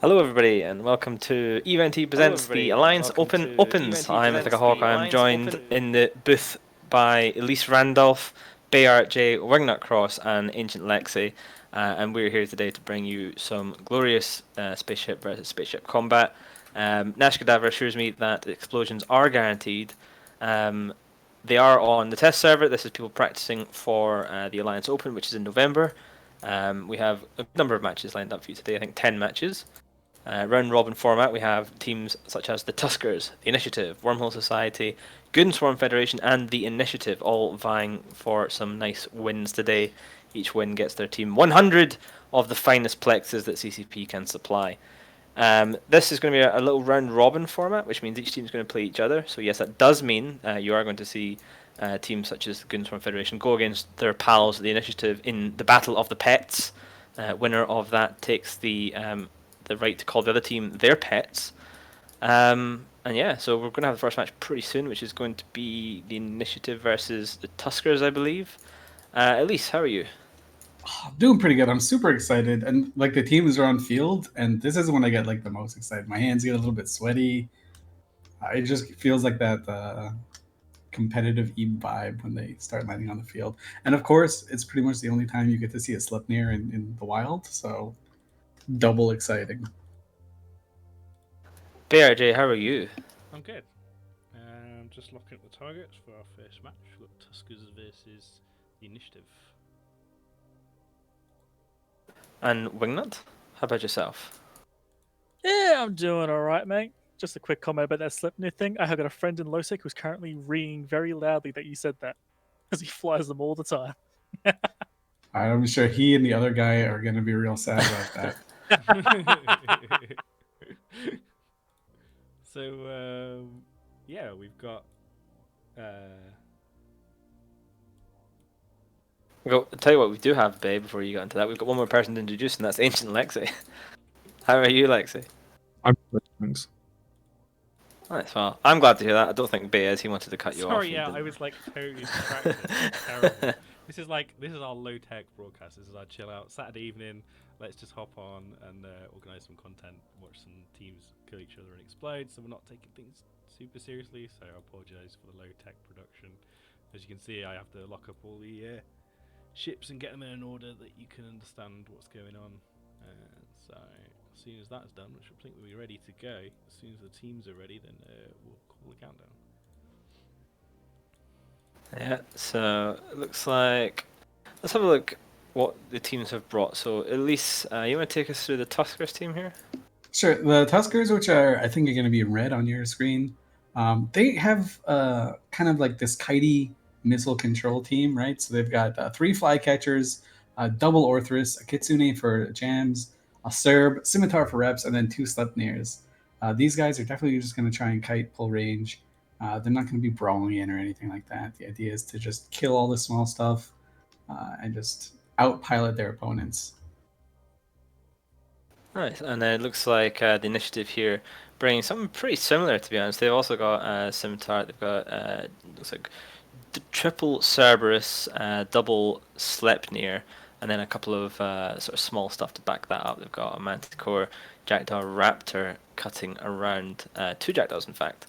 Hello, everybody, and welcome to EVNT Presents The Alliance Opens. I'm Ithaca Hawk. I'm joined in the booth by Elise Randolph, Bayard J, Wingnut Cross, and Ancient Lexi. And we're here today to bring you some glorious spaceship versus spaceship combat. Nash Cadaver assures me that explosions are guaranteed. They are on the test server. This is people practicing for the Alliance Open, which is in November. We have a number of matches lined up for you today. I think 10 matches. Round robin format, we have teams such as the Tuskers, the Initiative, Wormhole Society, Good and Swarm Federation, and the Initiative, all vying for some nice wins today. Each win gets their team 100 of the finest plexes that CCP can supply. This is going to be a little round robin format, which means each team is going to play each other. So yes, that does mean you are going to see teams such as the Good and Swarm Federation go against their pals, the Initiative, in the Battle of the Pets. Winner of that takes the right to call the other team their pets. And yeah, so we're going to have the first match pretty soon, which is going to be the Initiative versus the Tuskers, I believe. Elise, how are you? I'm doing pretty good. I'm super excited, and like the teams are on field, and this is when I get like the most excited. My hands get a little bit sweaty. It just feels like that competitive vibe when they start landing on the field. And of course, it's pretty much the only time you get to see a Sleipnir in the wild, so double exciting. BRJ, how are you? I'm good. Just looking at the targets for our first match. We've got Tuskers versus the Initiative. And Wingnut, how about yourself? Yeah, I'm doing all right, mate. Just a quick comment about that Sleipnir thing. I have got a friend in Losec who's currently ringing very loudly that you said that, because he flies them all the time. I'm sure he and the other guy are going to be real sad about that. So, yeah, we've got. I'll tell you what we do have, babe, before you get into that. We've got one more person to introduce, and that's Ancient Lexi. How are you, Lexi? I'm good, thanks. Nice, well, I'm glad to hear that. I don't think Bay is. He wanted to cut you off. Sorry, yeah, I was like totally distracted. Terrible. This is our low tech broadcast. This is our chill out Saturday evening. Let's just hop on and organize some content, watch some teams kill each other and explode. So we're not taking things super seriously. So I apologize for the low tech production. As you can see, I have to lock up all the ships and get them in an order that you can understand what's going on. So as soon as that's done, which I think we'll be ready to go. As soon as the teams are ready, then we'll call the countdown. Yeah, so it looks like... Let's have a look what the teams have brought. So, Elise, you want to take us through the Tuskers team here? Sure. The Tuskers, which are I think are going to be in red on your screen, they have kind of like this kitey missile control team, right? So they've got 3 flycatchers, a double Orthrus, a Kitsune for jams, a Serb, Scimitar for reps, and then 2 Sleipnirs. These guys are definitely just going to try and kite pull range. They're not going to be brawling in or anything like that. The idea is to just kill all the small stuff and just outpilot their opponents. Nice, and then it looks like the Initiative here bringing something pretty similar, to be honest. They've also got Scimitar, they've got, looks like triple Cerberus, double Sleipnir, and then a couple of sort of small stuff to back that up. They've got a Manticore, Jackdaw, Raptor cutting around, 2 Jackdaws in fact.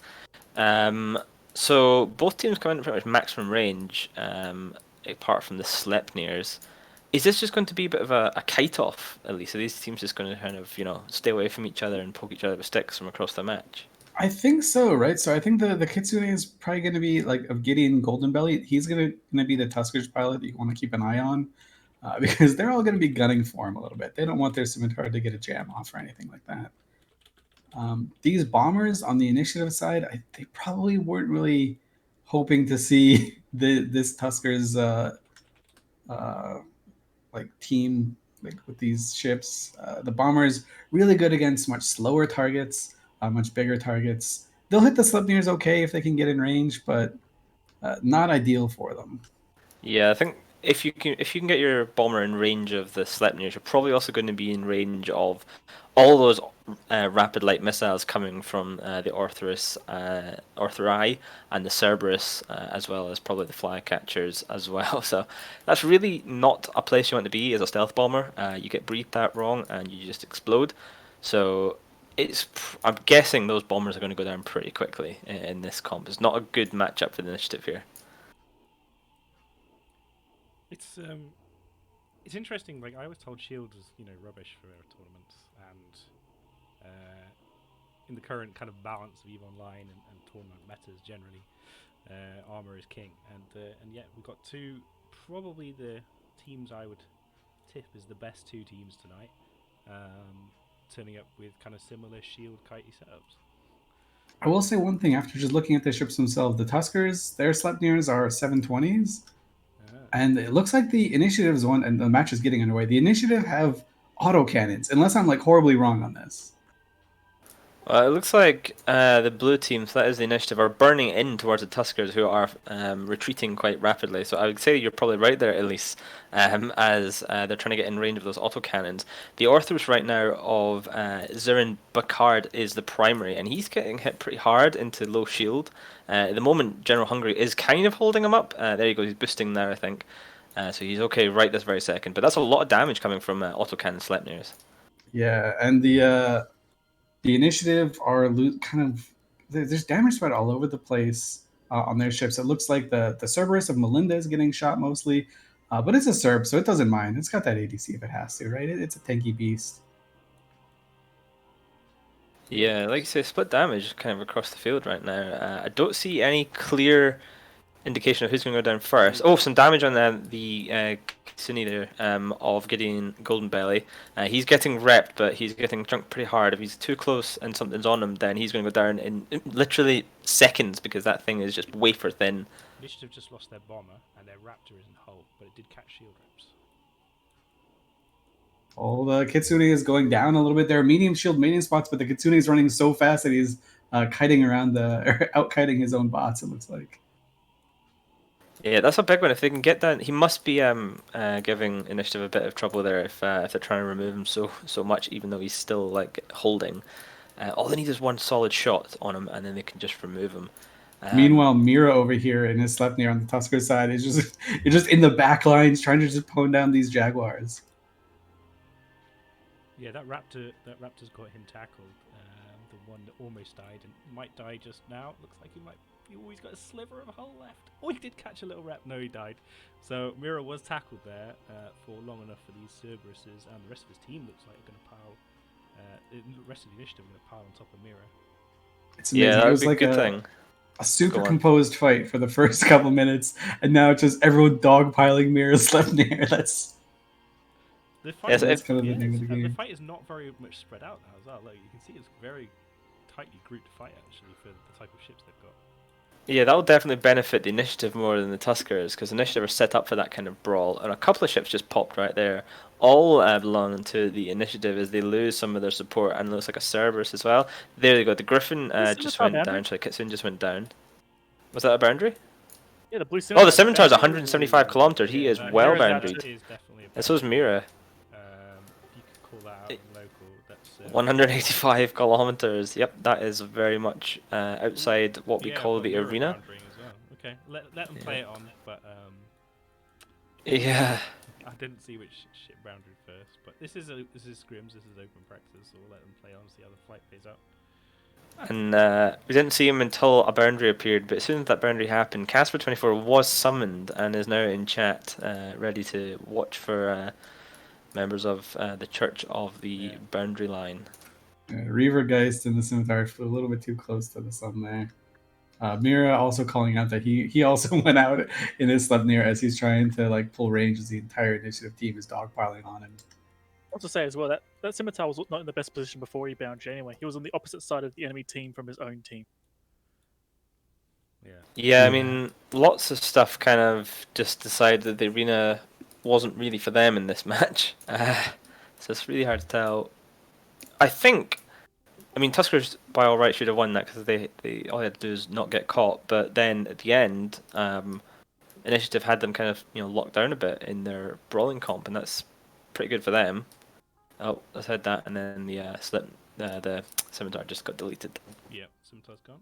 So both teams come in at pretty much maximum range, apart from the Sleipnirs. Is this just going to be a bit of a kite off, at least? Are these teams just going to kind of, stay away from each other and poke each other with sticks from across the match? I think so, right? So I think the Kitsune is probably going to be like of Gideon Goldenbelly. He's going to be the Tuskers pilot that you want to keep an eye on because they're all going to be gunning for him a little bit. They don't want their Scimitar to get a jam off or anything like that. These bombers on the Initiative side, they probably weren't really hoping to see this Tuskers like team like with these ships. The bombers really good against much slower targets, much bigger targets. They'll hit the Sleipnirs okay if they can get in range, but not ideal for them. Yeah, I think if you can get your bomber in range of the Sleipnirs, you're probably also going to be in range of all those rapid light missiles coming from the Orthrus, Orthrai, and the Cerberus, as well as probably the Flycatchers as well. So that's really not a place you want to be as a stealth bomber. You get breathed that wrong and you just explode. So I'm guessing those bombers are going to go down pretty quickly in this comp. It's not a good matchup for the initiative here. It's interesting. Like I was told, shield was rubbish for tournaments, and in the current kind of balance of EVE Online and tournament metas generally, armor is king, and yet we've got probably the teams I would tip as the best two teams tonight, turning up with kind of similar shield kitey setups. I will say one thing after just looking at the ships themselves. The Tuskers, their Sleipnirs are 720s. And it looks like the initiative's one, and the match is getting underway. The initiative have autocannons, unless I'm like horribly wrong on this. Well, it looks like the blue team, so that is the initiative, are burning in towards the Tuskers, who are retreating quite rapidly. So I would say you're probably right there, Elise, as they're trying to get in range of those autocannons. The Orthros right now of Zirin Bakard is the primary, and he's getting hit pretty hard into low shield. At the moment, General Hungary is kind of holding him up. There you go, he's boosting there, I think. So he's okay right this very second. But that's a lot of damage coming from autocannon Sleipnirs. Yeah, and the initiative are kind of there's damage spread all over the place on their ships. It looks like the Cerberus of Melinda is getting shot mostly, but it's a Cerb, so it doesn't mind. It's got that ADC if it has to, right? It's a tanky beast. Yeah, like you say, split damage kind of across the field right now. I don't see any clear indication of who's going to go down first. Oh, some damage on the Kitsune there of Gideon Goldenbelly. He's getting repped, but he's getting chunked pretty hard. If he's too close and something's on him, then he's going to go down in literally seconds because that thing is just wafer thin. Initiative just lost their bomber, and their Raptor is in hull, but it did catch shield reps. Oh, the Kitsune is going down a little bit. There are medium shield medium spots, but the Kitsune is running so fast that he's kiting around or out kiting his own bots, it looks like. Yeah, that's a big one. If they can get down, he must be giving initiative a bit of trouble there if they're trying to remove him so much, even though he's still like holding. All they need is one solid shot on him, and then they can just remove him. Meanwhile, Mira over here in his Sleipnir on the Tusker side is just in the back lines trying to just pwn down these Jaguars. Yeah, that Raptor's got him tackled. The one that almost died and might die just now. Looks like he always got a sliver of hull left. Oh, he did catch a little rep. No, he died. So Mira was tackled there for long enough for these Cerberuses, and the rest of his team looks like they're going to pile. The rest of the initiative are going to pile on top of Mira. It's amazing. Yeah, that it was was like a good thing. A super composed fight for the first couple minutes, and now it's just everyone dogpiling Mira's Sleipnir. That's kind of the name of the game. The fight is not very much spread out now as well. Like you can see, it's very tightly grouped fight actually for the type of ships they've got. Yeah, that will definitely benefit the initiative more than the Tuskers, because the initiative are set up for that kind of brawl, and a couple of ships just popped right there. All belong to the initiative as they lose some of their support, and it looks like a Cerberus as well. There you go, the Griffin just went down, so Kitsune just went down. Was that a boundary? Yeah, the blue Scimitar. Oh, the Scimitar's 175 kilometers. He is well Mira's boundaried. And so is Mira. You could call that out in local. That's 185 kilometers. Yep, that is very much outside what we call the Mira arena. boundary as well. Okay, let them play it on, but Yeah. I didn't see which ship boundary first. But this is scrims. This is open practice, so we'll let them play on, see how the flight plays out. And we didn't see him until a boundary appeared, but as soon as that boundary happened, Casper24 was summoned and is now in chat, ready to watch for members of the Church of the Boundary Line. Reaver Geist and the Scimitar flew a little bit too close to the sun there. Mira also calling out that he also went out in his Sleipnir as he's trying to like pull range as the entire initiative team is dogpiling on him. I want to say as well that Scimitar was not in the best position before he bounded anyway. He was on the opposite side of the enemy team from his own team. Yeah, I mean, lots of stuff kind of just decided that the arena wasn't really for them in this match. So it's really hard to tell. I mean, Tuskers by all right should have won that because they all they had to do is not get caught. But then at the end, Initiative had them kind of locked down a bit in their brawling comp, and that's pretty good for them. Oh, I said that, and then the Scimitar just got deleted. Yeah, Scimitar's gone.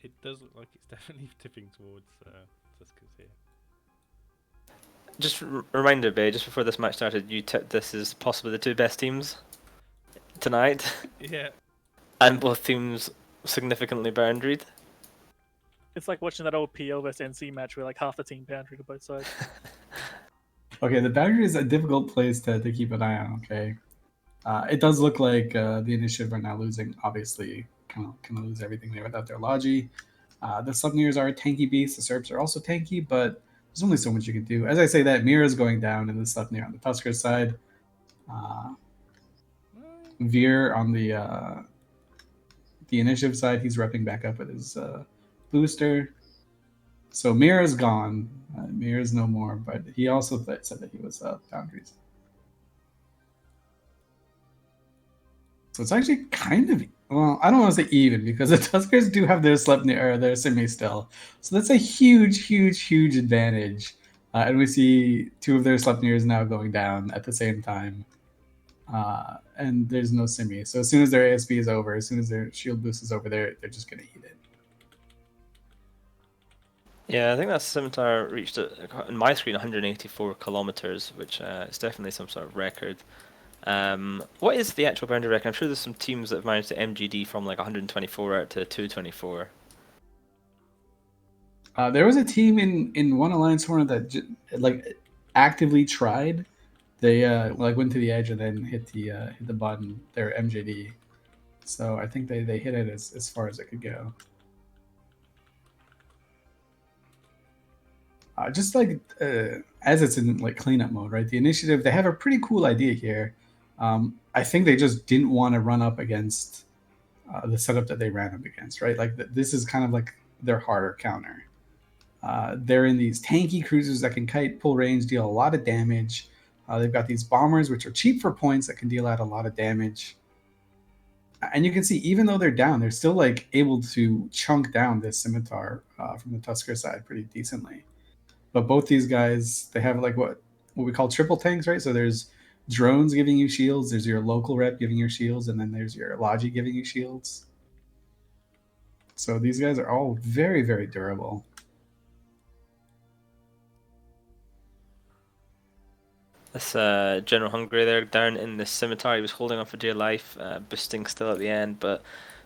It does look like it's definitely tipping towards Tuskers here. just reminder, Bay, just before this match started, you tipped this as possibly the two best teams tonight, Yeah. and both teams significantly boundaried. It's like watching that old PL vs NC match where like half the team boundary to both sides. Okay, the boundary is a difficult place to keep an eye on. Okay, it does look like the initiative are now losing. Obviously, kind of lose everything there without their Logi. The Slupnirs are a tanky beast. The Serbs are also tanky, but there's only so much you can do. As I say that, Mira's going down in the Slupnir on the Tusker side. Veer on the initiative side, he's repping back up with his booster. So Mira's gone. Mira's no more, but he also said that he was boundaries. So it's actually kind of, well, I don't want to say even because the Tuskers do have their Sleipnir or their Simi still. So that's a huge advantage. And we see two of their Sleipnirs now going down at the same time. And there's no Simi. So as soon as their ASB is over, as soon as their shield boost is over, they're just going to eat it. Yeah, I think that scimitar reached, in my screen, 184 kilometers, which is definitely some sort of record. What is the actual boundary record? I'm sure there's some teams that have managed to MGD from like 124 out to 224. There was a team in one alliance tournament that like actively tried. They like went to the edge and then hit the button. Their MJD. So I think they hit it as far as it could go. Just like as it's in like cleanup mode, right? The initiative, they have a pretty cool idea here. I think they just didn't want to run up against the setup that they ran up against, right? Like this is kind of like their harder counter. They're in these tanky cruisers that can kite, pull range, deal a lot of damage. They've got these bombers, which are cheap for points that can deal out a lot of damage. And you can see, even though they're down, they're still like able to chunk down this scimitar from the Tusker side pretty decently. But both these guys, they have like what we call triple tanks, right? So there's drones giving you shields, there's your local rep giving you shields, and then there's your Logi giving you shields. So these guys are all very, very durable. This General Hungry there down in the scimitar, he was holding on for dear life, boosting still at the end, but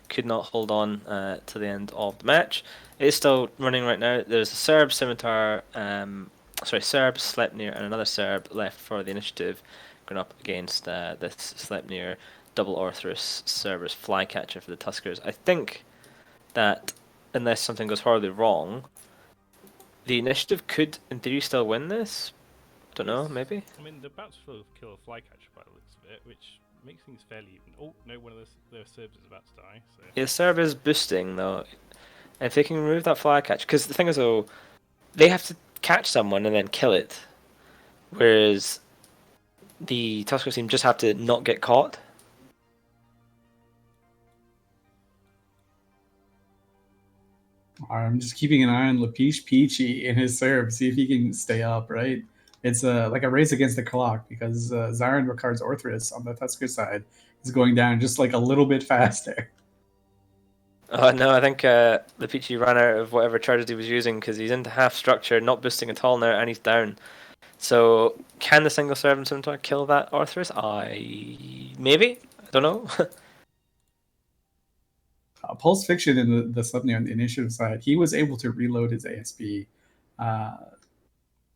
could not hold on to the end of the match. It is still running right now. There's a Serb scimitar, Serb, Sleipnir, and another Serb left for the initiative, going up against this Sleipnir double Orthrus Cerberus Flycatcher for the Tuskers. I think that unless something goes horribly wrong, the initiative could, in theory, still win this. Don't know, maybe. I mean, they're about to kill a Flycatcher by the looks of it, which makes things fairly even. Oh no, one of their Serbs is about to die. So. Yeah, Serb is boosting though. And if they can remove that Flycatcher, because the thing is though, they have to catch someone and then kill it, whereas the Tusker team just have to not get caught. I'm just keeping an eye on Lapiche Peachy in his Serb, see if he can stay up, right? It's like a race against the clock because Zyron Ricard's Orthrus on the Tusker side is going down just like a little bit faster. Oh no, I think Lapiche ran out of whatever charges he was using because he's into half structure, not boosting at all now, and he's down. So can the single servant scimitar kill that Orthrus? Maybe. I don't know. Pulse Fiction in the Sleipnir on the initiative side, he was able to reload his ASB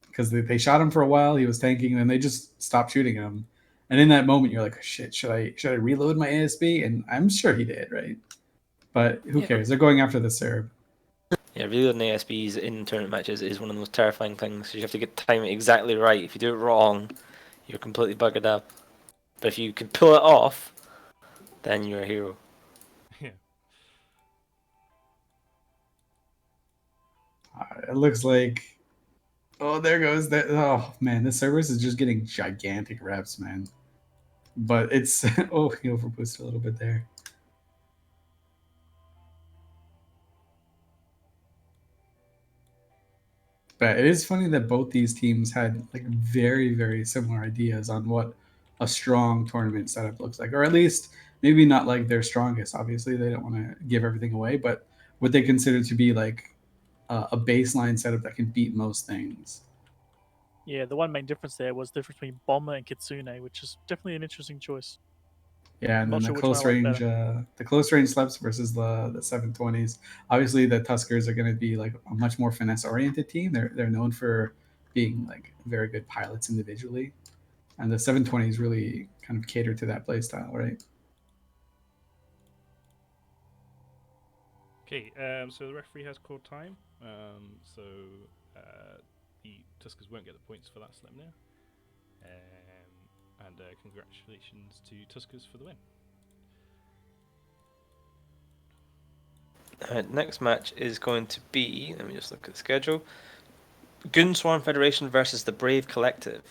because they shot him for a while. He was tanking, and then they just stopped shooting him. And in that moment, you're like, "Shit, should I reload my ASB?" And I'm sure he did, right? But who cares? They're going after the Serb. Yeah, reloading ASBs in tournament matches is one of the most terrifying things. You have to get the timing exactly right. If you do it wrong, you're completely buggered up. But if you can pull it off, then you're a hero. Yeah. It looks like, oh, there goes that. Oh man, this Cerberus is just getting gigantic reps, man. But it's he overboosted a little bit there. But it is funny that both these teams had like very, very similar ideas on what a strong tournament setup looks like, or at least maybe not like their strongest. Obviously, they don't want to give everything away, but what they consider to be like a baseline setup that can beat most things. Yeah, the one main difference there was the difference between Bomber and Kitsune, which is definitely an interesting choice. Yeah, and Not then sure the which one I close like range, better. the close range sleps versus the 720s. Obviously, the Tuskers are going to be like a much more finesse oriented team. They're known for being like very good pilots individually, and the 720s really kind of cater to that play style, right? Okay, so the referee has called time. So the Tuskers won't get the points for that slip now. And congratulations to Tuskers for the win. Next match is going to be, let me just look at the schedule, Goon Swarm Federation versus the Brave Collective.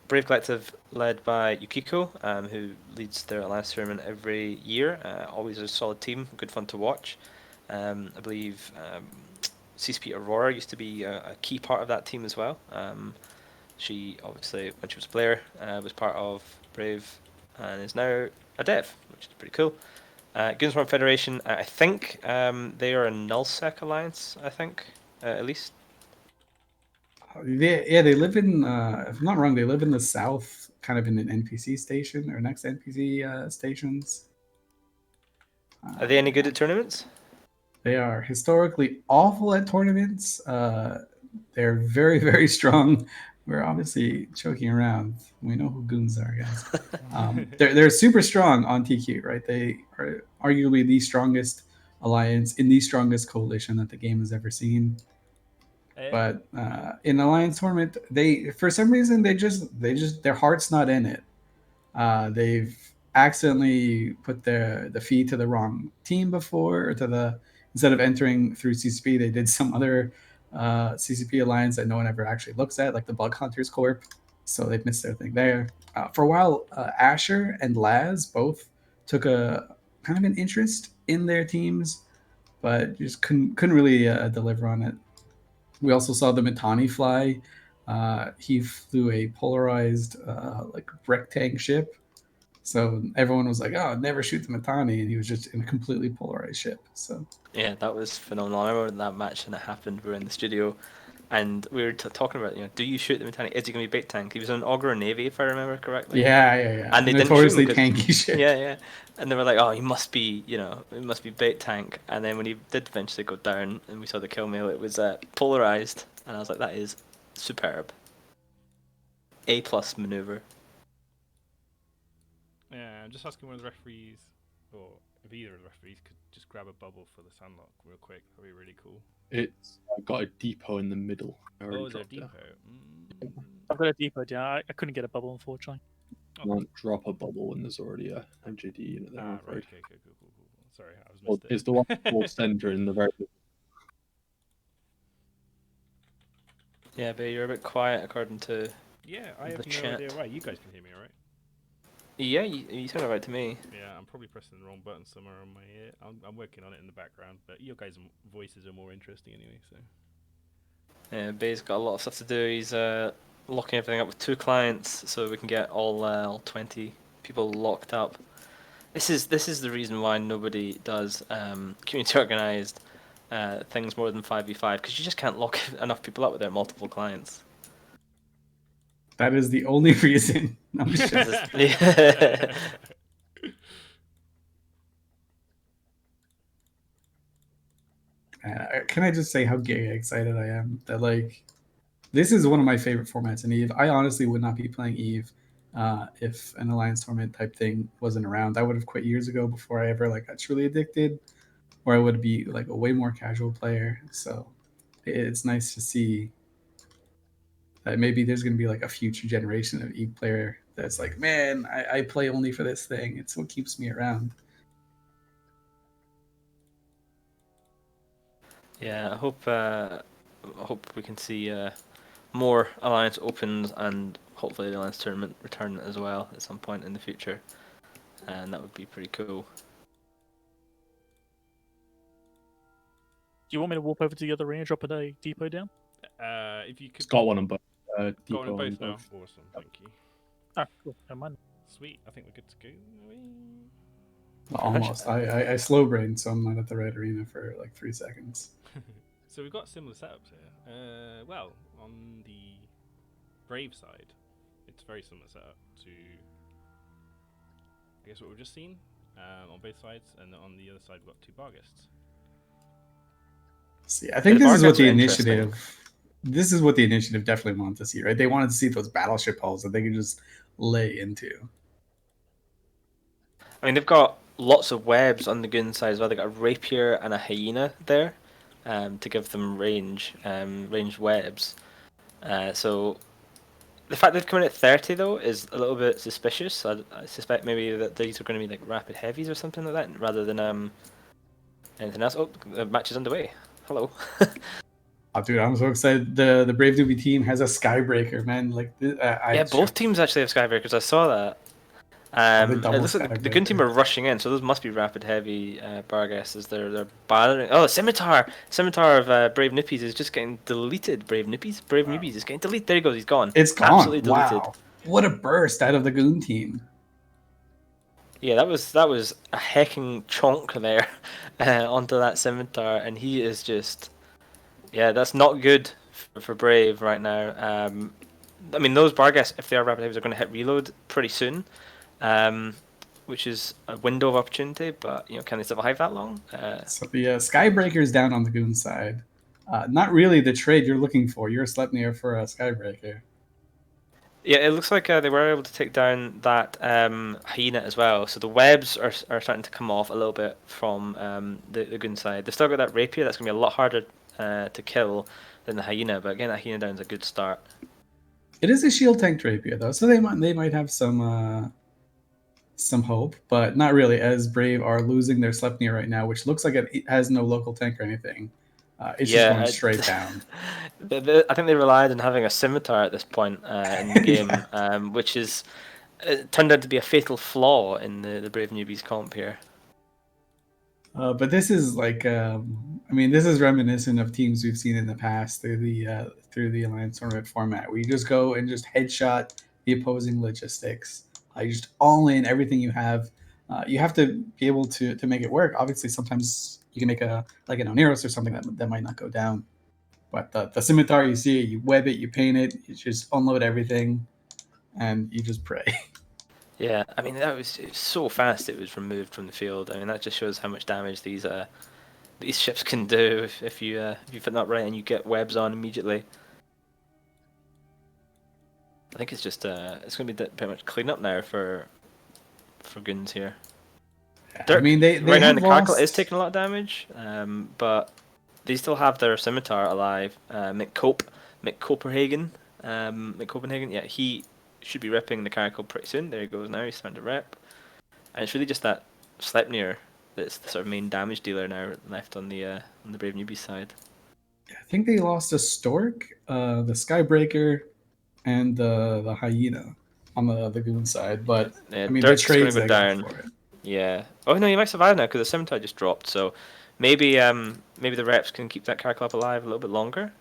Brave Collective led by Yukiko, who leads their Alliance tournament every year. Always a solid team, good fun to watch. I believe CCP Aurora used to be a key part of that team as well. She obviously, when she was a player, was part of Brave and is now a dev, which is pretty cool. Goon Swarm Federation, I think they are a nullsec alliance, I think, at least. They live in, if I'm not wrong, they live in the south, kind of in an NPC station or next to NPC stations. Are they any good at tournaments? They are historically awful at tournaments. They're very, very strong. We're obviously choking around. We know who goons are, guys. They're super strong on TQ, right? They are arguably the strongest alliance in the strongest coalition that the game has ever seen. But in Alliance tournament, they for some reason they just their heart's not in it. They've accidentally put the fee to the wrong team before, or to the instead of entering through CCP, they did some other CCP alliance that no one ever actually looks at, like the Bug Hunters Corp. So they've missed their thing there. For a while, Asher and Laz both took a kind of an interest in their teams, but just couldn't really deliver on it. We also saw the Mitani fly. He flew a polarized like rectangle ship. So everyone was like, "Oh, never shoot the Mitani," and he was just in a completely polarized ship. So yeah, that was phenomenal. I remember that match when it happened. We were in the studio, and we were talking about, do you shoot the Mitani? Is he going to be bait tank? He was on Augur Navy, if I remember correctly. yeah. And they didn't shoot Notoriously him tanky ship. Yeah. And they were like, oh, he must be, it must be bait tank. And then when he did eventually go down, and we saw the kill mail, it was polarized, and I was like, that is superb. A+ maneuver. Yeah, I'm just asking one of the referees, or if either of the referees could just grab a bubble for the sandlock real quick. That'd be really cool. It's got a depot in the middle. Oh, is there a depot? I've got a depot down. I couldn't get a bubble, unfortunately. You can't drop a bubble when there's already a MJD unit there. Right, I'm afraid. okay, cool. Sorry, I was Well, missed it. it's the one towards center in the very. Yeah, but you're a bit quiet according to. Yeah, I have the no chat. idea why. You guys can hear me, alright? Yeah, you sound alright to me. Yeah, I'm probably pressing the wrong button somewhere on my ear. I'm working on it in the background, but your guys' voices are more interesting anyway, so. Yeah, Bay's got a lot of stuff to do. He's locking everything up with 2 clients, so we can get all 20 people locked up. This is the reason why nobody does community organized things more than 5v5, because you just can't lock enough people up with their multiple clients. That is the only reason. I'm just Yeah. Can I just say how gay excited I am that like this is one of my favorite formats in Eve. I honestly would not be playing Eve if an alliance tournament type thing wasn't around. I would have quit years ago before I ever like got truly addicted, or I would be like a way more casual player. So it's nice to see that maybe there's going to be like a future generation of Eve player that's like, man, I play only for this thing. It's what keeps me around. Yeah, I hope we can see more Alliance Opens and hopefully the Alliance Tournament return as well at some point in the future, and that would be pretty cool. Do you want me to warp over to the other arena, drop a depot down? If you could. It's got one on both. Got Depot one on on both now. both. Awesome, thank you. Ah, cool. Never mind. Sweet, I think we're good to go. Almost. I slow brained, so I'm not at the right arena for like 3 seconds. So we've got similar setups here. Well, on the Brave side, it's very similar setup to, I guess, what we've just seen on both sides, and on the other side we've got 2 Barghests. See, I think The this is what Barghests the are interesting. initiative. This is what the initiative definitely wanted to see, right? They wanted to see those battleship hulls that they could just lay into. I mean, they've got lots of webs on the Goon side as well. They've got a rapier and a hyena there to give them ranged webs. So the fact they've come in at 30 though is a little bit suspicious. I suspect maybe that these are going to be like rapid heavies or something like that, rather than anything else. Oh, the match is underway. Hello. Oh, dude, I'm so excited. The Brave Newbie team has a Skybreaker, man. Like, Yeah, both teams actually have Skybreakers. I saw that. they It double looks like the Goon team Skybreaker. are rushing in, so those must be rapid heavy Barghests as they're battering. Oh, Scimitar of Brave Nippies is just getting deleted. Brave Newbies is getting deleted. There he goes. He's gone. It's gone. Absolutely deleted. Wow, what a burst out of the Goon team. Yeah, that was a hecking chonk there onto that Scimitar, and he is just, yeah, that's not good for Brave right now. I mean, those Barghests, if they are rapid heavies, are going to hit reload pretty soon, which is a window of opportunity. But can they survive that long? So the Skybreaker's down on the Goon side. Not really the trade you're looking for. You're Sleipnir for a Skybreaker. Yeah, it looks like they were able to take down that hyena as well. So the webs are starting to come off a little bit from the Goon side. They've still got that rapier. That's going to be a lot harder to kill than the hyena. But again, that hyena down is a good start. It is a shield tank rapier though, so they might have some hope, but not really. As Brave are losing their Sleipnir right now, which looks like it has no local tank or anything. It's just going straight down. I think they relied on having a Scimitar at this point in the game, which is turned out to be a fatal flaw in the Brave Newbies comp here. But this is like, this is reminiscent of teams we've seen in the past through the Alliance Tournament format, where you just go and just headshot the opposing logistics. You just all in everything you have. You have to be able to make it work. Obviously, sometimes you can make an Oneros or something that might not go down. But the Scimitar, you see it, you web it, you paint it, you just unload everything, and you just pray. Yeah, I mean it was so fast. It was removed from the field. I mean that just shows how much damage these ships can do if you put that right and you get webs on immediately. I think it's just it's going to be pretty much clean up now for Goons here. I mean, they right now the Caracal lost... is taking a lot of damage, but they still have their Scimitar alive. Mick Copenhagen, yeah, he should be ripping the Caracal pretty soon. There he goes now. He's starting to rip, and it's really just that Sleipnir that's the sort of main damage dealer now left on the Brave Newbies side. I think they lost a Stork, the Skybreaker, and the Hyena on the Goon side, but Yeah, I mean, Dirk's the trades gonna go down. for it. Yeah. Oh no, he might survive now because the Scimitar just dropped. So maybe the reps can keep that Caracal up alive a little bit longer.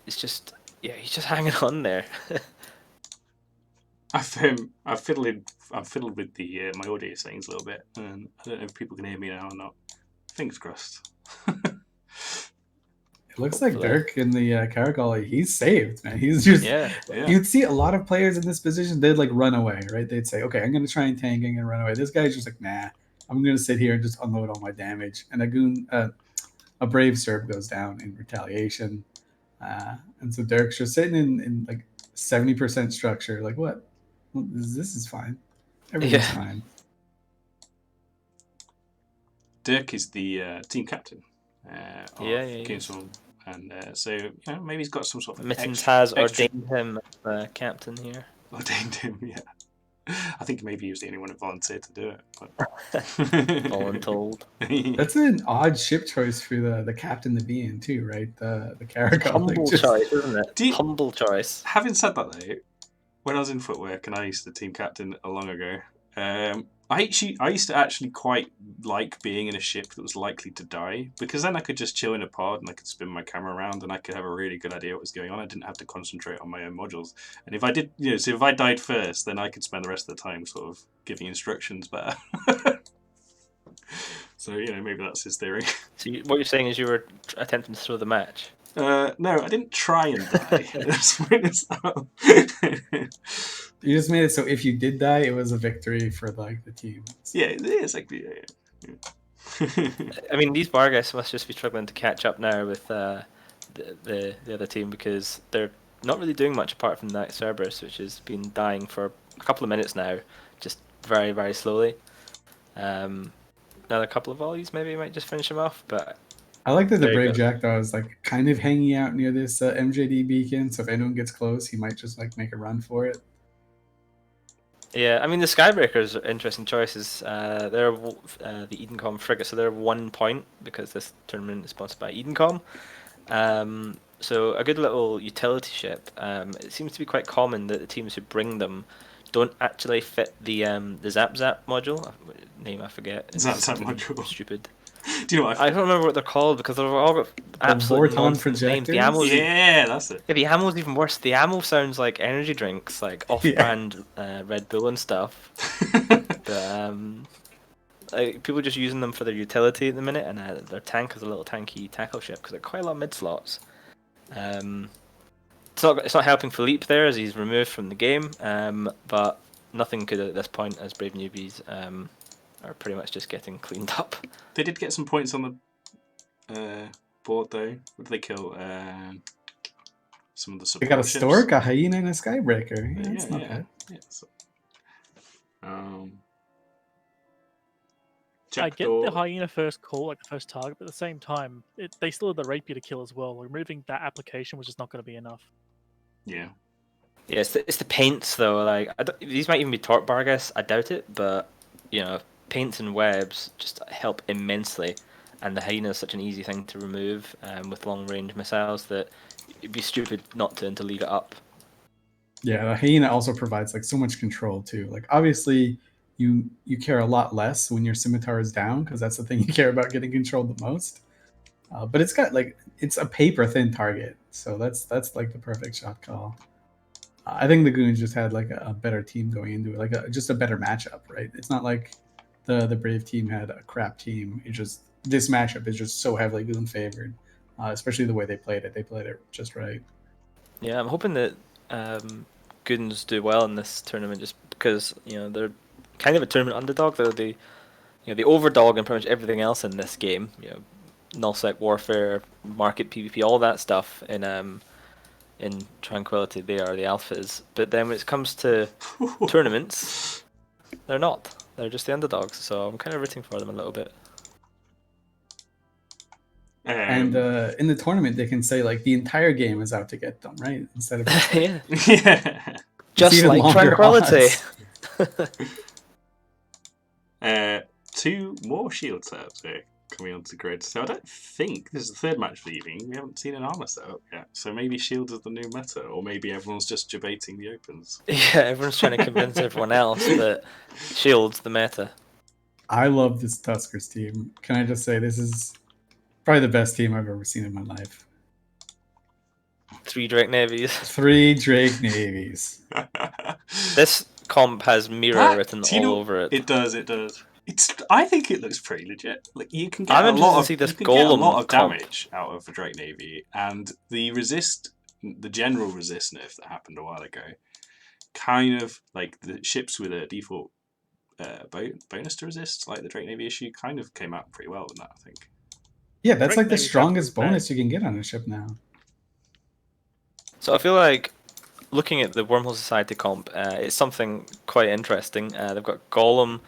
It's just he's just hanging on there. I've fiddled with the my audio settings a little bit, and I don't know if people can hear me now or not. Fingers crossed. It looks like Dirk in the Caracal, he's saved, man. He's just You'd see a lot of players in this position, they'd like run away, right? They'd say, okay, I'm gonna try and tank, I'm gonna run away. This guy's just like, nah, I'm gonna sit here and just unload all my damage. And a Brave Serb goes down in retaliation. And so Dirk's just sitting in like 70% structure, like what? Well, this is fine. Everything's fine. Dirk is the team captain of Kingston, and so maybe he's got some sort of Mittens has ordained him captain here. Ordained him, yeah. I think maybe he was the only one who volunteered to do it. But... Voluntold. That's an odd ship choice for the captain to be in too, right? The Caracal. Humble choice, isn't it? Humble choice. Having said that though, when I was in footwork and I used to team captain long ago, I used to actually quite like being in a ship that was likely to die, because then I could just chill in a pod and I could spin my camera around and I could have a really good idea what was going on. I didn't have to concentrate on my own modules. And if I did, so if I died first, then I could spend the rest of the time sort of giving instructions better. So maybe that's his theory. So what you're saying is you were attempting to throw the match? No, I didn't try and die. Let's point this out. You just made it so if you did die, it was a victory for like the team. Yeah, it is like yeah. I mean, these Vargas must just be struggling to catch up now with the other team because they're not really doing much apart from that Cerberus, which has been dying for a couple of minutes now, just very, very slowly. Another couple of volleys maybe might just finish him off, but I like that the There you Brave go. Jackdaw is like kind of hanging out near this MJD beacon, so if anyone gets close, he might just like make a run for it. yeah, I mean the Skybreakers are interesting choices. They're the Edencom frigate, so they're 1 point because this tournament is sponsored by Edencom. So a good little utility ship. It seems to be quite common that the teams who bring them don't actually fit the Zap Zap module. Name I forget. It's Zap Zap something module. Stupid. Do you know what I don't remember what they're called because they've all got absolutely Vorton nonsense names. The projectors? ammo's Yeah, that's it. yeah, the ammo's even worse. The ammo sounds like energy drinks, like off-brand Red Bull and stuff. But like, people just using them for their utility at the minute, and their tank is a little tanky tackle ship because they're quite a lot of mid slots. It's not helping Philippe there as he's removed from the game, but nothing good at this point as Brave Newbies are pretty much just getting cleaned up. They did get some points on the board though. What did they kill? Some of the support They got a ships. Stork, a Hyena, and a Skybreaker. Yeah, that's not bad. Yeah, so, I get Jackdaw. the Hyena first call, like the first target, but at the same time, they still had the Rapier to kill as well. Removing that application was just not going to be enough. Yeah. Yeah, it's the paints though. Like these might even be Torp Vargas. I doubt it, but you know, paints and webs just help immensely. And the Hyena is such an easy thing to remove with long range missiles that it'd be stupid not to leave it up. Yeah, the Hyena also provides like so much control too. Like obviously you care a lot less when your scimitar is down because that's the thing you care about getting controlled the most. But it's got like it's a paper thin target, so that's like the perfect shot call. I think the Goons just had like a better team going into it, like just a better matchup, right? It's not like the Brave team had a crap team. It just this matchup is just so heavily Goon favored, especially the way they played it. They played it just right. Yeah, I'm hoping that Goons do well in this tournament, just because you know they're kind of a tournament underdog. They're the the overdog in pretty much everything else in this game. You know, nullsec warfare, market PvP, all that stuff in Tranquility. They are the alphas, but then when it comes to tournaments, they're not. They're just the underdogs. So I'm kind of rooting for them a little bit. And in the tournament, they can say like the entire game is out to get them, right? Instead of Yeah, yeah. just even like longer Tranquility. odds. 2 more shield setups here coming onto the grid. So I don't think this is the third match of the evening. We haven't seen an armor setup yet. So maybe shield is the new meta, or maybe everyone's just debating the opens. Yeah, everyone's trying to convince everyone else that Shield's the meta. I love this Tuskers team. Can I just say this is probably the best team I've ever seen in my life. 3 Drake Navies. 3 Drake Navies. This comp has mirror That- written do you all know- over it. It does. I think it looks pretty legit. Like you can get I'm a interested lot to of see this you can get a Golem lot of comp. damage out of the Drake Navy, and the general resist nerf that happened a while ago, kind of like the ships with a default bonus to resist, like the Drake Navy issue, kind of came out pretty well with that. I think. Yeah, that's Drake like the Navy's strongest absolutely bonus you can get on a ship now. So I feel like looking at the Wormhole Society comp, it's something quite interesting. They've got Golem,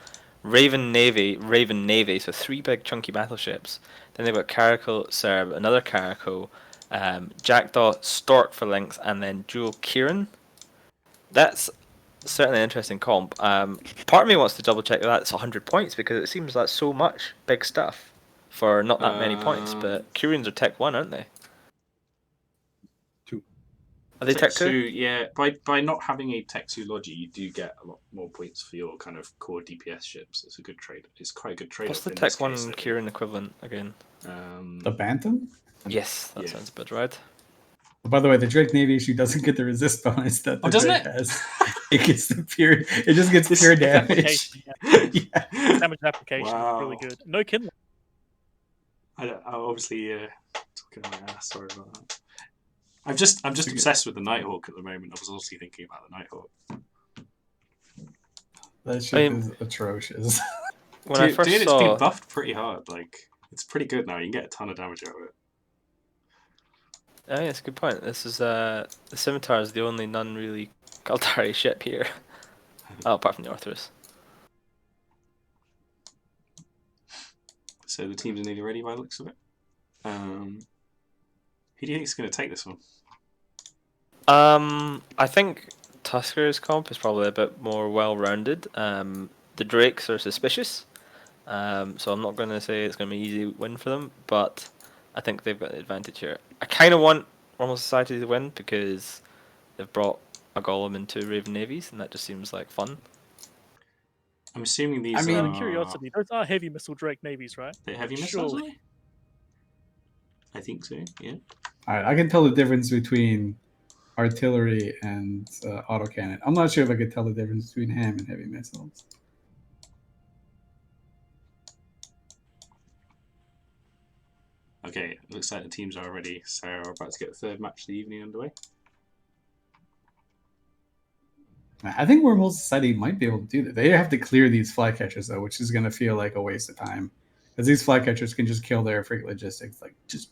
Raven Navy, so 3 big chunky battleships. Then they've got Caracal Serb, another Caracal, Jackdaw, Stork for links, and then Dual Kieran. That's certainly an interesting comp. Part of me wants to double check that that's 100 points because it seems like so much big stuff for not that many points. But Kieran's are Tech 1, aren't they? 2. Are they Tech 2? Yeah, by not having a Tech 2 Logi, you do get a lot more points for your kind of core DPS ships. It's a good trade. It's quite a good trade. What's the Tech 1 Kieran equivalent again? The Bantam? Yes, that Yeah. sounds about right. By the way, the Drake Navy issue doesn't get the resist bonus that the doesn't Drake it? has. It gets the pure. It just gets pure damage. Application, yeah. Yeah. Damage application is really Wow. good. No Kindle. I obviously talking Yeah, sorry about that. I'm just obsessed with the Nighthawk at the moment. I was also thinking about the Nighthawk. That ship is atrocious. When I first it's saw, been buffed pretty hard. Like, it's pretty good now. You can get a ton of damage out of it. oh yeah, it's a good point. This is the Scimitar is the only non-really Kaldari ship here. Oh, apart from the Arthurus. So the teams are nearly ready by the looks of it. Who do you think is going to take this one? I think Tusker's comp is probably a bit more well-rounded. The Drakes are suspicious, so I'm not going to say it's going to be an easy win for them, but I think they've got the advantage here. I kind of want Wormhole Society to win because they've brought a Golem into Raven Navies, and that just seems like fun. I'm assuming these I mean, out are... of curiosity, those are heavy missile Drake navies, right? They're heavy missiles, Surely. are they? I think so, yeah. All right, I can tell the difference between artillery and autocannon. I'm not sure if I could tell the difference between ham and heavy missiles. Okay, looks like the teams are ready, so we're about to get the third match of the evening underway. I think Wormhole Society might be able to do that. They have to clear these flycatchers though, which is going to feel like a waste of time, because these flycatchers can just kill their frigate logistics, like just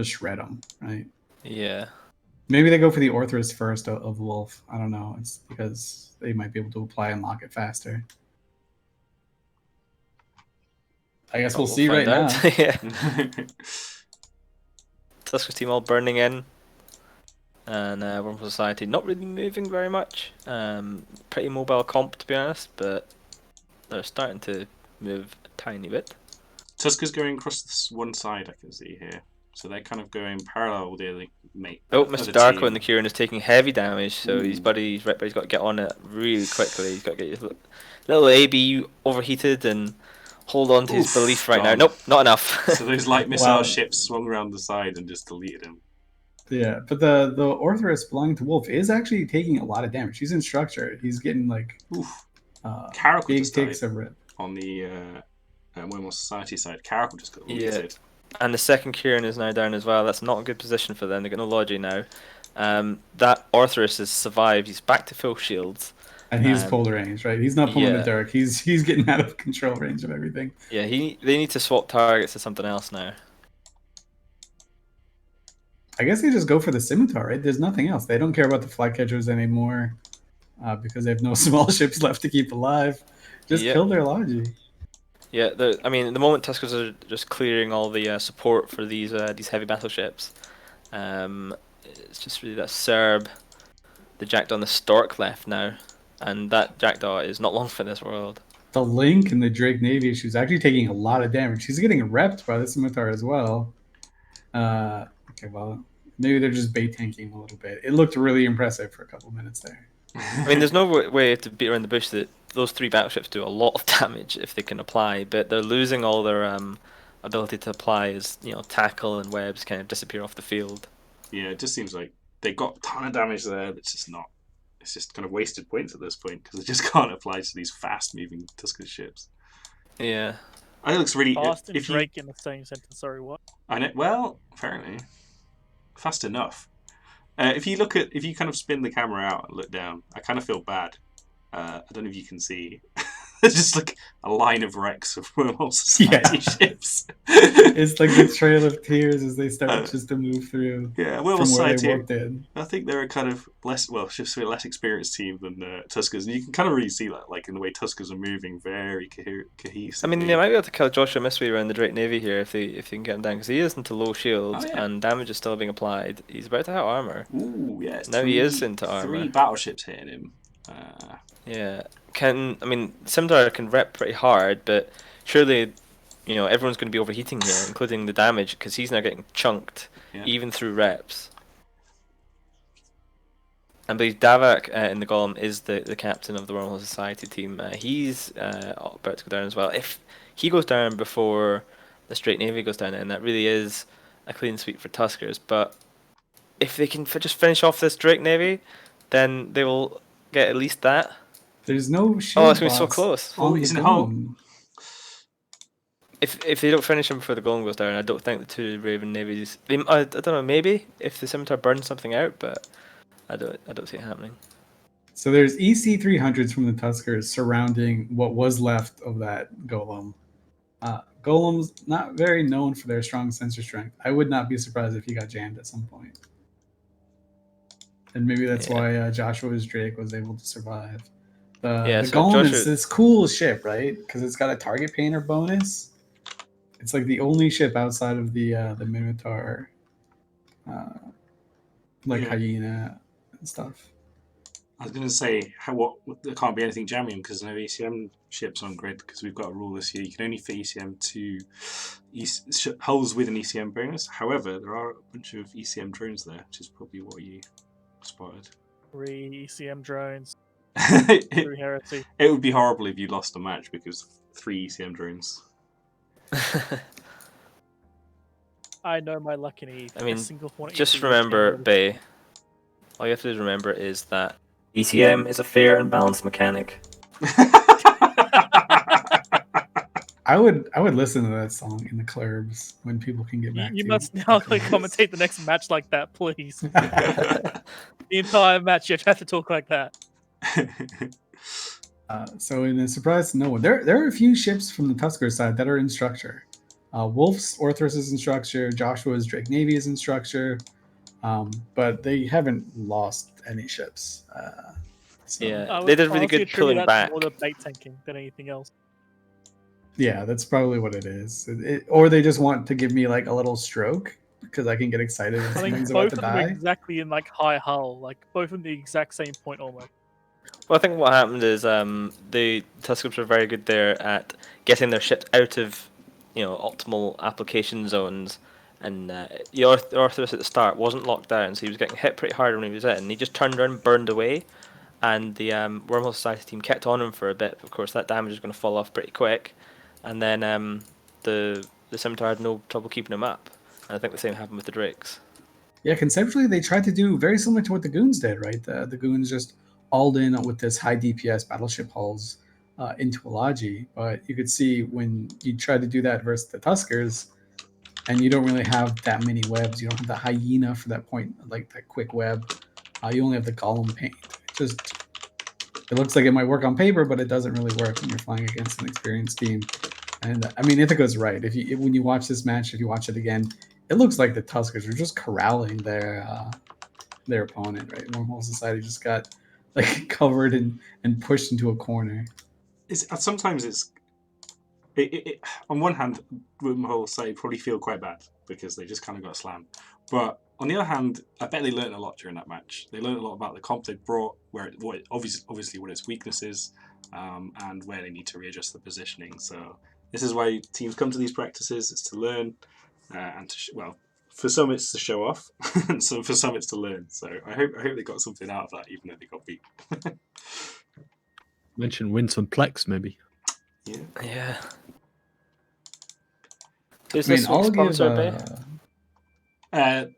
shred them, right? Yeah. Maybe they go for the Orthrus first of Wolf. I don't know. It's because they might be able to apply and lock it faster. I guess we'll see right now. Yeah. Tusker's team all burning in. And Wormhole Society not really moving very much. Pretty mobile comp, to be honest, but they're starting to move a tiny bit. Tusker's going across this one side, I can see here. So they're kind of going parallel with their mate. Oh, Mr. Darko in the Kieran is taking heavy damage, so his buddy's got to get on it really quickly. He's got to get his little AB overheated and hold on to his belief right now. Nope, not enough. So those light missile ships swung around the side and just deleted him. Yeah, but the Orthrus belonging to Wolf is actually taking a lot of damage. He's in structure. He's getting like Caracal big just takes died of rip. on the Wormhole Society side. Caracal just got deleted. And the second Kieran is now down as well. That's not a good position for them. They've got no Logi now. That Arthurus has survived. He's back to full shields. And he's pulled range, right? He's not pulling the Dirk. He's getting out of control range of everything. Yeah, they need to swap targets to something else now. I guess they just go for the Scimitar, right? There's nothing else. They don't care about the flycatchers anymore because they have no small ships left to keep alive. Just kill their Logi. Yeah, I mean, at the moment Tuskers are just clearing all the support for these heavy battleships. It's just really that Serb, the Jackdaw and the Stork left now, and that Jackdaw is not long for this world. The Link and the Drake Navy, she's actually taking a lot of damage. She's getting repped by the Scimitar as well. Okay, well, maybe they're just bait tanking a little bit. It looked really impressive for a couple minutes there. I mean, there's no way to beat around the bush that those three battleships do a lot of damage if they can apply, but they're losing all their ability to apply as, tackle and webs kind of disappear off the field. Yeah, it just seems like they got a ton of damage there. That's just not. It's just kind of wasted points at this point because they just can't apply to these fast-moving Tusker ships. Yeah. I think it looks really. Fast and Drake in the same sentence. Sorry, what? I know. Well, apparently, fast enough. If you kind of spin the camera out and look down, I kind of feel bad. I don't know if you can see. There's just like a line of wrecks of Wormhole Society ships. It's like the Trail of Tears as they start just to move through. Yeah, Wormhole Society. In. I think they're a kind of less experienced team than Tuskers, and you can kind of really see that, like in the way Tuskers are moving, very cohesive. I mean, they might be able to kill Joshua Misway around the Drake Navy here if they can get him down, because he is into low shields and damage is still being applied. He's about to hit armor. Ooh, yeah. Now he is into armor. 3 battleships hitting him. Yeah. Scimitar can rep pretty hard, but surely, everyone's going to be overheating here, including the damage, because he's now getting chunked, even through reps. I believe Davak in the Golem is the captain of the Wormhole Society team. He's about to go down as well. If he goes down before the Straight Navy goes down, then that really is a clean sweep for Tuskers. But if they can just finish off this Drake Navy, then they will get at least that. There's no shield. Oh, it's going to be so close. Oh, he's in home. if they don't finish him before the golem goes down, I don't think the two Raven Navies. I don't know. Maybe if the Scimitar burns something out, but I don't see it happening. So there's EC 300s from the Tuskers surrounding what was left of that golem. Golem's not very known for their strong sensor strength. I would not be surprised if he got jammed at some point. And maybe that's why Joshua's Drake was able to survive. The so golem Joshua... is this cool ship, right? Because it's got a target painter bonus. It's like the only ship outside of the Minotaur, Hyena and stuff. I was going to say, there can't be anything jamming because no ECM ships on grid because we've got a rule this year. You can only fit ECM to hulls with an ECM bonus. However, there are a bunch of ECM drones there, which is probably what you spotted. 3 ECM drones. It Through heresy. would be horrible if you lost a match because 3 ECM drones. I know my luck in Eve. I mean, single just remember, Bay. All you have to remember is that ECM is a fair and balanced mechanic. I would listen to that song in the clubs when people can get back. You to must now commentate the next match like that, please. The entire match, you have to talk like that. So in a surprise to no one, there are a few ships from the Tusker side that are in structure. Wolf's Orthrus is in structure. Joshua's Drake Navy is in structure. But they haven't lost any ships. They did really good pulling back. More the bait tanking than anything else. Yeah, that's probably what it is. Or they just want to give me like a little stroke because I can get excited when something's about to both of them die. are exactly in like high hull, like both in the exact same point almost. Well, I think what happened is the Tuskers were very good there at getting their ships out of optimal application zones. And Orthrus at the start wasn't locked down, so he was getting hit pretty hard when he was in. He just turned around and burned away, and the Wormhole Society team kept on him for a bit. Of course, that damage is going to fall off pretty quick, and then the Scimitar had no trouble keeping him up. And I think the same happened with the Drakes. Yeah, conceptually, they tried to do very similar to what the Goons did, right? The Goons just alled in with this high DPS battleship hulls into Elaji, but you could see when you tried to do that versus the Tuskers, and you don't really have that many webs. You don't have the Hyena for that point, like that quick web. You only have the Golem paint. It looks like it might work on paper, but it doesn't really work when you're flying against an experienced team. And I mean, Ithaca's right. When you watch this match, if you watch it again, it looks like the Tuskers are just corralling their opponent. Right, Wormhole Society just got like covered and pushed into a corner. Sometimes it's. On one hand, Wormhole Society probably feel quite bad because they just kind of got slammed. But on the other hand, I bet they learned a lot during that match. They learned a lot about the comp they brought, obviously what its weakness is, and where they need to readjust the positioning. So this is why teams come to these practices. It's to learn, and for some it's to show off, and so for some it's to learn. So I hope they got something out of that, even though they got beat. Mention win some Plex maybe. Yeah. This week's sponsor,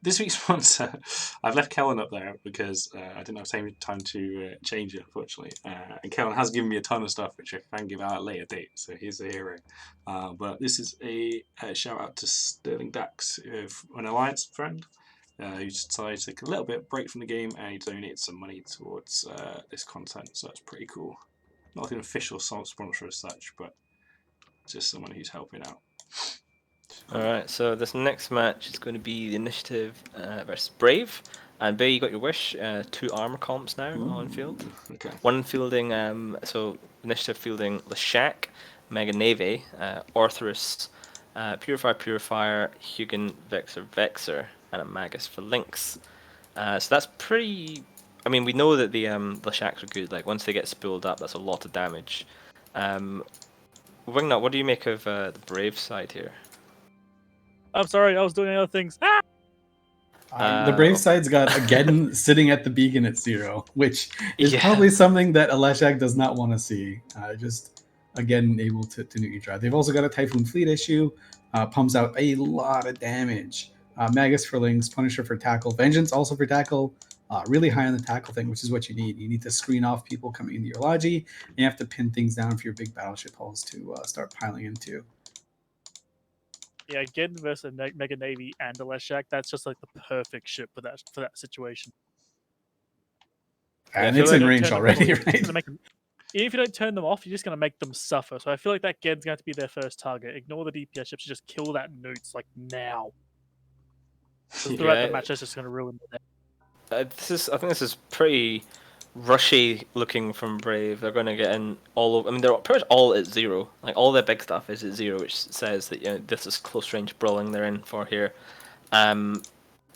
this week's sponsor, I've left Kellen up there because I didn't have time to change it, unfortunately. And Kellen has given me a ton of stuff which I can give out at a later date, so he's a hero. But this is a shout out to Sterling Dax, an Alliance friend, who decided to take a little bit break from the game and he donated some money towards this content, so that's pretty cool. Not an official sponsor as such, but just someone who's helping out. Alright, so this next match is going to be the Initiative versus Brave. And Bay, you got your wish. 2 armor comps now on field. Okay. One fielding, so Initiative fielding Leshak, Mega Navy, Orthrus, Purifier, Hugin, Vexer, and a Magus for Lynx. So that's pretty... I mean, we know that the Leshaks are good. Like, once they get spooled up, that's a lot of damage. Wingnut, what do you make of the Brave side here? I'm sorry, I was doing other things. The Brave side's got Ageddon sitting at the beacon at 0, which is probably something that a Leshak does not want to see. Just, again, able to nuke your drive. They've also got a Typhoon Fleet issue. Pumps out a lot of damage. Magus for Lynx, Punisher for Tackle, Vengeance also for Tackle. Really high on the tackle thing, which is what you need. You need to screen off people coming into your Logi, and you have to pin things down for your big battleship hulls to start piling into. Yeah, Geddon versus a Mega Navy and a Leshak, that's just like the perfect ship for that situation. Yeah, I And feel it's like in Don't range turn them already, off, you're just right? gonna make them- Even if you don't turn them off, you're just going to make them suffer. So I feel like that Geddon's going to be their first target. Ignore the DPS ships, just kill that Newts like now. Because throughout Yeah. the match, that's just going to ruin the day. I think this is pretty rushy looking from Brave. They're going to get in all over. I mean, they're pretty much all at 0. Like all their big stuff is at 0, which says that this is close range brawling they're in for here. And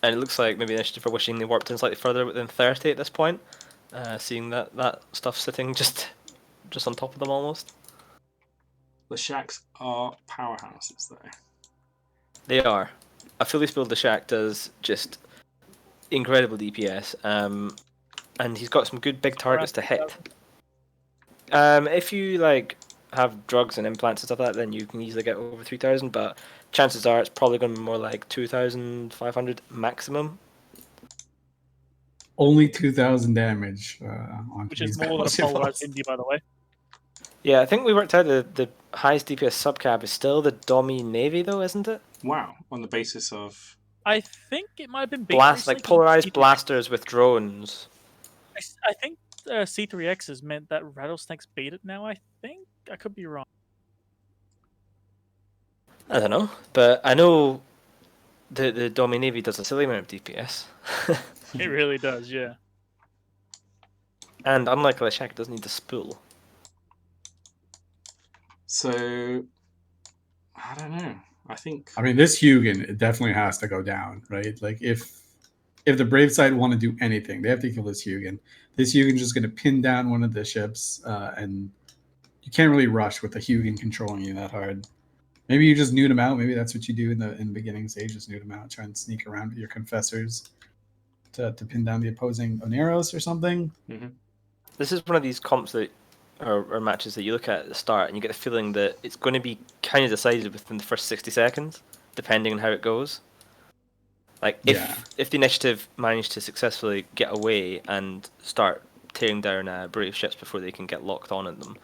it looks like maybe Initiative are wishing they warped in slightly further within 30 at this point. Seeing that stuff sitting just on top of them almost. The Shacks are powerhouses, though. They are. A fully spilled Leshak does just incredible DPS. And he's got some good big targets to hit. If you have drugs and implants and stuff like that, then you can easily get over 3,000. But chances are it's probably going to be more like 2,500 maximum. Only 2,000 damage on Which is these more than a battleships. polarized Indy, by the way. Yeah, I think we worked out the highest DPS subcap is still the Domi Navy, though, isn't it? Wow, on the basis of... I think it might have been big Polarized blasters with drones. I think C3X has meant that Rattlesnakes beat it now, I think? I could be wrong. I don't know, but I know the Domi Navy does a silly amount of DPS. It really does, yeah. And unlike Leshak, it doesn't need to spool. So, I don't know. I mean, this Hugin, it definitely has to go down, right? Like, if the Brave side want to do anything, they have to kill this Hugin. This Hugin's just going to pin down one of the ships, and you can't really rush with the Hugin controlling you that hard. Maybe you just nude him out. Maybe that's what you do in the beginning stage, just nude him out, try and sneak around with your Confessors to pin down the opposing Oneros or something. Mm-hmm. This is one of these comps that or matches that you look at the start and you get the feeling that it's going to be kind of decided within the first 60 seconds, depending on how it goes. Like, if the Initiative manage to successfully get away and start tearing down Brave ships before they can get locked on at them,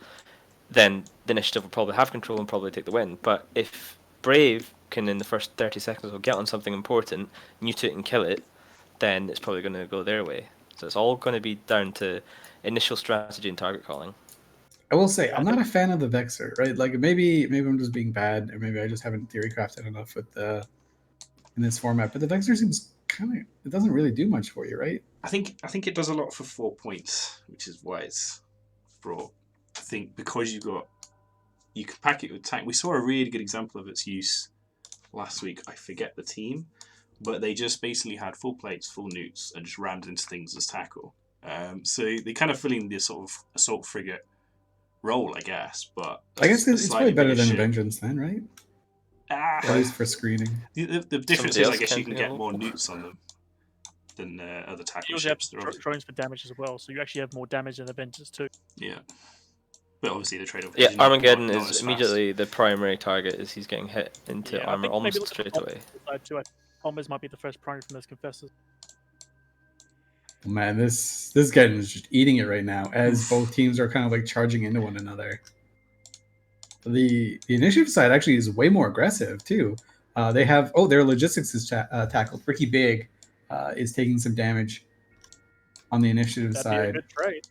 then the Initiative will probably have control and probably take the win. But if Brave can, in the first 30 seconds, will get on something important, mute it and kill it, then it's probably going to go their way. So it's all going to be down to initial strategy and target calling. I will say, I'm not a fan of the Vexor, right? Like, maybe I'm just being bad, or maybe I just haven't theory crafted enough with in this format. But the Vexor seems it doesn't really do much for you, right? I think it does a lot for 4 points, which is why it's brought. I think because you can pack it with tank. We saw a really good example of its use last week. I forget the team, but they just basically had full plates, full newts, and just rammed into things as tackle. So they kind of fill in this sort of assault frigate role, I guess. But I guess it's probably better than Vengeance then, right? At least for screening. The difference is, I guess, you can get more newts on them than other tackle you ships. also have drones for damage as well, so you actually have more damage than Avengers too. Yeah. But obviously the trade-off is Armageddon not is immediately the primary target, is he's getting hit into armor almost straight away. Bombers might be the first primary from those Confessors. Man, this Geddon is just eating it right now as both teams are kind of like charging into one another. The Initiative side actually is way more aggressive too. They have their logistics is tackled. Ricky Big is taking some damage on the Initiative side. Be a good trade.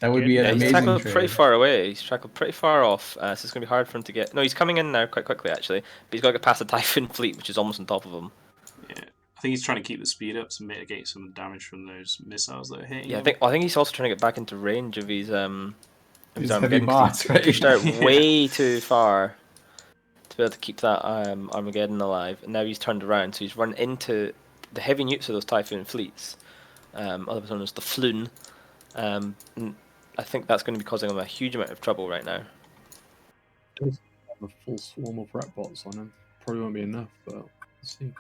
That would be an amazing he's tackled trade. pretty far away. He's tackled pretty far off, so it's going to be hard for him to get... No, he's coming in now quite quickly, actually. But he's got to get past the Typhoon fleet, which is almost on top of him. Yeah, I think he's trying to keep the speed up to mitigate some of the damage from those missiles that are hitting him. I think he's also trying to get back into range of his heavy bots, right? Pushed out way too far to be able to keep that Armageddon alive. And now he's turned around, so he's run into the heavy nukes of those Typhoon fleets, otherwise known as the Floon. I think that's going to be causing him a huge amount of trouble right now. There's a full swarm of rat bots on him. Probably won't be enough, but we'll see.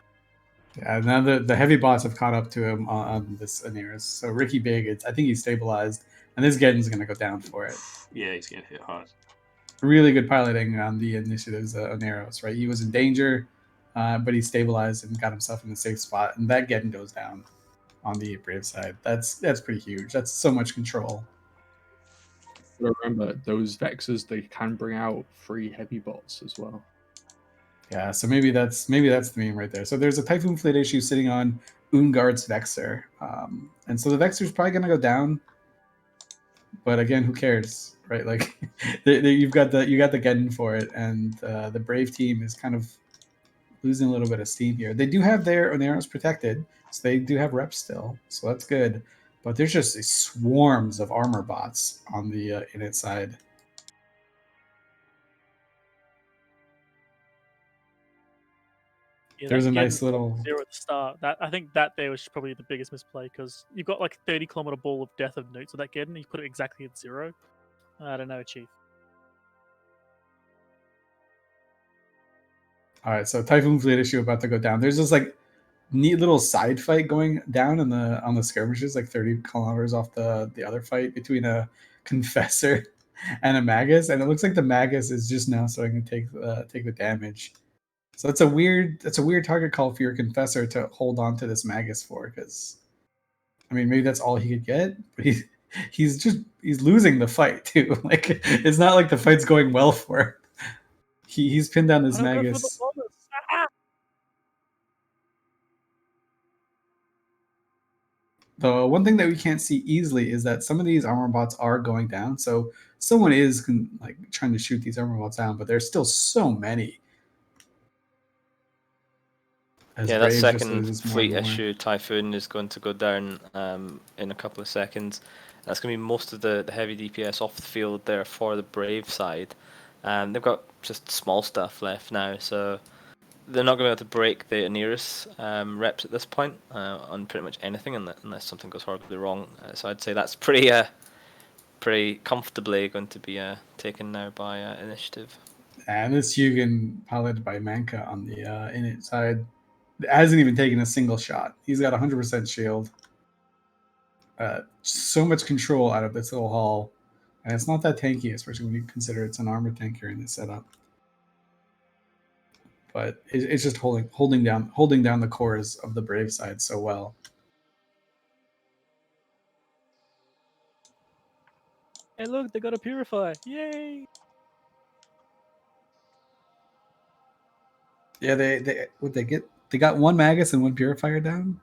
Yeah, now the heavy bots have caught up to him on this Oneros. So Ricky Big, I think he's stabilized, and this Geddon's going to go down for it. Yeah, he's getting hit hard. Really good piloting on the Initiative's Oneros, right? He was in danger, but he stabilized and got himself in a safe spot, and that Geddon goes down on the Brave side. That's pretty huge. That's so much control. But remember, those Vexors, they can bring out 3 heavy bots as well. Yeah, so maybe that's the meme right there. So there's a Typhoon Fleet issue sitting on Ungard's Vexer, and so the Vexer's probably gonna go down. But again, who cares, right? Like, you've got the Geddon for it, and the Brave team is kind of losing a little bit of steam here. They do have their Oneros protected, so they do have reps still, so that's good. But there's just these swarms of armor bots on the init side. Yeah, There's that a nice getting little. zero at the start. That I think that there was probably the biggest misplay because you've got like 30-kilometer ball of death of newts with that Geddon, and you put it exactly at 0. I don't know, Chief. All right, so Typhoon Fleet issue about to go down. There's this like neat little side fight going down on the skirmishes, like 30 kilometers off the other fight between a Confessor and a Magus, and it looks like the Magus is just now starting to take the damage. So that's a weird target call for your Confessor to hold on to this Magus for, because I mean maybe that's all he could get, but he's losing the fight too. Like, it's not like the fight's going well for him. He's pinned down his Magus. The one thing that we can't see easily is that some of these armor bots are going down. So someone is like trying to shoot these armor bots down, but there's still so many. Yeah, that second fleet issue, Typhoon, is going to go down in a couple of seconds. That's going to be most of the heavy DPS off the field there for the Brave side. They've got just small stuff left now, so they're not going to be able to break the Oneros reps at this point on pretty much anything, unless something goes horribly wrong. So I'd say that's pretty comfortably going to be taken now by Initiative. And this Hugin, piloted by Manka on the init side, hasn't even taken a single shot. He's got 100% shield. So much control out of this little hull. And it's not that tanky, especially when you consider it's an armor tanker in this setup. But it's just holding down the cores of the Brave side so well. Hey, look, they got a Purify! Yay! Yeah, they got one Magus and one Purifier down.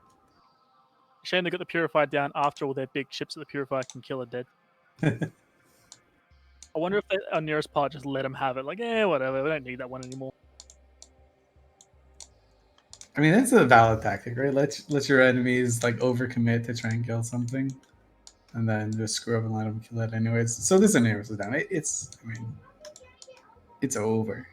Shame they got the Purifier down after all their big ships that the Purifier can kill are dead. I wonder if Oneros part just let them have it. Like, whatever, we don't need that one anymore. I mean, that's a valid tactic, right? Let your enemies like overcommit to try and kill something, and then just screw up and let them kill it anyways. So this Oneros is down. It's over.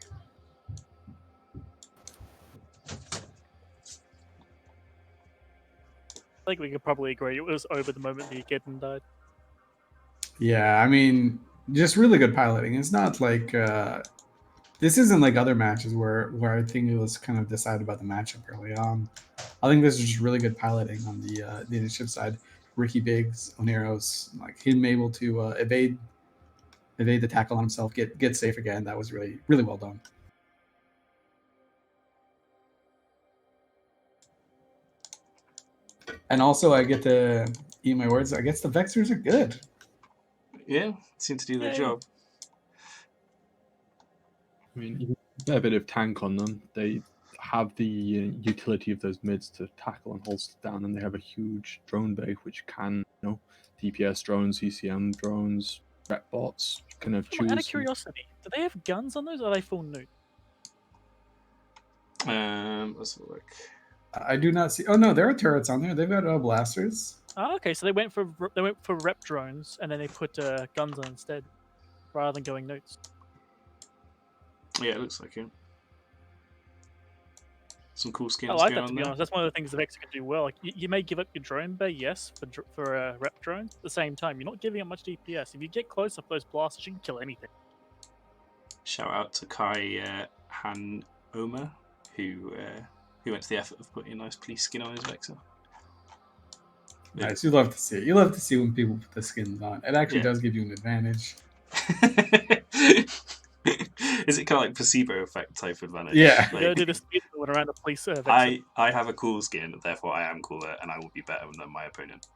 I think we could probably agree it was over the moment the Geddon died. Yeah, I mean, just really good piloting. It's not like this isn't like other matches where I think it was kind of decided about the matchup early on. I think this is just really good piloting on the initiative side. Ricky Biggs, Oneros, like him able to evade the tackle on himself, get safe again. That was really, really well done. And also, I get to eat my words. I guess the Vexers are good. Yeah, seem to do their job. I mean, you get a bit of tank on them. They have the utility of those mids to tackle and hold stuff down, and they have a huge drone bay which can, DPS drones, CCM drones, rep bots. Kind of choose. Out of curiosity, do they have guns on those, or are they full nuke? Let's have a look. I do not see. Oh no, there are turrets on there. They've got blasters. Oh, okay, so they went for rep drones, and then they put guns on instead, rather than going nukes. Yeah, it looks like it. Some cool skins. I like going that, to on be there. honest. That's one of the things the Vex can do well. Like, you may give up your drone bay, yes, for rep drones. At the same time, you're not giving up much DPS. If you get close up those blasters, you can kill anything. Shout out to Kai Han Omer, who went to the effort of putting a nice police skin on his Vexer. Nice. You love to see it. You love to see when people put the skins on. It actually does give you an advantage. Is it kind of like placebo effect type advantage? Yeah. You gotta do the speed around the police. I have a cool skin, therefore I am cooler, and I will be better than my opponent.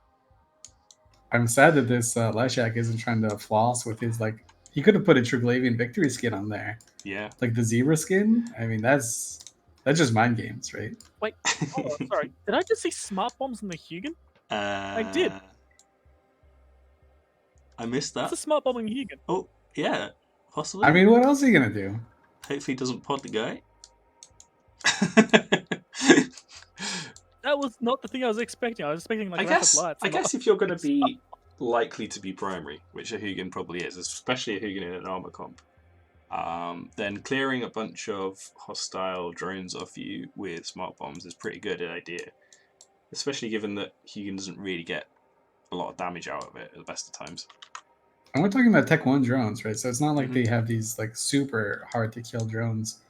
I'm sad that this Leshak isn't trying to floss with his like He could have put a Triglavian victory skin on there, Yeah. like the zebra skin. I mean, that's just mind games, right? Wait, oh, sorry. Did I just see smart bombs in the Hugin? I did. I missed What's that. a smart bomb in Hugin? Oh, yeah. Possibly. I mean, what else are you gonna do? Hopefully he doesn't pod the guy. That was not the thing I was expecting. I was expecting like I rapid guess lights. I guess if you're going to be likely to be primary, which a Hugin probably is, especially a Hugin in an armor comp, then clearing a bunch of hostile drones off you with smart bombs is pretty good idea. Especially given that Hugin doesn't really get a lot of damage out of it at the best of times. And we're talking about Tech 1 drones, right? So it's not like Mhm. they have these like super hard to kill drones.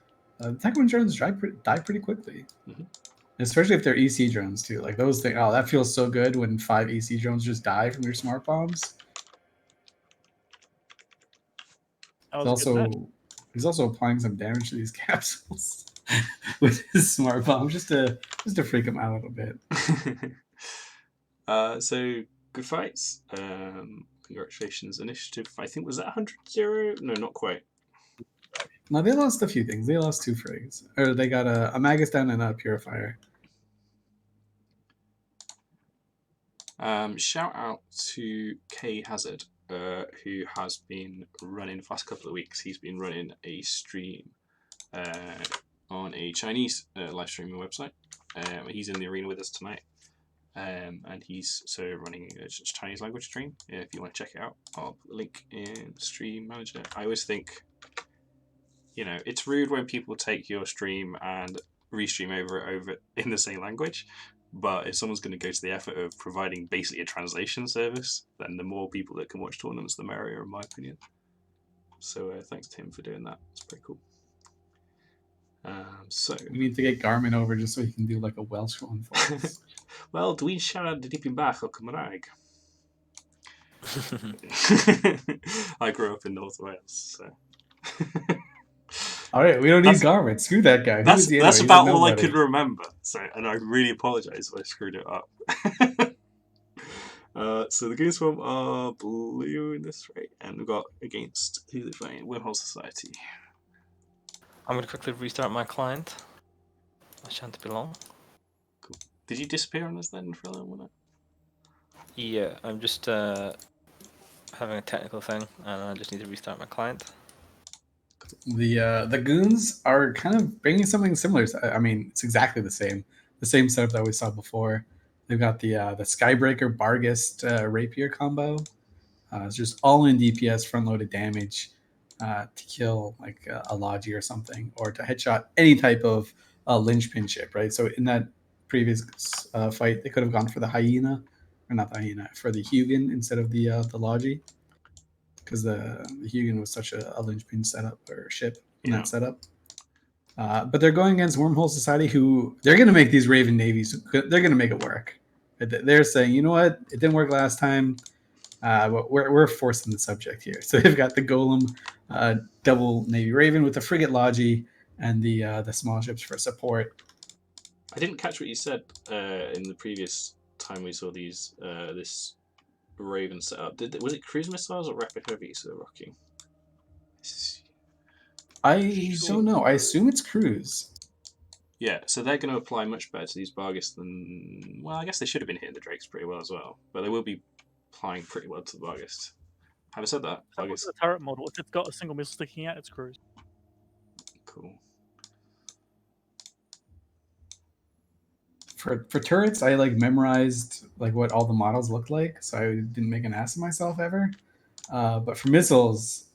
Tech 1 drones die pretty quickly. Mhm. Especially if they're EC drones too. Like those things, oh, that feels so good when 5 EC drones just die from your smart bombs. That was a good match. He's also applying some damage to these capsules with his smart bomb just to freak him out a little bit. So good fights. Congratulations, initiative. I think was that 100-0? No, not quite. No, they lost a few things. They lost 2 frigs, or they got a Magistan and a Purifier. Shout out to K Hazard, who has been running for the last couple of weeks. He's been running a stream on a Chinese live streaming website. He's in the arena with us tonight, and he's running a Chinese language stream. If you want to check it out, I'll put the link in Stream Manager. I always think, it's rude when people take your stream and restream over in the same language. But if someone's going to go to the effort of providing basically a translation service, then the more people that can watch tournaments, the merrier, in my opinion. So thanks to him for doing that. It's pretty cool. So we need to get Garmin over just so he can do like a Welsh one for us. Well, dwi'n siarad dipyn bach o Cymraeg. I grew up in North Wales, so. All right, we don't need Garmin. Screw that guy. That's about all I could remember. So, and I really apologise if I screwed it up. So the Goonswarm are blue in this rate, and we've got against who they're playing, Wormhole Society. I'm going to quickly restart my client. I shan't be long. Cool. Did you disappear on us then for a little minute? Yeah, I'm just having a technical thing, and I just need to restart my client. The goons are kind of bringing something similar. I mean, it's exactly the same setup that we saw before. They've got the Skybreaker Barghest Rapier combo. It's just all in DPS, front loaded damage to kill like a Logi or something, or to headshot any type of linchpin ship, right? So in that previous fight, they could have gone for the Hyena, or not the Hyena, for the Hugin instead of the Logi. Because the Hugin was such a linchpin setup or ship in that setup. But they're going against Wormhole Society, who they're going to make these Raven Navies. They're going to make it work. They're saying, you know what? It didn't work last time. But we're forcing the subject here. So they've got the Golem double Navy Raven with the Frigate Logi and the small ships for support. I didn't catch what you said in the previous time we saw these this Raven set up. Was it cruise missiles or rapid heavies that are rocking? I don't know. I assume it's cruise. Yeah, so they're going to apply much better to these Barghest than... Well, I guess they should have been hitting the Drakes pretty well as well. But they will be applying pretty well to the Barghest. Having said that, What's the turret model? If it's got a single missile sticking out, it's cruise. Cool. For turrets, I memorized what all the models looked like, so I didn't make an ass of myself ever. But for missiles,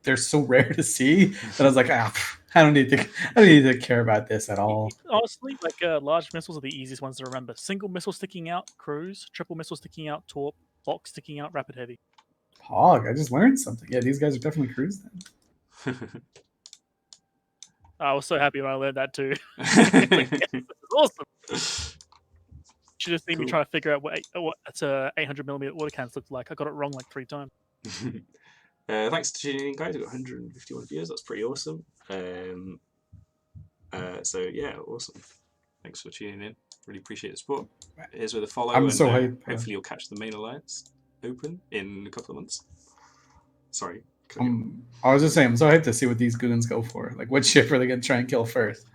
they're so rare to see that I was like, I don't need to care about this at all. Honestly, large missiles are the easiest ones to remember. Single missile sticking out, cruise. Triple missile sticking out, torp. Box sticking out, rapid heavy. Hog, I just learned something. Yeah, these guys are definitely cruise then. I was so happy when I learned that too. Yes, this is awesome. Should have seen me trying to figure out what 800mm autocannons looked like. I got it wrong 3 times. Thanks for tuning in, guys. We've got 151 viewers. That's pretty awesome. So yeah, awesome. Thanks for tuning in. Really appreciate the support. Here's where the follow. I'm so hyped. Hopefully you'll catch the main alliance open in a couple of months. Sorry, I was just saying, I'm so hyped to see what these goons go for. Like, what ship are they going to try and kill first?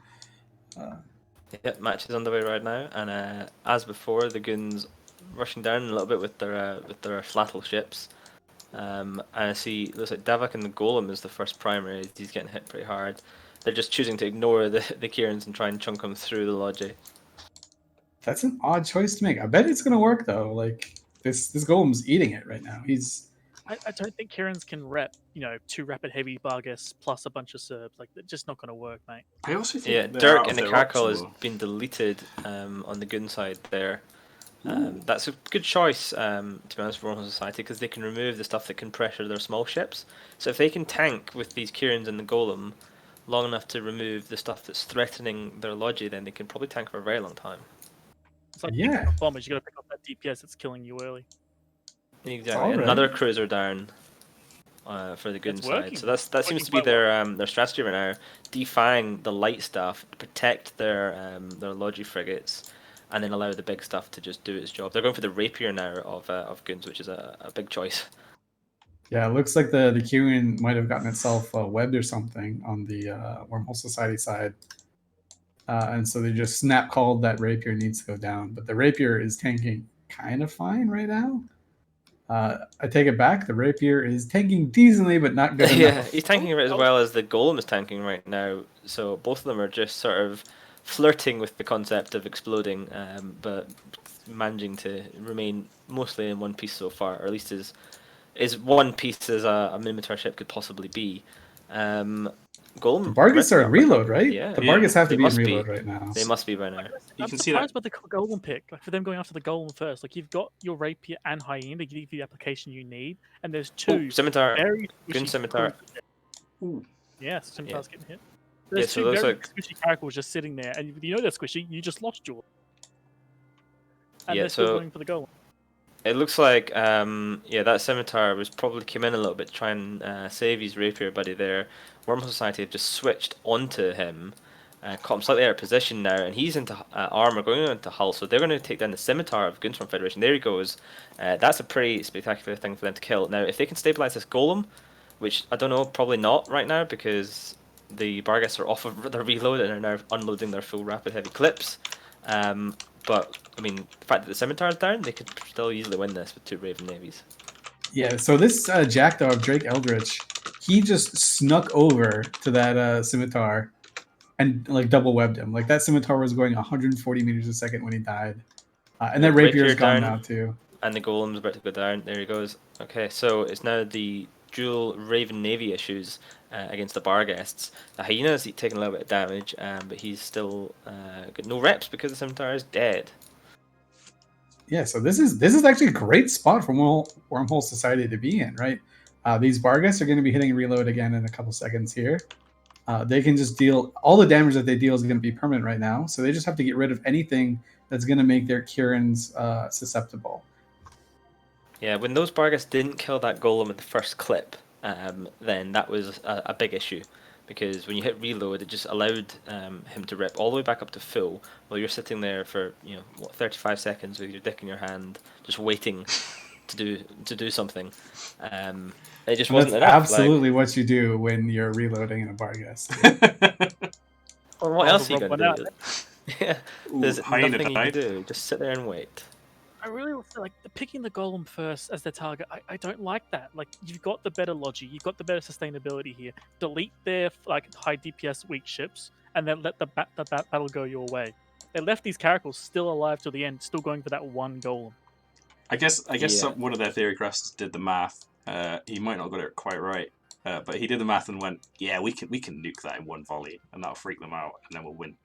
Yep, match is underway right now, and as before, the goons rushing down a little bit with their flattle ships. And I see, looks like Davak and the Golem is the first primary. He's getting hit pretty hard. They're just choosing to ignore the Kierans and try and chunk them through the Logi. That's an odd choice to make. I bet it's going to work though. Like this Golem's eating it right now. I don't think Kieran's can rep, 2 rapid heavy Bargus plus a bunch of Serbs. Like, they're just not going to work, mate. I also think Yeah, they're Dirk out and of the their Cackle has optimal. been deleted on the Goon side there. That's a good choice, to be honest, for Wormhole Society, because they can remove the stuff that can pressure their small ships. So if they can tank with these Kierans and the Golem long enough to remove the stuff that's threatening their Logi, then they can probably tank for a very long time. It's like Yeah. picking up bombers. You got to pick up that DPS that's killing you early. Exactly. Alright. Another cruiser down for the Goon It's side. working. So that Working seems to be quite well. their strategy right now, defying the light stuff, protect their Logi frigates, and then allow the big stuff to just do its job. They're going for the Rapier now of Goons, which is a big choice. Yeah, it looks like the Kieran might have gotten itself webbed or something on the Wormhole Society side. And so they just snap called that Rapier needs to go down. But the Rapier is tanking kind of fine right now. I take it back. The Rapier is tanking decently, but not good Yeah, enough. he's tanking it as well as the Golem is tanking right now. So both of them are just sort of flirting with the concept of exploding, but managing to remain mostly in one piece so far, or at least is one piece as a Minotaur ship could possibly be. Golem. The Bargus are in reload, right? Yeah. The Yeah, Bargus have they to be in must be. reload right now. They must be by now. You I'm can see surprised by the Golem pick. Like, for them going after the Golem first. Like, you've got your Rapier and Hyena. They give you the application you need, and there's 2 Oh, Scimitar. very Goon squishy Scimitar. cruisers. Ooh. Yeah, Scimitar's getting hit. Yeah, There's so 2 those very are- squishy characters just sitting there, and they're squishy. You just lost yours. And Yeah, they're still so- going for the Golem. It looks like that Scimitar was probably came in a little bit to try and save his Rapier buddy there. Wormhole Society have just switched onto him, caught him slightly out of position now, and he's into armor going into hull, so they're going to take down the Scimitar of Gunstorm Federation. There he goes. That's a pretty spectacular thing for them to kill. Now, if they can stabilize this Golem, which I don't know, probably not right now because the Bargas are off of their reload and are now unloading their full rapid heavy clips. But I mean, the fact that the Scimitar's down, they could still easily win this with 2 Raven Navies. Yeah, so this Jackdaw of Drake Eldritch, he just snuck over to that Scimitar and like double webbed him. Like that Scimitar was going 140 meters a second when he died. And that Rapier Rapier's gone down. now too. And the Golem's about to go down. There he goes. Okay, so it's now the dual Raven Navy issues against the Barghests. The Hyena's taking a little bit of damage, but he's still got no reps because the Scimitar is dead. Yeah, so this is actually a great spot for Wormhole Society to be in, right? These Bargas are going to be hitting reload again in a couple seconds here. They can just deal all the damage that they deal is going to be permanent right now, so they just have to get rid of anything that's going to make their Kierans susceptible. Yeah, when those Bargas didn't kill that Golem in the first clip, then that was a big issue. Because when you hit reload, it just allowed him to rip all the way back up to full, while you're sitting there for 35 seconds with your dick in your hand, just waiting to do something. It just And wasn't that's enough. absolutely what you do when you're reloading in a Bargas. Or what Oh, else are you the gonna rub do? one Yeah, Ooh, there's Hyena nothing you can died. do. Just sit there and wait. I really feel like picking the Golem first as their target. I don't like that. Like, you've got the better logi, you've got the better sustainability here. Delete their high DPS weak ships, and then let the battle go your way. They left these characters still alive till the end, still going for that one Golem. I guess Yeah. one of their theory crafts did the math. He might not have got it quite right, but he did the math and went, "Yeah, we can nuke that in one volley, and that'll freak them out, and then we'll win."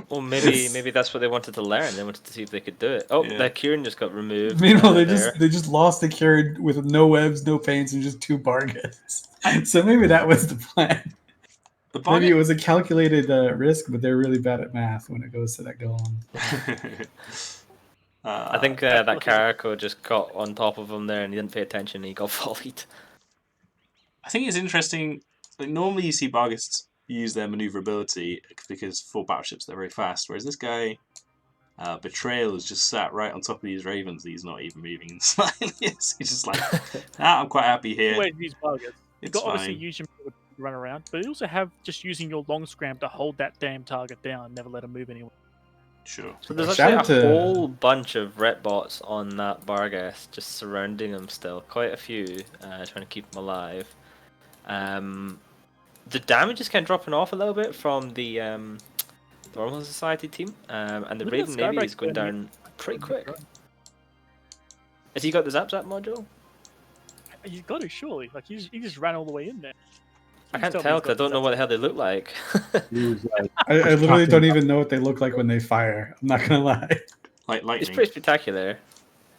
Well, maybe that's what they wanted to learn. They wanted to see if they could do it. Oh, Yeah. that Kieran just got removed. Meanwhile, they there. just lost the Kieran with no webs, no paints, and just 2 Bargas. So maybe that was the plan. The Maybe it Bargas- was a calculated risk, but they're really bad at math when it goes to that Golem. I think that Karako just got on top of him there and he didn't pay attention and he got volleyed. I think it's interesting. Like, normally, you see Bargists use their maneuverability because for battleships they're very fast, whereas this guy, Betrayal, is just sat right on top of these Ravens. He's not even moving slightly. He's just like, I'm quite happy here. Wait, these Bargas. It's got obviously fine. use your movement to run around, but you also have just using your long scram to hold that damn target down, never let him move anywhere. Sure. So there's Shout actually a out to- whole bunch of ret bots on that Barghest, just surrounding him still. Quite a few, trying to keep him alive. The damage is kind of dropping off a little bit from the Normal Society team, and the Look at Raven that Navy is Skybreak going there, down pretty quick. Has he got the Zap Zap module? You've got to surely. Like he just ran all the way in there. I Please can't tell me tell he's because I got don't know Zap what the hell they look like. He was, I literally don't even know what they look like when they fire. I'm not gonna lie. Like It's lightning. pretty spectacular.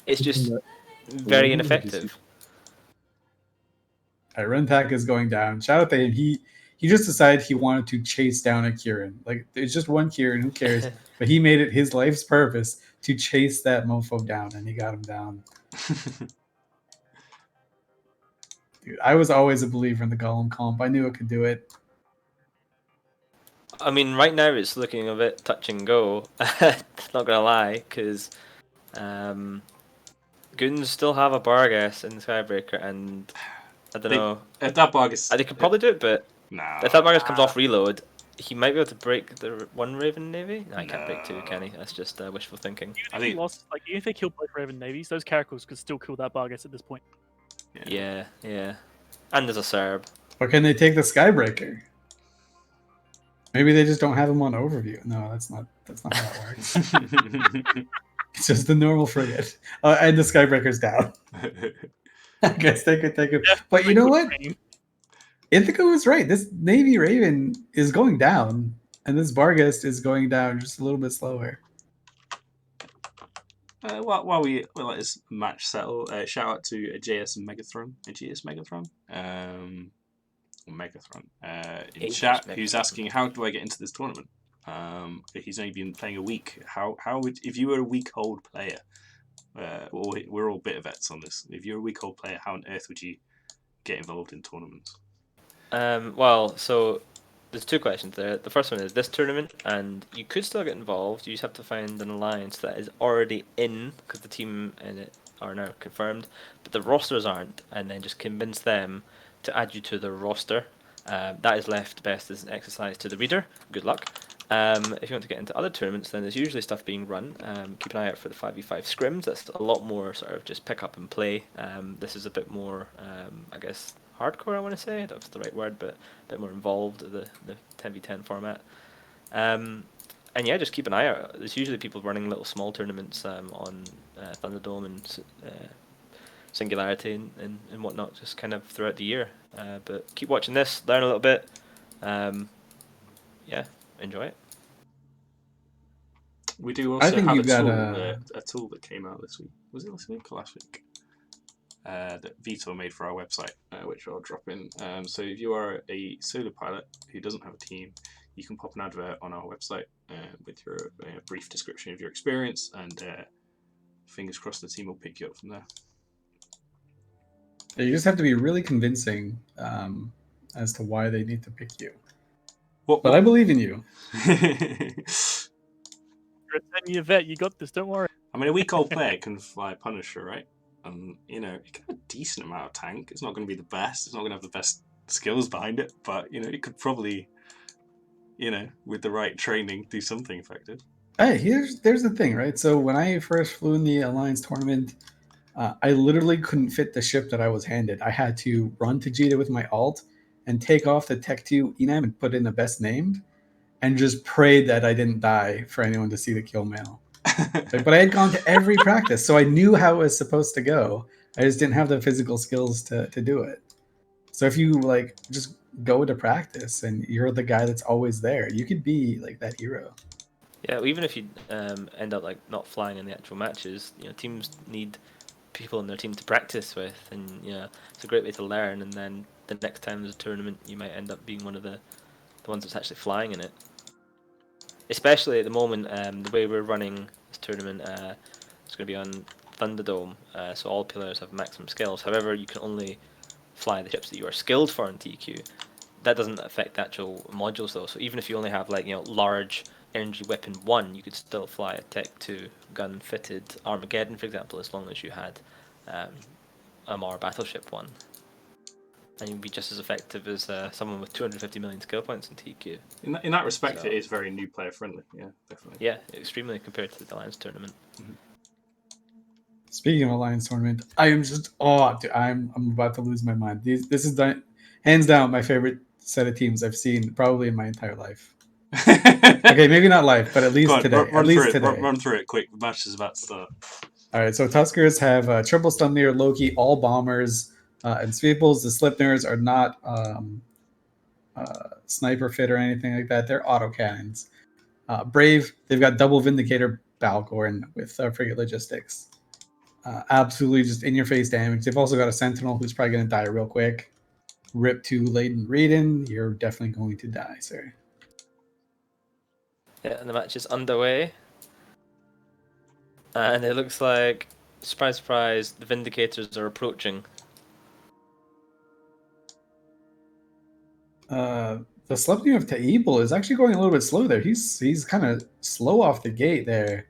It's just Zap. very Lightning, ineffective. All right, Rentak is going down. Shout out to him. He just decided he wanted to chase down a Kieran. Like it's just one Kieran. Who cares? But he made it his life's purpose to chase that mofo down, and he got him down. Dude, I was always a believer in the Golem comp. I knew it could do it. I mean, right now it's looking a bit touch and go. Not gonna lie, because Goons still have a Barghest in the Skybreaker, and I don't know. If that bug is... They could probably do it, but Nah. if that Barghest comes off reload, he might be able to break the one Raven Navy. No, he can't break two, can he? That's just wishful thinking. I If he think... lost, like even if they killed both Raven Navies, those characters could still kill that Barghest at this point. Yeah, yeah. And there's a Serb. Or can they take the Skybreaker? Maybe they just don't have him on overview. No, that's not how that works. It's just the normal frigate. And the Skybreaker's down. I guess they could take him. But you know what? Ithaca was right. This Navy Raven is going down, and this Barghest is going down just a little bit slower. While we let this match settle, shout out to JS and Megathron, in chat, who's asking, how do I get into this tournament? He's only been playing a week. How would, if you were a week old player, we're all bit vets on this. If you're a week old player, how on earth would you get involved in tournaments? Well, so there's two questions there. The first one is this tournament, and you could still get involved. You just have to find an alliance that is already in, because the team in it are now confirmed, but the rosters aren't, and then just convince them to add you to their roster. That is left best as an exercise to the reader. Good luck. If you want to get into other tournaments, then there's usually stuff being run. Keep an eye out for the 5v5 scrims. That's a lot more sort of just pick up and play. This is a bit more, I guess, hardcore, I want to say. I don't know if it's the right word, but a bit more involved, the 10v10 format. And yeah, just keep an eye out. There's usually people running little small tournaments on Thunderdome and Singularity and whatnot, just kind of throughout the year. But keep watching this, learn a little bit. Yeah, enjoy it. We do I also think have you've got a tool that came out this week. Was it this week or last week? That Vitor made for our website, which I'll drop in. So if you are a solo pilot who doesn't have a team, you can pop an advert on our website with your brief description of your experience, and fingers crossed the team will pick you up from there. You just have to be really convincing as to why they need to pick you. But I believe in you. You're a 10-year vet. You got this. Don't worry. I mean, a week old player can fly Punisher, right? And you know, it can have a decent amount of tank. It's not going to be the best. It's not going to have the best skills behind it, but you know, it could probably, you know, with the right training, do something effective. Hey, there's the thing, right? So when I first flew in the Alliance tournament, I literally couldn't fit the ship that I was handed. I had to run to Jita with my alt and take off the Tech 2 Enam and put in the best named, and just prayed that I didn't die for anyone to see the kill mail. But I had gone to every practice, so I knew how it was supposed to go. I just didn't have the physical skills to do it. So if you like just go to practice and you're the guy that's always there, you could be like that hero. Yeah, well, even if you end up like not flying in the actual matches, you know, teams need people in their team to practice with, and you know, it's a great way to learn. And then the next time there's a tournament, you might end up being one of the ones that's actually flying in it. Especially at the moment, the way we're running this tournament, it's going to be on Thunderdome, so all players have maximum skills. However, you can only fly the ships that you are skilled for in TQ. That doesn't affect the actual modules though. So even if you only have like, you know, large energy weapon 1, you could still fly a Tech 2 gun fitted Armageddon, for example, as long as you had a Mar battleship 1. and you'd be just as effective as someone with 250 million skill points in TQ. In that respect, So- it is very new player friendly. Yeah, definitely. Yeah, extremely compared to the Alliance tournament. Speaking of Alliance tournament, I am just I'm about to lose my mind. This is hands down my favorite set of teams I've seen probably in my entire life. Okay, maybe not life, but at least Go on, today. run At least through it. today. Run through it quick. The match is about to start. All right, so Tuskers have triple Stunner, Loki, all bombers, and Sweeples. The Slipners are not sniper fit or anything like that. They're auto cannons. Brave, they've got double Vindicator Balgorn with Frigate Logistics. Absolutely just in your face damage. They've also got a Sentinel who's probably going to die real quick. Rip to Layden Reedon, you're definitely going to die, sir. Yeah, and the match is underway. And it looks like, surprise, surprise, the Vindicators are approaching. The Sleipnir of Taibel is actually going a little bit slow there. He's kind of slow off the gate there.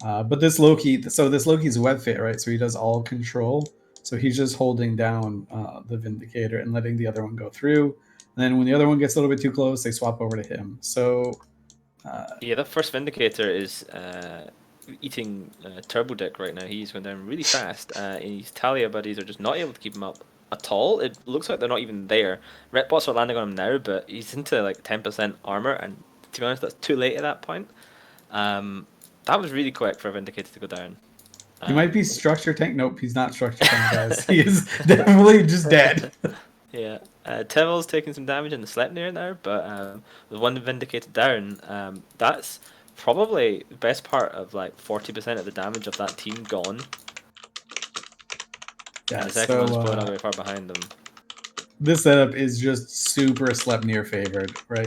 But this Loki's web fit, right? So he does all control. So he's just holding down the Vindicator and letting the other one go through. And then when the other one gets a little bit too close, they swap over to him. So Yeah, that first Vindicator is eating Turbo Dick right now. He's going down really fast. His Talia buddies are just not able to keep him up at all. It looks like they're not even there. Ret bots are landing on him now, but he's into like 10% armor, and to be honest, that's too late at that point. That was really quick for a Vindicator to go down. he might be structure tank. Nope, he's not structure tank, guys. He is definitely just dead. Yeah, Tevil's taking some damage in the Sleipnir now, but with one Vindicator down, that's probably the best part of like 40% of the damage of that team gone. Yeah, And the second one's so blowing all the way far behind them. this setup is just super Sleipnir favored, right?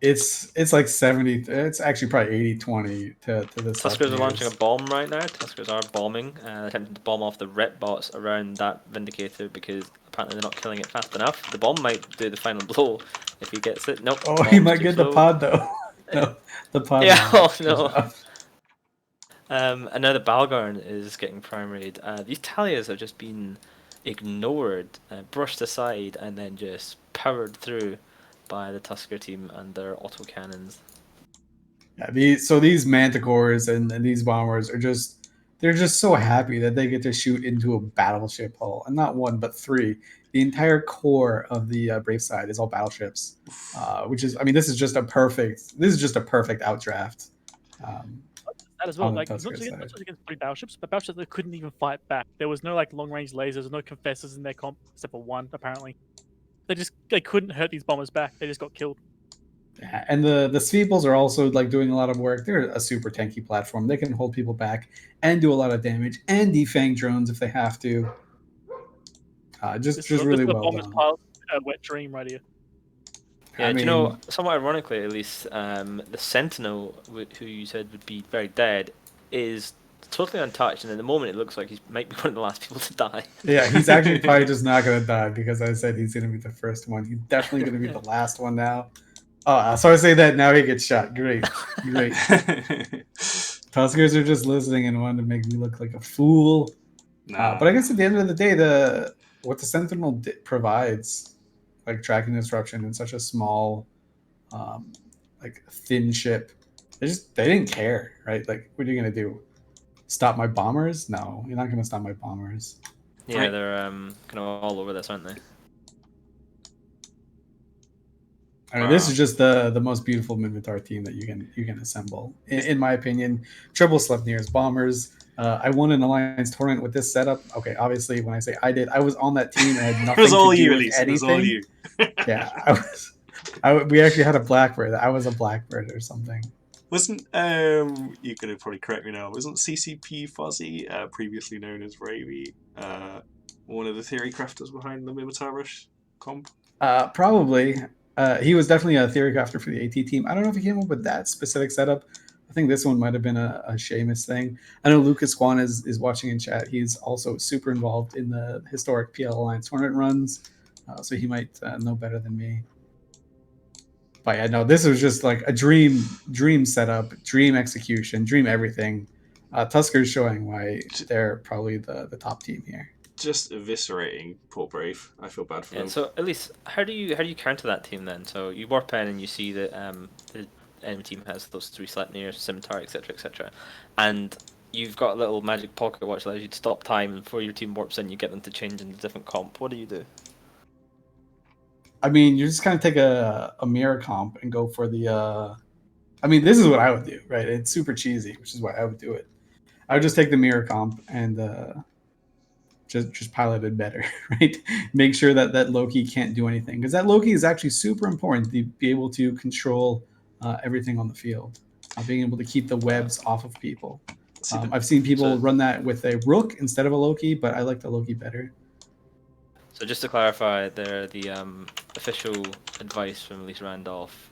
It's like 70. It's actually probably 80-20 to the Tuskers are launching a Sleipnirs. bomb right now. Tuskers are bombing, attempting to bomb off the Ret bots around that Vindicator because apparently they're not killing it fast enough. The bomb might do the final blow if he gets it. Nope. Oh, he bomb's might too get the slow. pod though. No, the pod. Yeah, won't. oh, no. And now the Balgorn is getting primaried. These Talias have just been ignored, brushed aside, and then just powered through by the Tusker team and their autocannons. Yeah, these Manticores and these bombers are they're just so happy that they get to shoot into a battleship hull, and not one but three. The entire core of the Brave side is all battleships, which is, I mean, this is just a perfect outdraft. That as well, On the like not Tusker just side. against three battleships, but battleships that couldn't even fight back. There was no like long range lasers, no confessors in their comp, except for one apparently. They couldn't hurt these bombers back. They just got killed. Yeah, and the Sveeples are also like doing a lot of work. They're a super tanky platform. They can hold people back and do a lot of damage and defang drones if they have to. Just really well bombers done. piled a wet dream right here. Yeah, I do you know, mean- somewhat ironically at least, the Sentinel, who you said would be very dead, is totally untouched, and at the moment it looks like he might be one of the last people to die. Yeah, he's actually probably just not going to die because I said he's going to be the first one. He's definitely going to be the last one now. So I say that now he gets shot. Great. Tuskers are just listening and wanting to make me look like a fool. But I guess at the end of the day, what the Sentinel provides, like tracking disruption in such a small, like thin ship, they didn't care, right? Like, what are you gonna do? Stop my bombers? No, you're not gonna stop my bombers. Yeah, Right. they're kind of all over this, aren't they? I mean, this is just the most beautiful Minotaur team that you can assemble, in my opinion. Triple Sleipnir's bombers. I won an Alliance tournament with this setup. Okay, obviously, when I say I did, I was on that team and had It nothing was all to do you, with Elise. It anything. was all you. Yeah, we actually had a Blackbird. I was a Blackbird or something. Wasn't you could probably correct me now? Wasn't CCP Fuzzy, previously known as Ravy, one of the theory crafters behind the Mimitar Rush comp? Probably. He was definitely a theory crafter for the AT team. I don't know if he came up with that specific setup. I think this one might have been a Seamus thing. I know Lucas Kwan is watching in chat. He's also super involved in the historic PL Alliance tournament runs, so he might know better than me. But yeah, no, this was just like a dream setup, dream execution, dream everything. Tusker's showing why they're probably the top team here. just eviscerating poor Brave. I feel bad for them. So at least how do you counter that team then? So you warp in and you see that the enemy team has those 3 Sleipnir, Scimitar, etc., and you've got a little magic pocket watch that allows you to stop time, and before your team warps in, you get them to change into different comp. What do you do? I mean, you just kind of take a mirror comp and go for the. I mean, this is what I would do, right? It's super cheesy, which is why I would do it. I would just take the mirror comp and just pilot it better, right? Make sure that Loki can't do anything, because that Loki is actually super important to be able to control everything on the field, being able to keep the webs off of people. I've seen people run that with a Rook instead of a Loki, but I like the Loki better. So just to clarify, the official advice from Elise Randolph,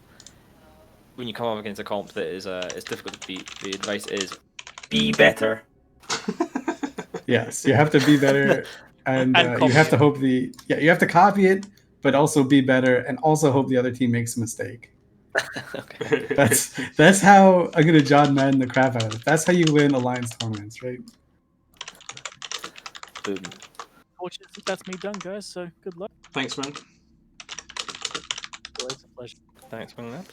when you come up against a comp that is difficult to beat, the advice is be better. Yes, you have to be better, and you have to hope you have to copy it, but also be better, and also hope the other team makes a mistake. Okay. That's how I'm gonna John Madden the crap out of it. That's how you win Alliance tournaments, right? Boom. Fortunately, that's me done, guys. So good luck. Thanks, man. Always a pleasure. Thanks, man.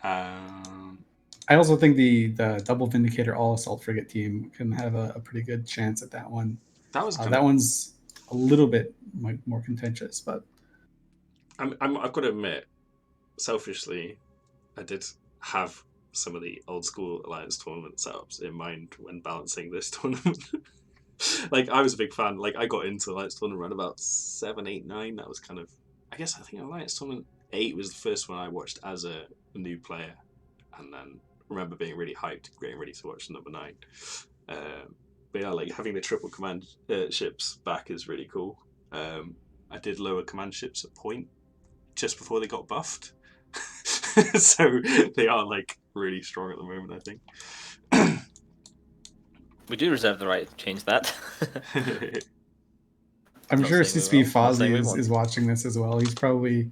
I also think the double Vindicator all assault frigate team can have a pretty good chance at that one. That one's a little bit more contentious, but I've got to admit, selfishly, I did have some of the old school Alliance tournament setups in mind when balancing this tournament. Like, I was a big fan. Like, I got into Alliance tournament around about 7, 8, 9. That was kind of, I think Alliance tournament 8 was the first one I watched as a new player, and then remember being really hyped, getting ready to watch number 9. But yeah, like having the triple command ships back is really cool. I did lower command ships at point just before they got buffed, so they are like really strong at the moment, I think. We do reserve the right to change that. I'm sure CSP Fozzie is watching this as well. He's probably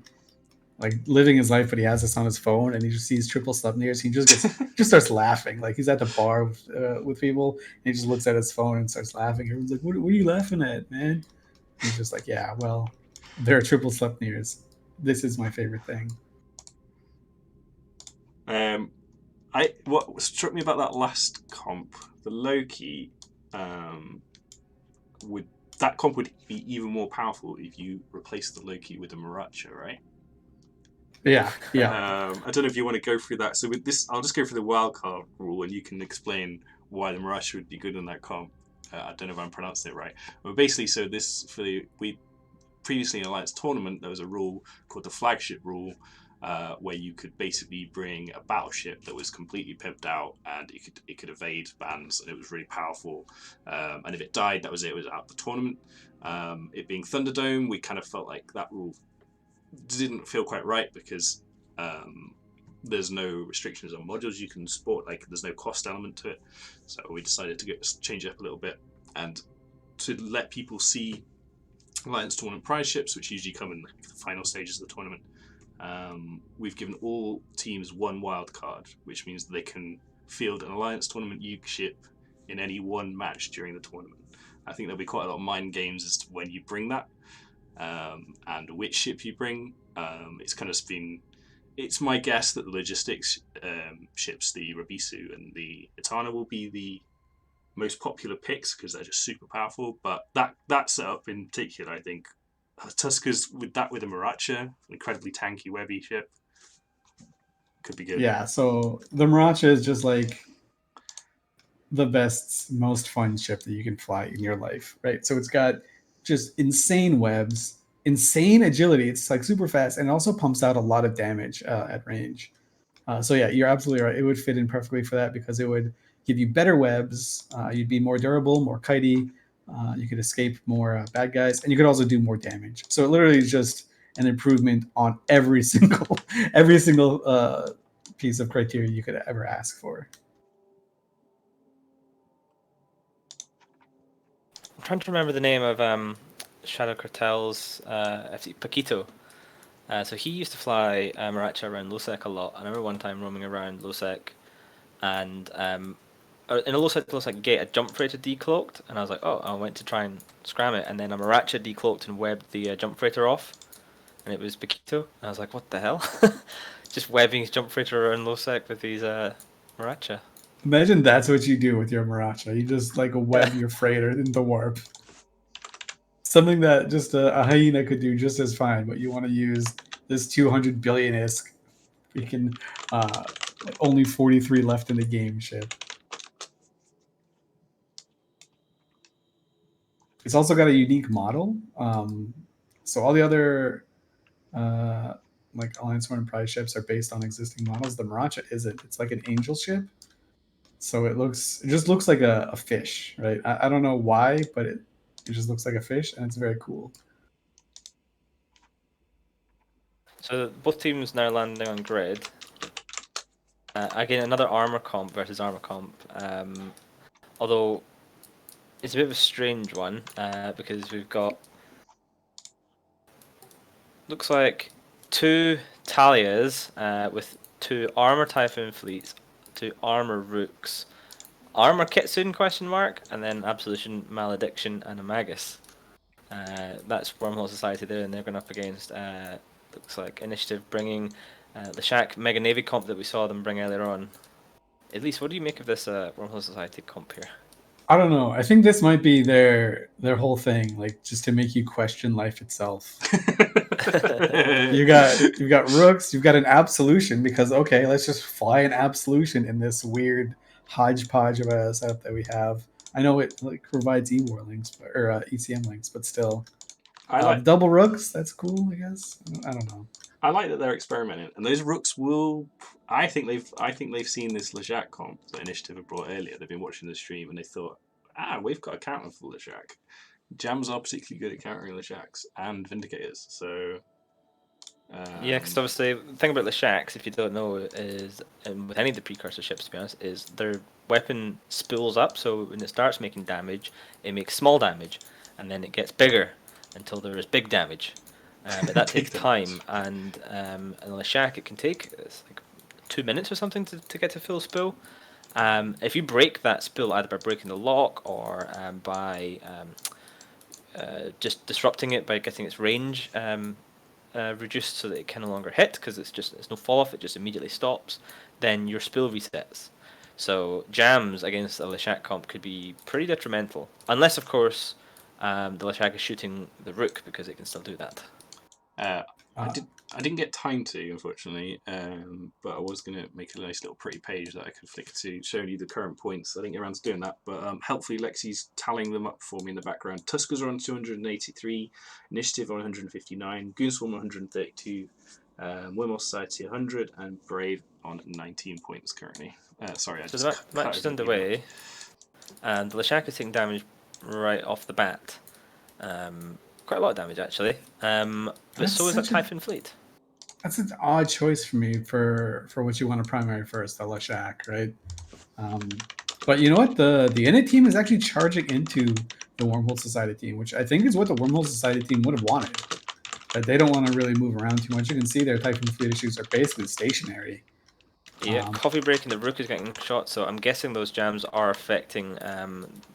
like living his life, but he has this on his phone, and he just sees triple Sleipnirs. He just starts laughing. Like, he's at the bar with people, and he just looks at his phone and starts laughing. Everyone's like, "What are you laughing at, man?" He's just like, "Yeah, well, there are triple Sleipnirs. This is my favorite thing." What struck me about that last comp, the Loki, that comp would be even more powerful if you replace the Loki with a Maracha, right? Yeah. I don't know if you want to go through that. So with this, I'll just go through the wildcard rule, and you can explain why the Maracha would be good in that comp. I don't know if I'm pronouncing it right. But basically, so we previously in Alliance tournament, there was a rule called the flagship rule, where you could basically bring a battleship that was completely pimped out, and it could evade bans, and it was really powerful. And if it died, that was it. It was out of the tournament. It being Thunderdome, we kind of felt like that rule didn't feel quite right, because there's no restrictions on modules you can sport. Like, there's no cost element to it. So we decided to change it up a little bit, and to let people see Alliance tournament prize ships, which usually come in the final stages of the tournament. We've given all teams one wild card, which means they can field an Alliance tournament Uke ship in any one match during the tournament. I think there'll be quite a lot of mind games as to when you bring that, and which ship you bring. It's my guess that the logistics ships, the Rabisu and the Etana, will be the most popular picks because they're just super powerful. But that setup in particular, I think, Tuskers with a Maracha, an incredibly tanky webby ship, could be good. Yeah, so the Maracha is just like the best, most fun ship that you can fly in your life, right? So it's got just insane webs, insane agility. It's like super fast, and it also pumps out a lot of damage at range. So yeah, you're absolutely right. It would fit in perfectly for that because it would give you better webs. You'd be more durable, more kitey. You could escape more bad guys, and you could also do more damage. So it literally is just an improvement on every single piece of criteria you could ever ask for. I'm trying to remember the name of Shadow Cartel's FC Paquito. So he used to fly Maracha around Losec a lot. I remember one time roaming around Losec, and in a low sec gate, a jump freighter decloaked, and I was like, oh, I went to try and scram it, and then a Maracha decloaked and webbed the jump freighter off, and it was Bakito. And I was like, what the hell? Just webbing his jump freighter around low sec with these Maracha. Imagine that's what you do with your Maracha. You just like web your freighter into warp. Something that just a hyena could do just as fine, but you want to use this 200 billion ISK freaking only 43 left in the game ship. It's also got a unique model. So all the other like Alliance 1 and Prize ships are based on existing models. The Maracha isn't. It's like an angel ship. So it just looks like a fish, right? I don't know why, but it just looks like a fish, and it's very cool. So both teams now landing on grid. Again, another armor comp versus armor comp. Although it's a bit of a strange one because we've got looks like 2 Talias with 2 armor Typhoon fleets, 2 armor Rooks, armor Kitsune question mark, and then Absolution, Malediction, and a Magus. That's Wormhole Society there, and they're going up against looks like Initiative bringing the Shack Mega Navy comp that we saw them bring earlier on. At least, what do you make of this Wormhole Society comp here? I don't know. I think this might be their whole thing, like just to make you question life itself. You've got Rooks, you've got an Absolution, because okay, let's just fly an Absolution in this weird hodgepodge of a setup that we have. I know it like provides E-War links or ECM links, but still, I like double Rooks. That's cool, I guess. I don't know. I like that they're experimenting, and those Rooks will. I think they've seen this Leshak comp that Initiative have brought earlier. They've been watching the stream and they thought, we've got a counter for Leshak. Jams are particularly good at countering Leshaks and Vindicators, so. Yeah, because obviously the thing about the Shacks, if you don't know, is with any of the precursor ships, to be honest, is their weapon spools up. So when it starts making damage, it makes small damage, and then it gets bigger until there is big damage. But that takes time, and in the Shack it can take like 2 minutes or something to get to full spool. If you break that spool either by breaking the lock or by just disrupting it by getting its range reduced so that it can no longer hit, because it's no fall off, it just immediately stops, then your spool resets. So jams against a Leshak comp could be pretty detrimental, unless of course the Leshak is shooting the Rook, because it can still do that. I didn't get time to, unfortunately, but I was going to make a nice little pretty page that I could flick to showing you the current points. I didn't get around to doing that, but helpfully Lexi's tallying them up for me in the background. Tuskers are on 283, Initiative on 159, Goonswarm on 132, Wormhole Society 100, and Brave on 19 points currently. Sorry, so the match is underway, and the Leshak is taking damage right off the bat. Quite a lot of damage, actually. But so is that Typhoon fleet. That's an odd choice for me for what you want to primary first, the Leshak, right? But you know what? The Init team is actually charging into the Wormhole Society team, which I think is what the Wormhole Society team would have wanted. But they don't want to really move around too much. You can see their Typhoon fleet issues are basically stationary. Yeah, coffee break and the Rook is getting shot, so I'm guessing those jams are affecting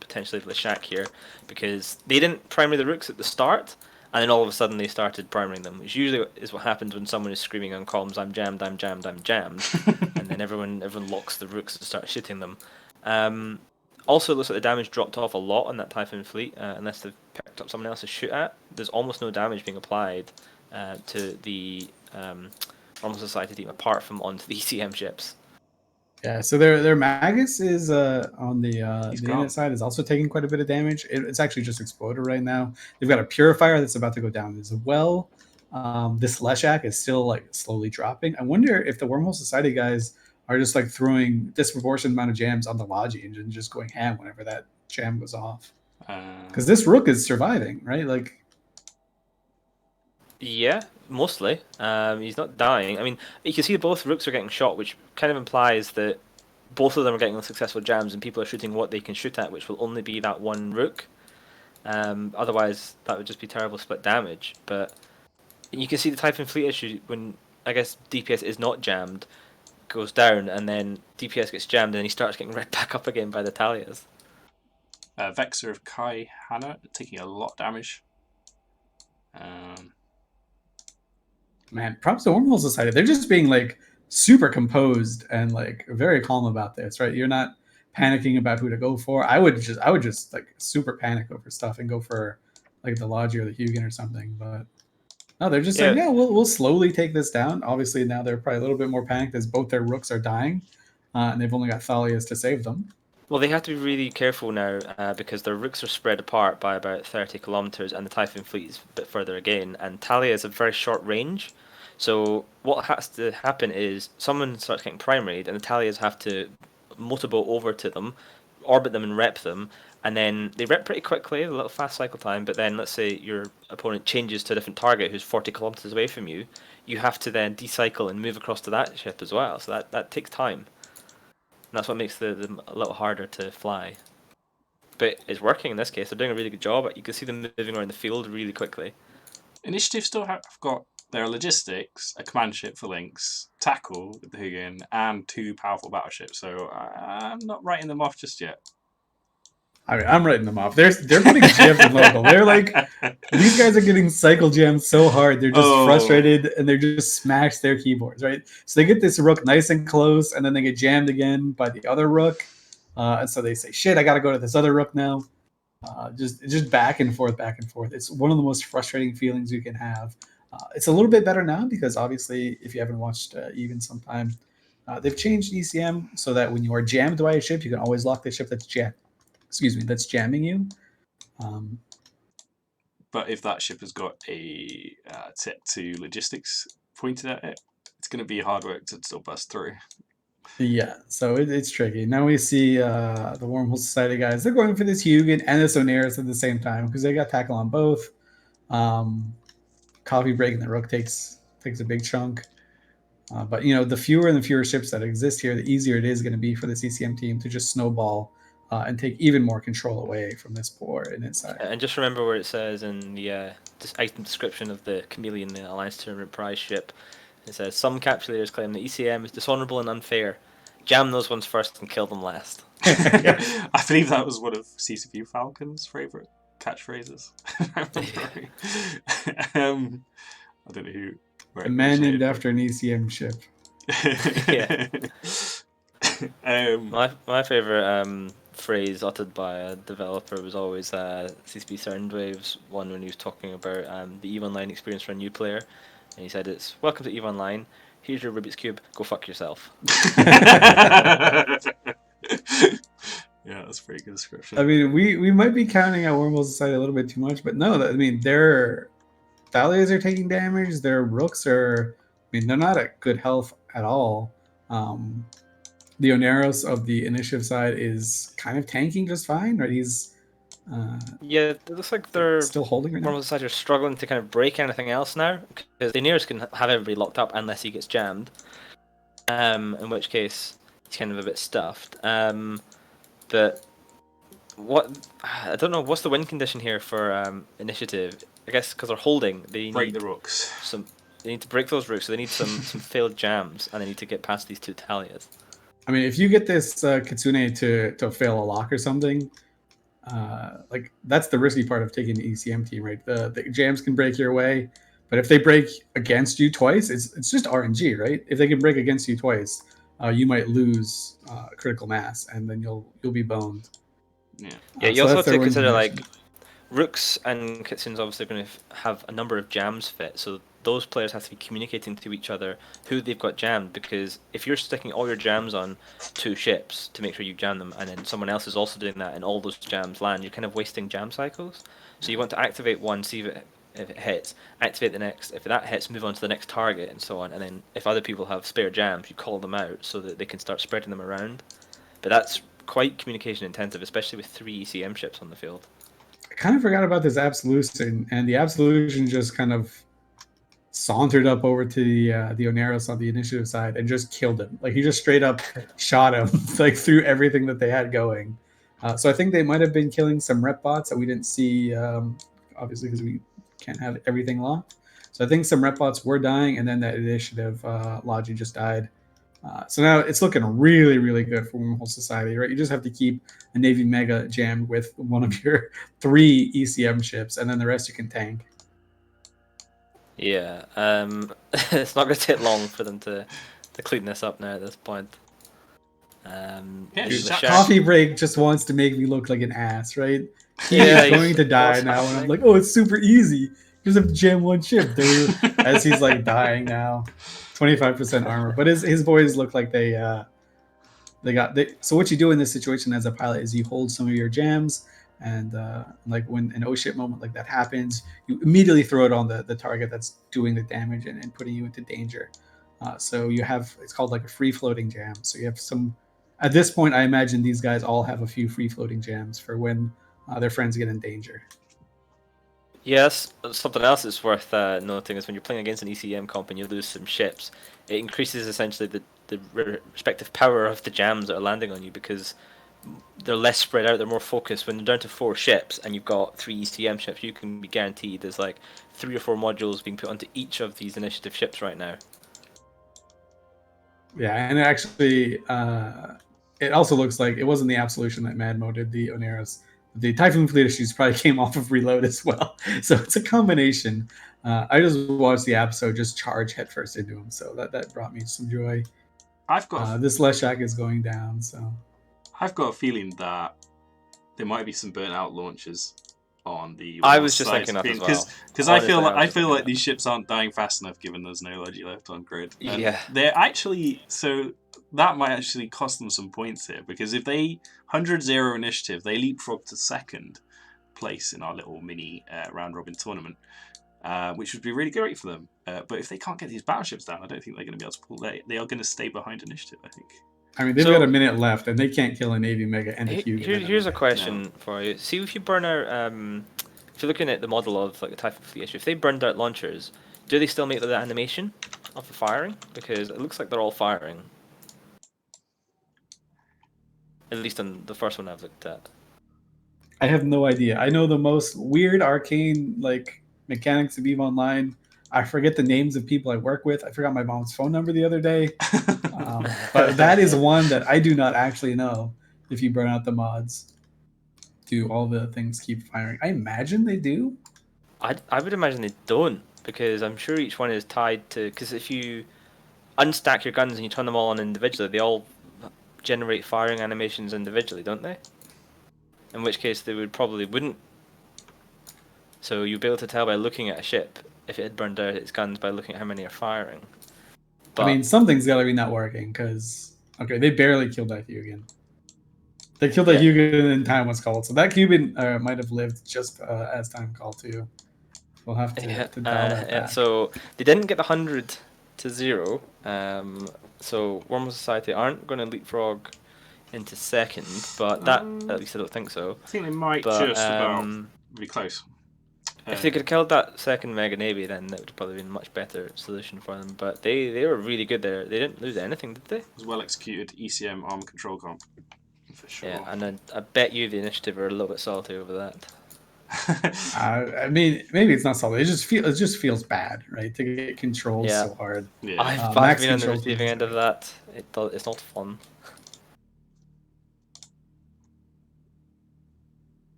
potentially the Leshak here, because they didn't primary the Rooks at the start, and then all of a sudden they started primarying them, which usually is what happens when someone is screaming on comms, I'm jammed, I'm jammed, I'm jammed, and then everyone locks the Rooks and starts shooting them. Also, it looks like the damage dropped off a lot on that Typhoon fleet, unless they've picked up someone else to shoot at. There's almost no damage being applied to the Wormhole Society team, apart from onto the ECM ships. Yeah, so their Magus is on the Init side is also taking quite a bit of damage. It's actually just exploded right now. They've got a Purifier that's about to go down as well. This Leshak is still like slowly dropping. I wonder if the Wormhole Society guys are just like throwing disproportionate amount of jams on the Logi engine, just going ham whenever that jam goes off. Because this Rook is surviving, right? Like, yeah, mostly. He's not dying. I mean, you can see both Rooks are getting shot, which kind of implies that both of them are getting successful jams, and people are shooting what they can shoot at, which will only be that one Rook. Otherwise, that would just be terrible split damage. But you can see the Typhoon fleet issue when, I guess, DPS is not jammed. goes down, and then DPS gets jammed, and he starts getting right back up again by the Talias. Vexor of Kai Hanna taking a lot of damage. Man, props to Wormhole Society. They're just being like super composed and like very calm about this, right? You're not panicking about who to go for. I would just like super panic over stuff and go for like the Logi or the Hugin or something. But no, they're just saying, yeah, we'll slowly take this down. Obviously, now they're probably a little bit more panicked as both their rooks are dying, and they've only got Thalias to save them. Well, they have to be really careful now because their rooks are spread apart by about 30 kilometers, and the Typhoon fleet is a bit further again. And Talia is a very short range, so what has to happen is someone starts getting primaried, and the Talias have to motorboat over to them, orbit them, and rep them. And then they rep pretty quickly, a little fast cycle time. But then, let's say your opponent changes to a different target who's 40 kilometers away from you, you have to then decycle and move across to that ship as well. So that takes time. And that's what makes them a little harder to fly. But it's working in this case. They're doing a really good job. You can see them moving around the field really quickly. Initiative still have got their logistics, a command ship for Lynx, tackle with the Hugin, and 2 powerful battleships. So I'm not writing them off just yet. I mean, I'm writing them off. They're putting gems in local. They're like, these guys are getting cycle jammed so hard. They're just frustrated and they're just smash their keyboards, right? So they get this rook nice and close, and then they get jammed again by the other rook, and so they say, "Shit, I got to go to this other rook now." Just back and forth, back and forth. It's one of the most frustrating feelings you can have. It's a little bit better now because obviously, if you haven't watched even sometime, they've changed ECM so that when you are jammed by a ship, you can always lock the ship that's jammed. That's jamming you. But if that ship has got a Tech 2 logistics pointed at it, it's going to be hard work to still bust through. Yeah, so it's tricky. Now we see the Wormhole Society guys. They're going for this Hugin and this Oneris at the same time because they got tackle on both. Coffee break and the rook takes a big chunk. But the fewer and the fewer ships that exist here, the easier it is going to be for the CCM team to just snowball and take even more control away from this poor in its side. And just remember where it says in the item description of the Chameleon, the Alliance Tournament prize ship. It says, some capsulators claim the ECM is dishonorable and unfair. Jam those ones first and kill them last. I believe that was one of CCP Falcon's favourite catchphrases. I don't know who. A man named after an ECM ship. Yeah. My favourite phrase uttered by a developer was always CCP Soundwave's one when he was talking about the EVE Online experience for a new player. And he said, it's, welcome to EVE Online, here's your Rubik's Cube, go fuck yourself. Yeah, that's a pretty good description. I mean, we might be counting out Wormhole Society a little bit too much, but no, I mean, their Thalias are taking damage, their rooks are, they're not at good health at all. The Oneros of the initiative side is kind of tanking just fine, right? He's yeah, it looks like they're still holding right now. Wormhole Society are struggling to kind of break anything else now because the Oneros can have everybody locked up unless he gets jammed. In which case he's kind of a bit stuffed. But I don't know. What's the win condition here for initiative? I guess because they're holding, they break the rooks. They need to break those rooks, so they need some failed jams, and they need to get past these 2 Talias. I mean, if you get this Kitsune to fail a lock or something, like that's the risky part of taking the ECM team, right? The jams can break your way, but if they break against you twice, it's just RNG, right? If they can break against you twice, you might lose critical mass, and then you'll be boned. Yeah. Yeah, you also have to consider like rooks and Kitsune's obviously going to have a number of jams fit, so those players have to be communicating to each other who they've got jammed, because if you're sticking all your jams on 2 ships to make sure you jam them, and then someone else is also doing that and all those jams land, you're kind of wasting jam cycles. So you want to activate one, see if it hits, activate the next, if that hits, move on to the next target, and so on. And then if other people have spare jams, you call them out so that they can start spreading them around. But that's quite communication intensive, especially with 3 ECM ships on the field. I kind of forgot about this Absolution, and the Absolution just kind of sauntered up over to the Oneros on the initiative side and just killed him. Like, he just straight up shot him like through everything that they had going. So I think they might have been killing some rep bots that we didn't see, obviously, because we can't have everything locked. So I think some rep bots were dying, and then that initiative Logi just died. So now it's looking really, really good for Wormhole Society, right? You just have to keep a Navy Mega jammed with one of your 3 ECM ships, and then the rest you can tank. Yeah, it's not going to take long for them to clean this up now at this point. Yeah, the Dude, Shaq- Coffee Break just wants to make me look like an ass, right? He Yeah, is going to die what's now, and I'm happening? like, oh, it's super easy. You just have to jam one ship. As he's like dying now, 25% armor. But his boys look like they so what you do in this situation as a pilot is you hold some of your jams, and like when an oh shit moment like that happens, you immediately throw it on the target that's doing the damage and putting you into danger. So you have, it's called like a free floating jam. So you have some, at this point I imagine these guys all have a few free floating jams for when their friends get in danger. Yes, something else that's worth noting is when you're playing against an ECM comp and you lose some ships, it increases essentially the respective power of the jams that are landing on you, because they're less spread out, they're more focused. When you're down to 4 ships and you've got 3 ECM ships, you can be guaranteed there's like 3 or 4 modules being put onto each of these initiative ships right now. Yeah, and actually, it also looks like it wasn't the Absolution that Madmo did the Oneros. The Typhoon Fleet issues probably came off of Reload as well. So it's a combination. I just watched the episode just charge headfirst into him, so that brought me some joy. I've got This Leshak is going down, so I've got a feeling that there might be some burnt out launches on the. I was just thinking that as well. Because I feel like these ships aren't dying fast enough, given there's no Logi left on grid. And Yeah. they're actually, so that might actually cost them some points here, because if they 100-0 initiative, they leapfrog to 2nd place in our little mini round robin tournament, which would be really great for them. But if they can't get these battleships down, I don't think they're going to be able to pull. They are going to stay behind initiative, I think. I mean, they've got a minute left, and they can't kill a Navy Mega and a Hugo. Here's a question for you. See, if you burn out, if you're looking at the model of like the Typhoon Fleet issue, if they burned out launchers, do they still make the animation of the firing? Because it looks like they're all firing. At least on the first one I've looked at. I have no idea. I know the most weird arcane like mechanics of EVE Online. I forget the names of people I work with. I forgot my mom's phone number the other day. But that is one that I do not actually know. If you burn out the mods, do all the things keep firing? I imagine they do. I would imagine they don't, because I'm sure each one is tied to. Because if you unstack your guns and you turn them all on individually, they all generate firing animations individually, don't they? In which case they wouldn't. So you'd be able to tell by looking at a ship if it had burned out its guns by looking at how many are firing. But, I mean, something's got to be not working, because okay, they barely killed that Hugin. They killed that Hugin and time was called, so that Cuban might have lived just as time called too. We'll have to dial that back. So they didn't get 100-0. So Wormhole Society aren't going to leapfrog into 2nd, but that at least I don't think so. I think they might just about be close. If they could have killed that 2nd Mega Navy, then that would have probably been a much better solution for them. But they were really good there. They didn't lose anything, did they? It was well executed ECM armor control comp, for sure. Yeah, and I bet you the initiative are a little bit salty over that. I mean, maybe it's not solid. It just feels bad, right? To get controlled so hard. Yeah. I've been on the receiving end of that. It's not fun.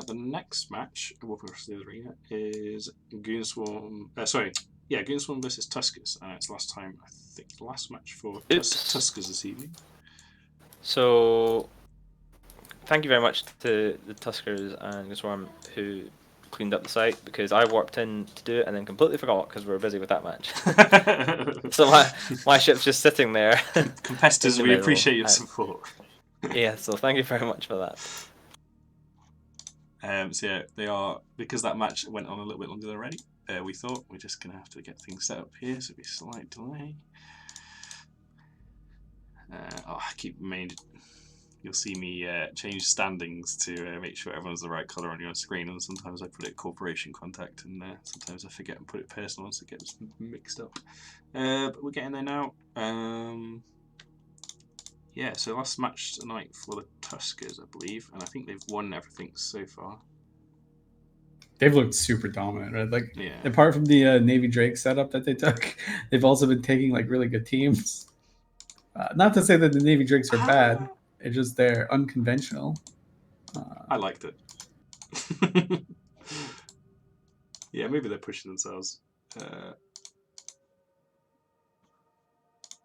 The next match we'll push through the arena is Goonswarm. Goonswarm versus Tuskers. It's last time, I think, the last match for Tuskers this evening. So, thank you very much to the Tuskers and Goonswarm who cleaned up the site, because I warped in to do it and then completely forgot because we were busy with that match. So my ship's just sitting there. Competitors, we appreciate your support. Yeah, so thank you very much for that. They are, because that match went on a little bit longer than already. We thought we're just gonna have to get things set up here, so it'll be a slight delay. You'll see me change standings to make sure everyone's the right color on your screen, and sometimes I put it corporation contact, and sometimes I forget and put it personal, so it gets mixed up. But we're getting there now. So last match tonight for the Tuskers, I believe, and I think they've won everything so far. they've looked super dominant, right? Like, Yeah. apart from the Navy Drake setup that they took, they've also been taking like really good teams. Not to say that the Navy Drakes are bad, it's just they're unconventional. I liked it. Yeah, maybe they're pushing themselves.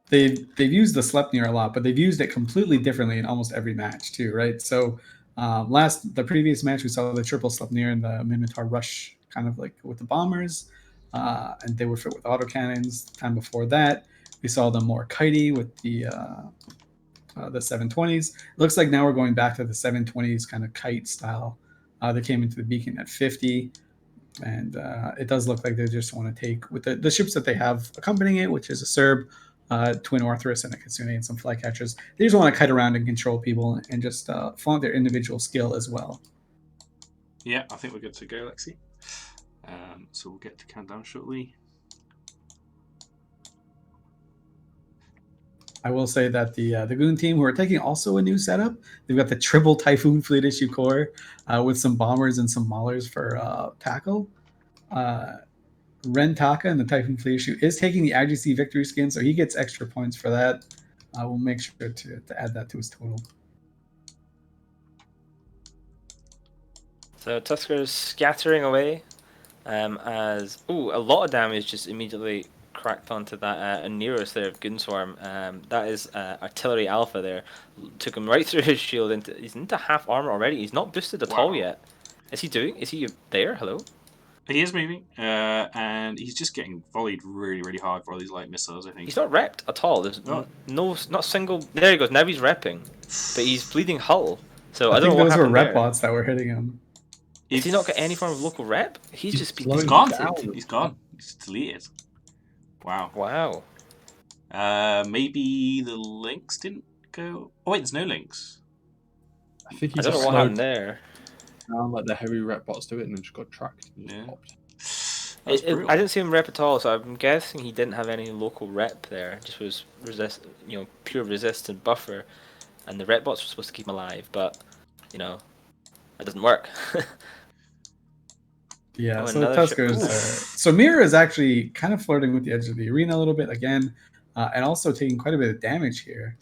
They've used the Sleipnir a lot, but they've used it completely differently in almost every match too, right? So the previous match we saw the triple Sleipnir and the Minotaur rush, kind of like with the bombers, and they were fit with autocannons. The time before that, we saw them more kitey with the 720s. Looks like now we're going back to the 720s kind of kite style. They came into the beacon at 50. And it does look like they just want to take, with the ships that they have accompanying it, which is a Serb, Twin Orthrus, and a Kitsune, and some flycatchers. They just want to kite around and control people and just flaunt their individual skill as well. Yeah, I think we're good to go, Lexi. So we'll get to countdown shortly. I will say that the Goon team, who are taking also a new setup, they've got the triple Typhoon Fleet Issue core with some bombers and some maulers for tackle. Ren Taka in the Typhoon Fleet Issue is taking the IGC victory skin, so he gets extra points for that. We'll make sure to add that to his total. So Tusker's scattering away as a lot of damage just immediately cracked onto that Aneros there of Goonswarm. That is artillery alpha there. Took him right through his shield. He's into half armor already. He's not boosted at all yet. Is he there? Hello? He is moving, and he's just getting volleyed really, really hard for all these light missiles, I think. He's not repped at all. There's not single... There he goes. Now he's repping. But he's bleeding hull. So I don't know what those were happened rep there. bots that were hitting him. Has he not got any form of local rep? He's just been He's gone. deleted. He's gone. He's deleted. Wow. Wow. Maybe the links didn't go... Oh, wait, there's no links. I think I he's don't know what happened there. down, like the heavy rep bots do it, and then just got tracked. And just Yeah. popped. That's I didn't see him rep at all, so I'm guessing he didn't have any local rep there. Just was pure resist and buffer, and the rep bots were supposed to keep him alive, but that doesn't work. Yeah, Oh, so another Tuskers. So Mira is actually kind of flirting with the edge of the arena a little bit again, and also taking quite a bit of damage here.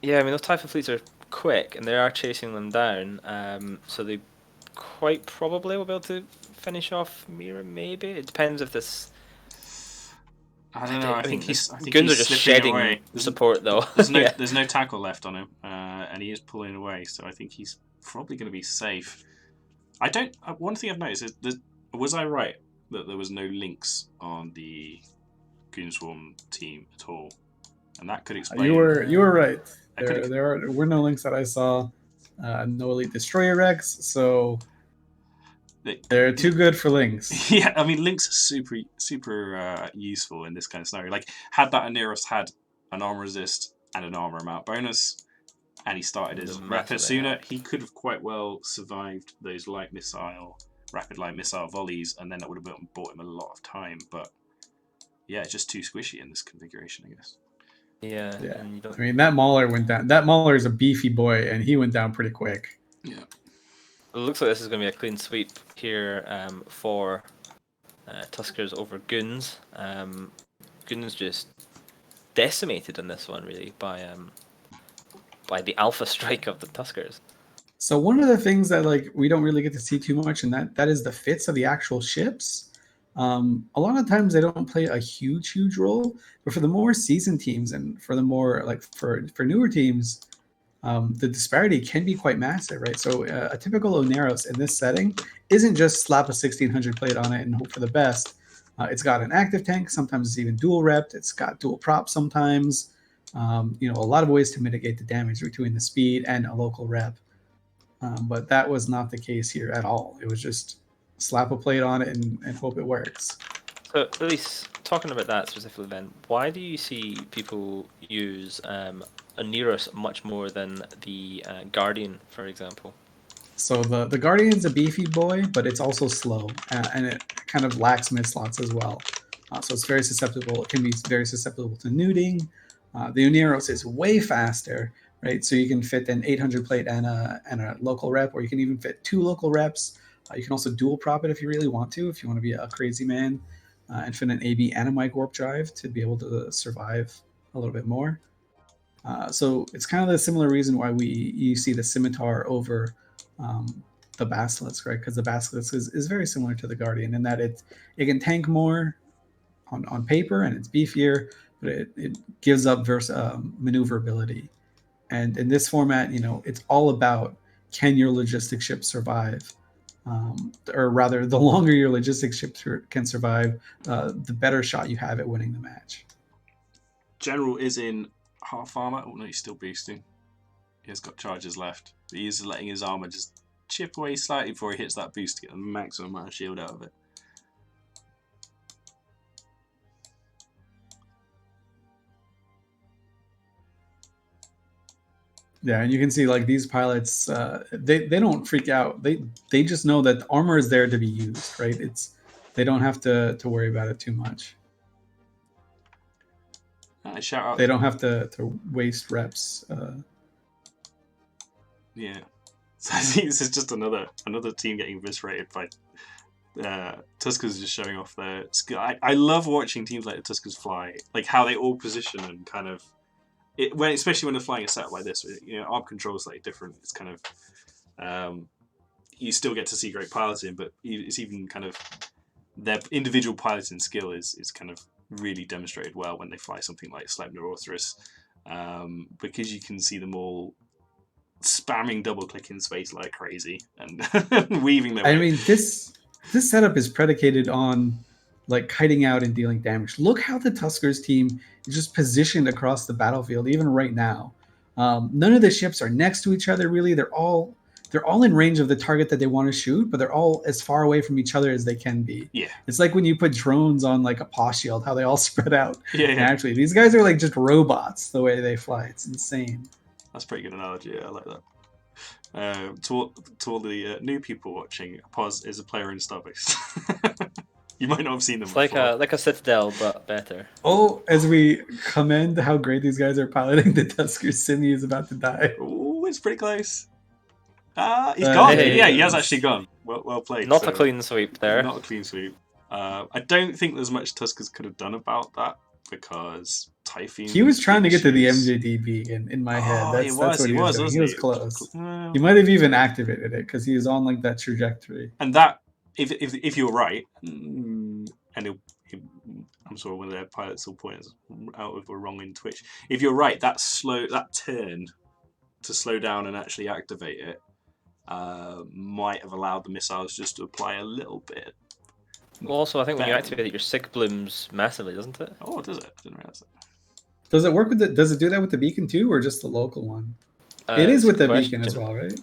Yeah, I mean those Typhoon fleets are quick, and they are chasing them down. So they quite probably will be able to finish off Mira. Maybe it depends if this. I don't know. I think Goons are just slipping shedding away. support though. There's no tackle left on him, and he is pulling away. So I think he's probably going to be safe. One thing I've noticed is was I right that there was no links on the Goonswarm team at all, and that could explain. You were right. There were no links that I saw. No elite destroyer Rex, so they're too good for links. Yeah, I mean links are super useful in this kind of scenario. Like had that Aneros had an armor resist and an armor amount bonus, and he started his rapid sooner, he could have quite well survived those rapid light missile volleys, and then that would have bought him a lot of time. But yeah, it's just too squishy in this configuration, I guess. Yeah. I mean, that Mauler went down. That Mauler is a beefy boy, and he went down pretty quick. Yeah. It looks like this is going to be a clean sweep here for Tuskers over Goons. Goons just decimated in this one, really, by the alpha strike of the Tuskers. So one of the things that we don't really get to see too much, and that is the fits of the actual ships. A lot of times they don't play a huge role, but for the more seasoned teams and for the more for newer teams, the disparity can be quite massive, right? So a typical Oneros in this setting isn't just slap a 1600 plate on it and hope for the best. It's got an active tank. Sometimes it's even dual repped. It's got dual props sometimes. A lot of ways to mitigate the damage between the speed and a local rep. But that was not the case here at all. It was just slap a plate on it and hope it works. So, at least talking about that specifically, then, why do you see people use Aneros much more than the Guardian, for example? So the Guardian's a beefy boy, but it's also slow, and it kind of lacks mid slots as well. So it's very susceptible. It can be very susceptible to nuding. The Aneros is way faster, right? So you can fit an 800 plate and a local rep, or you can even fit 2 local reps. You can also dual prop it if you really want to, if you want to be a crazy man, and fit an AB and a mic warp drive to be able to survive a little bit more. So it's kind of the similar reason why you see the Scimitar over the Basilisk, right? Because the Basilisk is very similar to the Guardian in that it can tank more on paper and it's beefier, but it gives up maneuverability. And in this format, it's all about, can your logistic ship survive? Or rather, the longer your logistic ship can survive, the better shot you have at winning the match. General is in half armor. Oh no, he's still boosting. He has got charges left. He is letting his armor just chip away slightly before he hits that boost to get the maximum amount of shield out of it. Yeah, and you can see like these pilots, they don't freak out. They just know that the armor is there to be used, right? They don't have to worry about it too much. Shout out. They don't have to waste reps. Yeah, so I think this is just another team getting eviscerated by Tuskers just showing off their skill. I love watching teams like the Tuskers fly, like how they all position and kind of especially when they're flying a setup like this. Arm control is slightly different. It's kind of you still get to see great piloting, but it's even kind of their individual piloting skill is kind of really demonstrated well when they fly something like Sleipnir Orthrus, because you can see them all spamming double click in space like crazy and weaving their way. I mean, this setup is predicated on like kiting out and dealing damage. Look how the Tuskers team is just positioned across the battlefield, even right now. None of the ships are next to each other, really. They're all in range of the target that they want to shoot, but they're all as far away from each other as they can be. Yeah. It's like when you put drones on like a paw shield, how they all spread out. Yeah. Actually, these guys are like just robots the way they fly. It's insane. That's a pretty good analogy. Yeah, I like that. To all the new people watching, Paz is a player in Starbase. You might not have seen them. It's like a Citadel, but better. Oh, as we commend how great these guys are piloting, the Tusker Simi is about to die. Oh, it's pretty close. He's gone. Hey. Yeah, he has actually gone. Well played. Not a clean sweep there. Not a clean sweep. I don't think there's much Tuskers could have done about that because Typhoon. He was trying to get to the MJDB in my head. That's what he was doing. He was close. He might have even activated it because he was on like that trajectory. And that, if you're right, and I'm sorry, one of their pilots will point us out if we're wrong in Twitch. If you're right, that turn to slow down and actually activate it might have allowed the missiles just to apply a little bit. Well, also, I think when you activate it, your SIG blooms massively, doesn't it? Oh, does it? I didn't realize that. Does it work with it? Does it do that with the beacon too, or just the local one? It is with the beacon as well, right?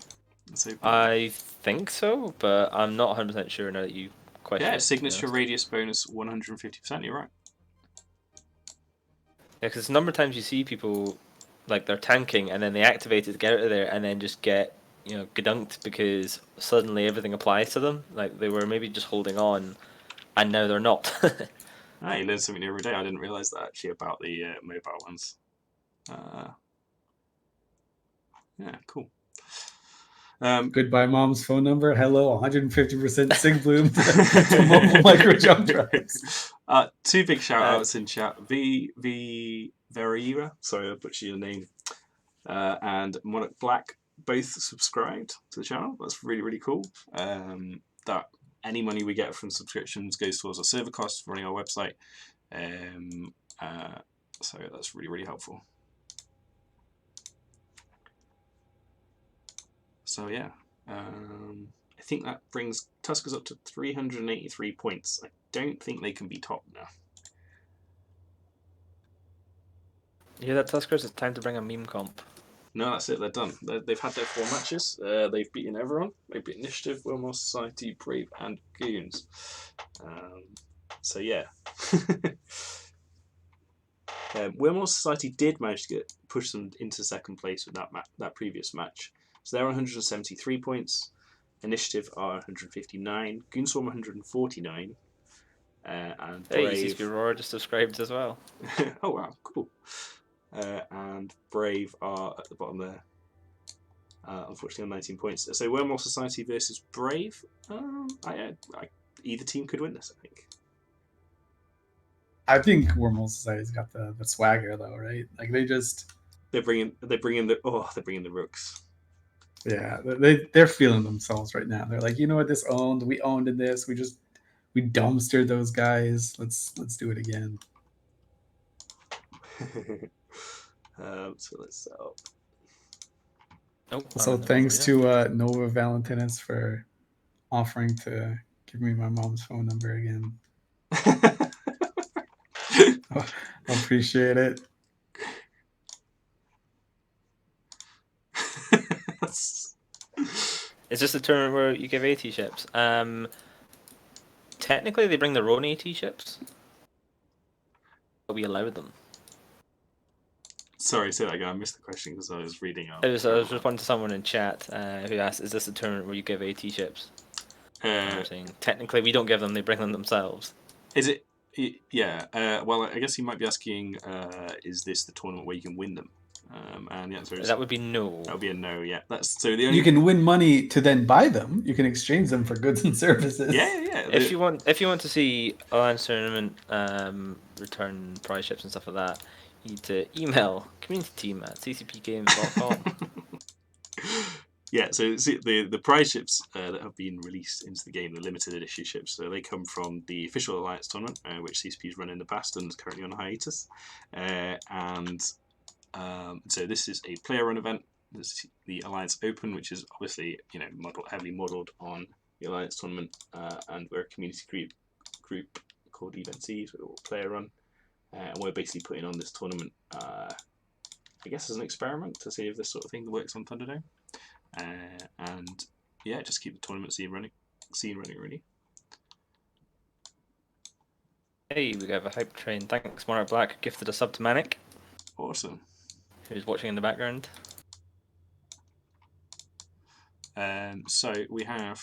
I think so, but I'm not 100% sure now that you question. Yeah, signature radius bonus 150%. You're right. Yeah, because the number of times you see people like they're tanking and then they activate it to get out of there and then just get gadunked because suddenly everything applies to them. Like they were maybe just holding on, and now they're not. You learn something new every day. I didn't realise that actually about the mobile ones. Yeah, cool. Goodbye, mom's phone number. Hello, 150% SIG bloom to mobile micro jump drives. Two big shout outs in chat. V Veriera, sorry I butchered your name, and Monarch Black both subscribed to the channel. That's really, really cool. That any money we get from subscriptions goes towards our server costs for running our website. So that's really, really helpful. So yeah, I think that brings Tuskers up to 383 points. I don't think they can be topped now. You hear that, Tuskers? It's time to bring a meme comp. No, that's it. They're done. They've had their 4 matches. They've beaten everyone. They beat Initiative, Wilmore Society, Brave, and Goons. So yeah. Wilmore Society did manage to push them into second place with that previous match. So they're on 173 points. Initiative are 159. Goonswarm 149. And Brave... Hey, CSP Aurora just subscribed as well. Oh wow, cool. and Brave are at the bottom there. Unfortunately, on 19 points. So Wormhole Society versus Brave. Either team could win this, I think. I think Wormhole Society's got the swagger though, right? Like they bring in the rooks. Yeah, they're feeling themselves right now. They're like, you know what, we owned in this. We dumpstered those guys. Let's do it again. So let's set up. So thanks to Nova Valentinus for offering to give me my mom's phone number again. I appreciate it. Is this the tournament where you give AT ships? Technically, they bring their own AT ships, but we allow them. Sorry, say that again. I missed the question because I was reading. I was responding to someone in chat who asked, "Is this a tournament where you give AT ships?" Saying, technically, we don't give them; they bring them themselves. Is it? Yeah. Well, I guess he might be asking, "Is this the tournament where you can win them?" And the answer is that would be no. That would be a no. Yeah. That's so. The only... You can win money to then buy them. You can exchange them for goods and services. Yeah. If you want to see Alliance Tournament return prize ships and stuff like that, you need to email communityteam@ccpgames.com. Yeah, so the prize ships that have been released into the game, the limited edition ships, so they come from the official Alliance tournament, which CCP's run in the past and is currently on hiatus. So this is a player-run event. This is the Alliance Open, which is obviously heavily modelled on the Alliance tournament, and we're a community group called Event C, so we're all player-run, and we're basically putting on this tournament, I guess, as an experiment to see if this sort of thing works on Thunderdome. And yeah, just keep the tournament scene running really. Hey, we have a hype train. Thanks, Monarch Black. Gifted a sub to Manic. Awesome. Who's watching in the background? So we have.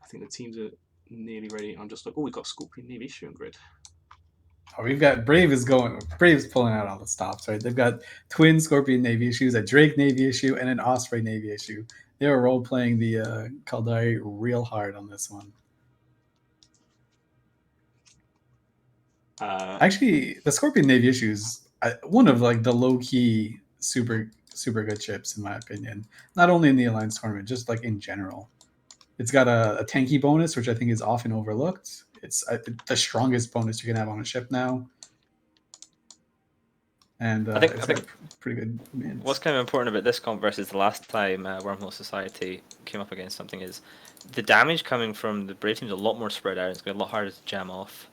I think the teams are nearly ready. I'm just like, we've got Scorpion Navy issue on grid. Oh, we've got Brave's pulling out all the stops, right? They've got twin Scorpion Navy issues, a Drake Navy issue, and an Osprey Navy issue. They were role playing the Kaldari real hard on this one. Actually, the Scorpion Navy issue is one of like the low key super good ships in my opinion. Not only in the Alliance tournament, just like in general. It's got a tanky bonus, which I think is often overlooked. It's the strongest bonus you can have on a ship now. And I think pretty good mids. What's kind of important about this comp versus the last time Wormhole Society came up against something is the damage coming from the Brave team is a lot more spread out. It's going to be a lot harder to jam off.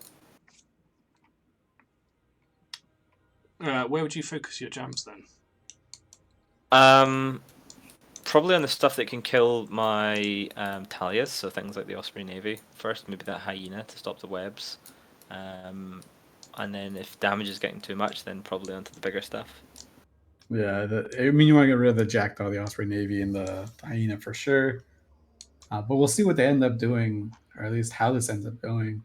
Where would you focus your jams then? Probably on the stuff that can kill my Talias, so things like the Osprey Navy first, maybe that Hyena to stop the webs. And then if damage is getting too much, then probably onto the bigger stuff. Yeah, you want to get rid of the Jackdaw, the Osprey Navy, and the Hyena for sure. But we'll see what they end up doing, or at least how this ends up going,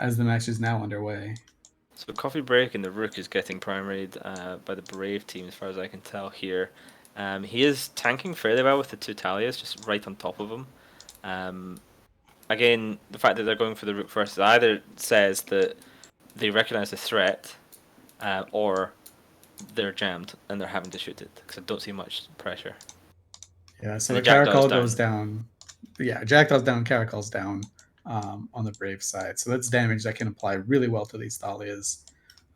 as the match is now underway. So Coffee Break and the Rook is getting primaried by the Brave team, as far as I can tell here. He is tanking fairly well with the two Talias, just right on top of him. Again, the fact that they're going for the Rook first either says that they recognise the threat, or they're jammed and they're having to shoot it, because I don't see much pressure. Yeah, so the Caracal goes down. Yeah, Jackdaw's down, Caracol's down on the Brave side. So that's damage that can apply really well to these Thalias.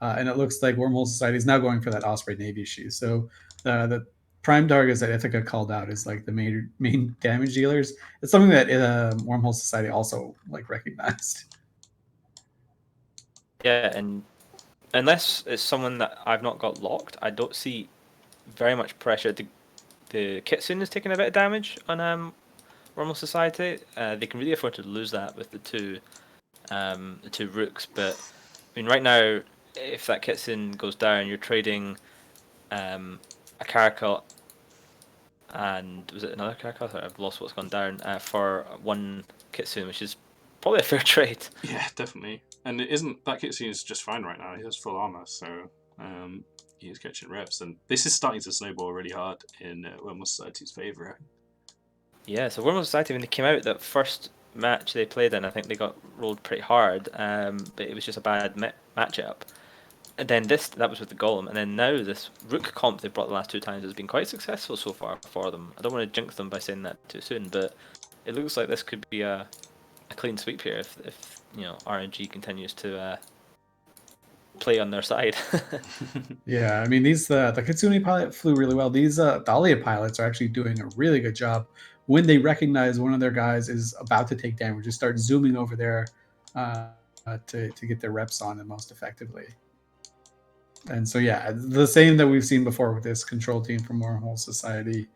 And it looks like Wormhole Society is now going for that Osprey Navy issue. So the prime targets that Ithaca called out is like the main damage dealers. It's something that Wormhole Society also like recognized. Yeah, and unless it's someone that I've not got locked, I don't see very much pressure. The Kitsune is taking a bit of damage on Wormhole Society. They can really afford to lose that with the two Rooks. But I mean, right now, if that Kitsune goes down, you're trading a Caracal and was it another Caracal? I've lost what's gone down for one Kitsune, which is probably a fair trade. Yeah, definitely. And it isn't that Kitsune's just fine right now. He has full armor, so He was catching reps, and this is starting to snowball really hard in Wormhole Society's favour. Yeah, so Wormhole Society, when they came out, that first match they played in, I think they got rolled pretty hard, but it was just a bad matchup. And then that was with the Golem, and then now this Rook comp they brought the last 2 times has been quite successful so far for them. I don't want to jinx them by saying that too soon, but it looks like this could be a clean sweep here if you know RNG continues to play on their side. Yeah, I mean these the Kitsune pilot flew really well. These Dahlia pilots are actually doing a really good job when they recognize one of their guys is about to take damage. Just start zooming over there to get their reps on them most effectively. And so yeah, the same that we've seen before with this control team from Wormhole Society,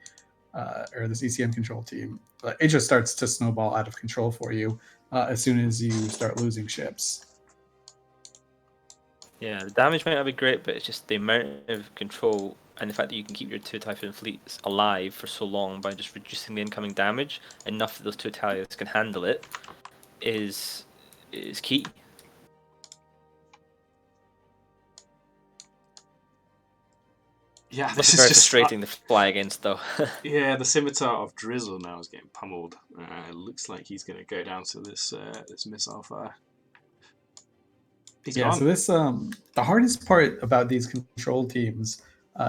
or this ECM control team. It just starts to snowball out of control for you as soon as you start losing ships. Yeah, the damage might not be great, but it's just the amount of control and the fact that you can keep your 2 Typhoon fleets alive for so long by just reducing the incoming damage enough that those 2 Italians can handle it is key. Yeah, This is very frustrating to fly against, though. Yeah, the Scimitar of Drizzle now is getting pummeled. It looks like he's going to go down to this missile fire. He's gone. So this the hardest part about these control teams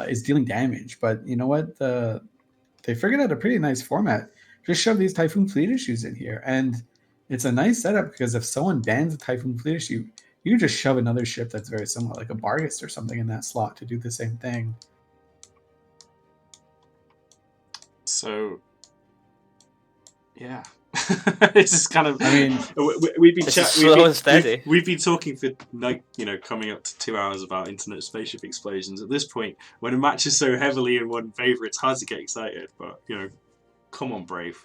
is dealing damage. But you know what? They figured out a pretty nice format. Just shove these Typhoon Fleet Issues in here, and it's a nice setup because if someone bans a Typhoon Fleet Issue, you can just shove another ship that's very similar, like a Barghest or something, in that slot to do the same thing. So, yeah, it's just kind of. I mean, we've been slow and steady. We've been talking for coming up to 2 hours about internet spaceship explosions. At this point, when a match is so heavily in one favour, it's hard to get excited. But come on, Brave.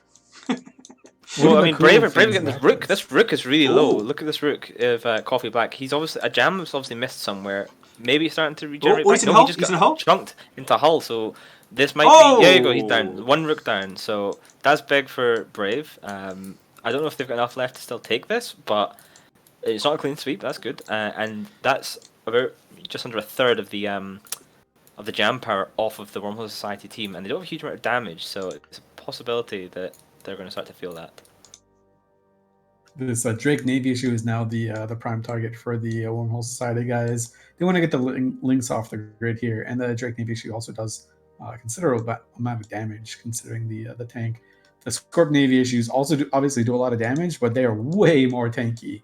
Well, I mean, Brave getting this Rook. This Rook is really low. Look at this Rook of Coffee Black. He's obviously a jam was obviously missed somewhere. Maybe he's starting to regenerate. He's in back. Hull. He just He's in got Hull. chunked into Hull. So this might be. There you go. He's down. 1 Rook down. So that's big for Brave. I don't know if they've got enough left to still take this, but it's not a clean sweep. That's good. And that's about just under a third of the jam power off of the Wormhole Society team, and they don't have a huge amount of damage. So it's a possibility that they're going to start to feel that. This Drake Navy issue is now the prime target for the Wormhole Society guys. They want to get the links off the grid here, and the Drake Navy issue also does considerable amount of damage considering the tank. The Scorp Navy issues also obviously do a lot of damage, but they are way more tanky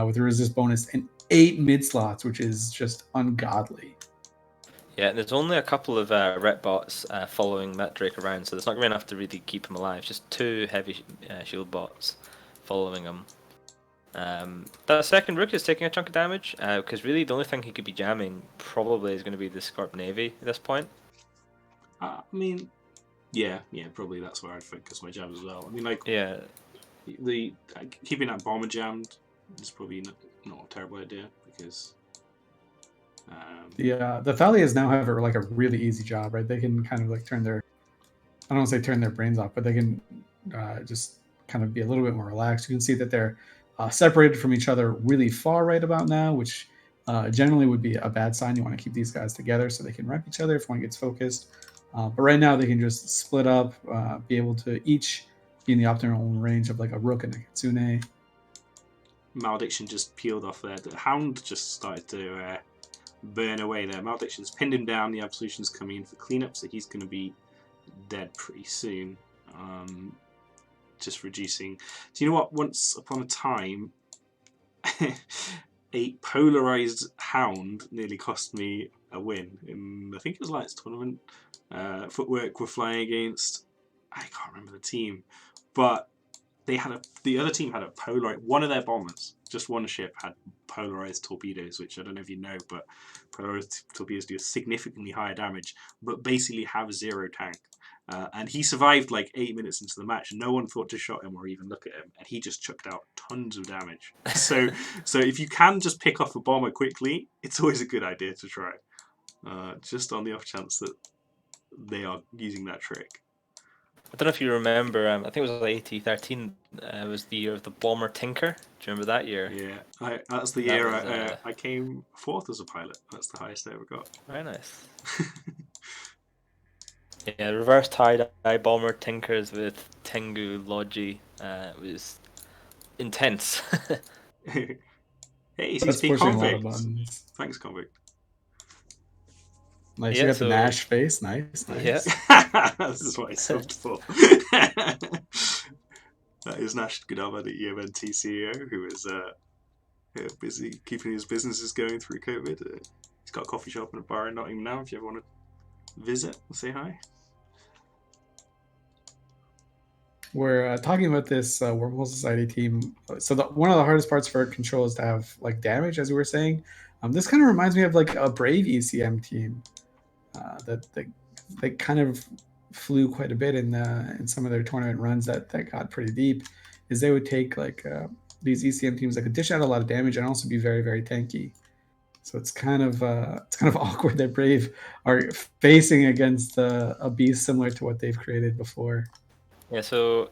with a resist bonus and 8 mid slots, which is just ungodly. Yeah, there's only a couple of rep bots following that Drake around, so there's not going to be enough to really keep him alive. Just 2 heavy shield bots following him. That second Rook is taking a chunk of damage, because really the only thing he could be jamming probably is going to be the Scorp Navy at this point. I mean, yeah, probably that's where I'd focus my jam as well. I mean, the keeping that bomber jammed is probably not a terrible idea because. The Thalias now have a really easy job, right? They can kind of turn their, I don't want to say turn their brains off, but they can just kind of be a little bit more relaxed. You can see that they're separated from each other really far right about now, which generally would be a bad sign. You want to keep these guys together so they can rep each other if one gets focused. But right now they can just split up, be able to each be in the optimal range of a Rook and a Kitsune. Malediction just peeled off there. The Hound just started to burn away there. Malediction's pinned him down. The Absolution's coming in for cleanup, so he's going to be dead pretty soon. Just reducing. Do you know what? Once upon a time, a polarized Hound nearly cost me a win in, I think it was Lights tournament. Footwork were flying against, I can't remember the team, but the other team had a polarized, one of their bombers, just one ship had polarized torpedoes, which I don't know if you know, but polarized torpedoes do significantly higher damage, but basically have 0 tank. And he survived 8 minutes into the match. No one thought to shot him or even look at him, and he just chucked out tons of damage. So if you can just pick off a bomber quickly, it's always a good idea to try. Just on the off chance that they are using that trick. I don't know if you remember, I think it was AT13, was the year of the Bomber Tinker. Do you remember that year? Yeah, that's the That year was, I came 4th as a pilot. That's the highest I ever got. Very nice. Yeah, reverse tie-dye Bomber Tinkers with Tengu Logi. It was intense. Hey, That's CSP pushing a lot of Convict. buttons. Thanks, Convict. Nice. Yeah, You got so- the Nash face. Nice. Yeah. This is what I subbed for. That is Nash Godama, the EMNT CEO, who is busy keeping his businesses going through COVID. He's got a coffee shop and a bar in Nottingham now, if you ever want to visit and say hi. We're talking about this Wormhole Society team. So one of the hardest parts for Control is to have like damage, as we were saying. This kind of reminds me of like a Brave ECM team that they kind of flew quite a bit in some of their tournament runs that got pretty deep. Is they would take like these ECM teams that could dish out a lot of damage and also be very, very tanky. So it's kind of awkward that Brave are facing against a beast similar to what they've created before. Yeah, so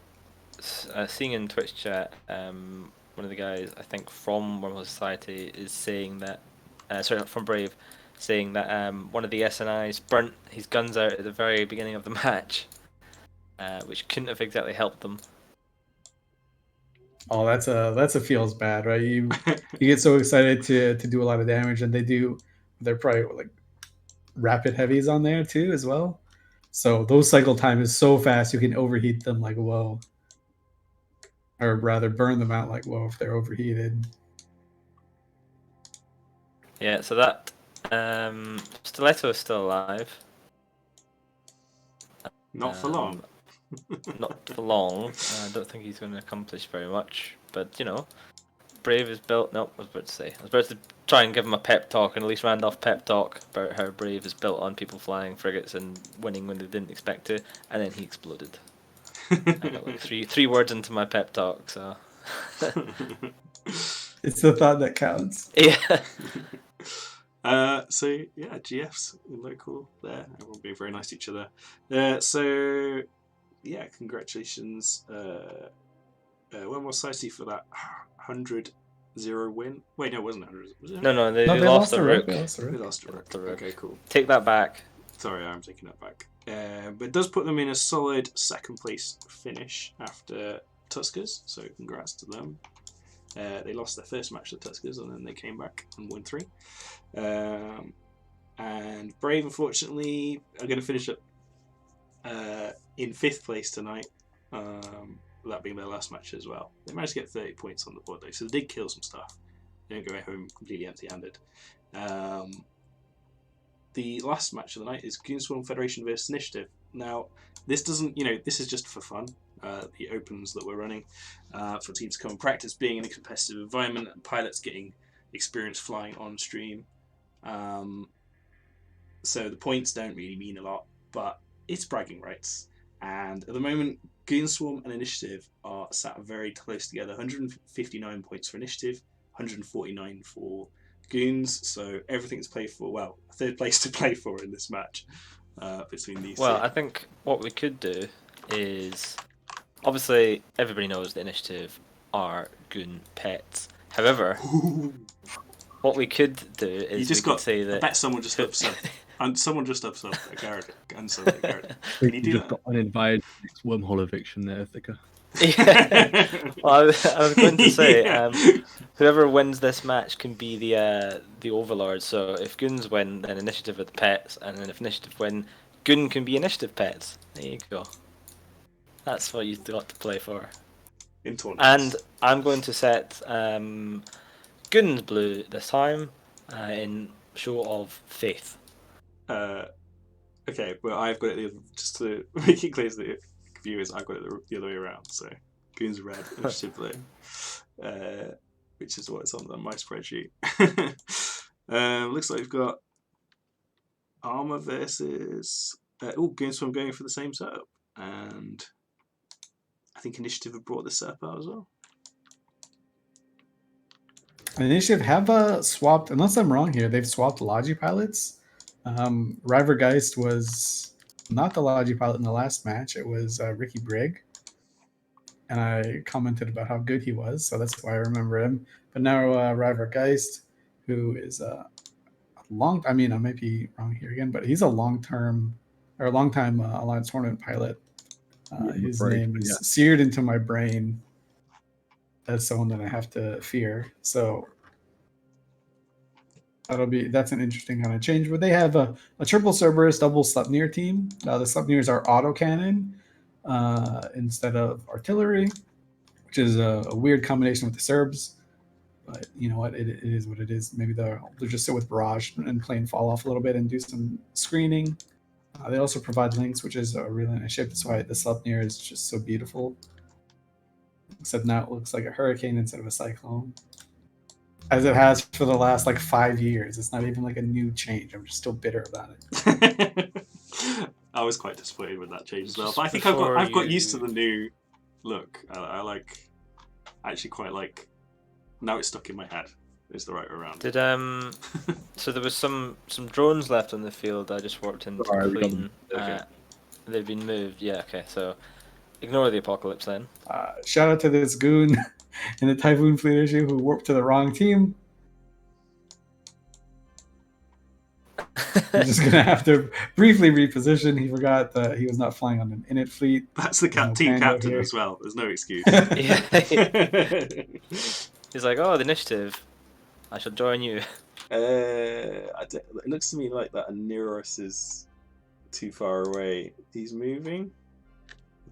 seeing in Twitch chat, one of the guys, I think from Wormhole Society, is saying that, sorry, not from Brave, saying that one of the SNIs burnt his guns out at the very beginning of the match, which couldn't have exactly helped them. Oh, that's a feels bad, right? You get so excited to do a lot of damage, and they're probably like rapid heavies on there too as well. So those cycle time is so fast you can overheat them like whoa, or rather burn them out like whoa if they're overheated. Yeah, so that Stiletto is still alive. Not for long. Not for long. I don't think he's going to accomplish very much. But, you know, Brave is built... No, I was about to try and give him a pep talk, and at least Randolph pep talk about how Brave is built on people flying frigates and winning when they didn't expect to, and then he exploded. I got like three words into my pep talk, so... It's the thought that counts. Yeah. So yeah, GFs local there. Everyone being very nice to each other. So yeah, congratulations, Wormhole Society for that 100-0 win. Wait, no, it wasn't 100. Was it? No, they No, lost the Rook. Rook. They lost the They Rook. lost a Rook. The Rook. Okay, cool. Take that back. Sorry, I'm taking that back. But it does put them in a solid second place finish after Tuskers, so congrats to them. They lost their first match to Tuskers, and then they came back and won 3. And Brave, unfortunately, are going to finish up in 5th place tonight. That being their last match as well. They managed to get 30 points on the board though, so they did kill some stuff. They don't go home completely empty-handed. The last match of the night is Goonswarm Federation versus Initiative. Now, this doesn't, this is just for fun. The opens that we're running for teams to come and practice being in a competitive environment and pilots getting experience flying on stream. So the points don't really mean a lot, but it's bragging rights. And at the moment, Goonswarm and Initiative are sat very close together. 159 points for Initiative, 149 for Goons. So everything's played for. Well, 3rd place to play for in this match between these. Well, two. I think what we could do is... Obviously, everybody knows the Initiative are Goon pets. However, what we could do is You just we got. could say I that... bet someone just upset. And someone just upset a Garrett. And so Garrett. Can you do just that? got uninvited wormhole eviction there, Thicker. Yeah. Well, I was going to say, Yeah. whoever wins this match can be the overlord. So if Goons win, then Initiative are the pets, and then if Initiative win, Goon can be Initiative pets. There you go. That's what you've got to play for. In tournaments. And I'm going to set Goons blue this time in show of faith. Okay, but I've got it just to make it clear to the viewers, I've got it the other way around. So Goons red, Initiative blue, which is what's on my spreadsheet. Looks like we've got Armour versus Goonswarm going for the same setup, and I think Initiative have brought this setup out as well. Initiative have swapped, unless I'm wrong here, they've swapped Logi pilots. Rivergeist was not the Logi pilot in the last match. It was Ricky Brigg. and I commented about how good he was, so that's why I remember him. But now Ryver Geist, who is a long, I mean, I might be wrong here again, but he's a long-time Alliance tournament pilot. His name is seared into my brain as someone that I have to fear. So that's an interesting kind of change. But they have a triple Cerberus, double Sleipnir team. The Sleipnirs are autocannon instead of artillery, which is a weird combination with the Serbs. But you know what? It is what it is. Maybe they'll just sit with Barrage and play and fall off a little bit and do some screening. They also provide links, which is a really nice ship. That's why the Sleipnir is just so beautiful. Except now it looks like a hurricane instead of a cyclone. As it has for the last 5 years. It's not even like a new change. I'm just still bitter about it. I was quite disappointed with that change as well. But I think I've got used to the new look. I actually quite like. Now it's stuck in my head. Is the right way around. Did so there was some drones left on the field. I just warped into clean. Okay. They've been moved. Yeah. Okay. So ignore the apocalypse then. Shout out to this goon in the Typhoon Fleet issue who warped to the wrong team. I'm just gonna have to briefly reposition. He forgot that he was not flying on an init fleet. That's the team captain here as well. There's no excuse. Yeah. He's like, oh, the initiative. I shall join you. It looks to me like that Aneros is too far away. He's moving.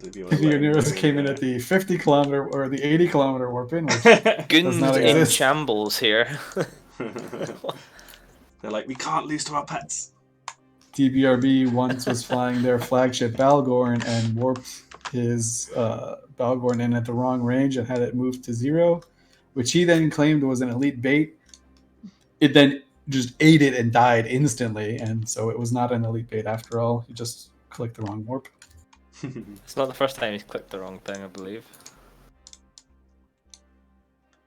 The Aneros came in at the 50 kilometer or the 80 kilometer warp in. Goons in shambles here. They're like, we can't lose to our pets. DBRB once was flying their flagship Balgorn and warped his Balgorn in at the wrong range and had it moved to 0, which he then claimed was an elite bait. It then just ate it and died instantly, and so it was not an elite bait after all. He just clicked the wrong warp. It's not the first time he's clicked the wrong thing, I believe.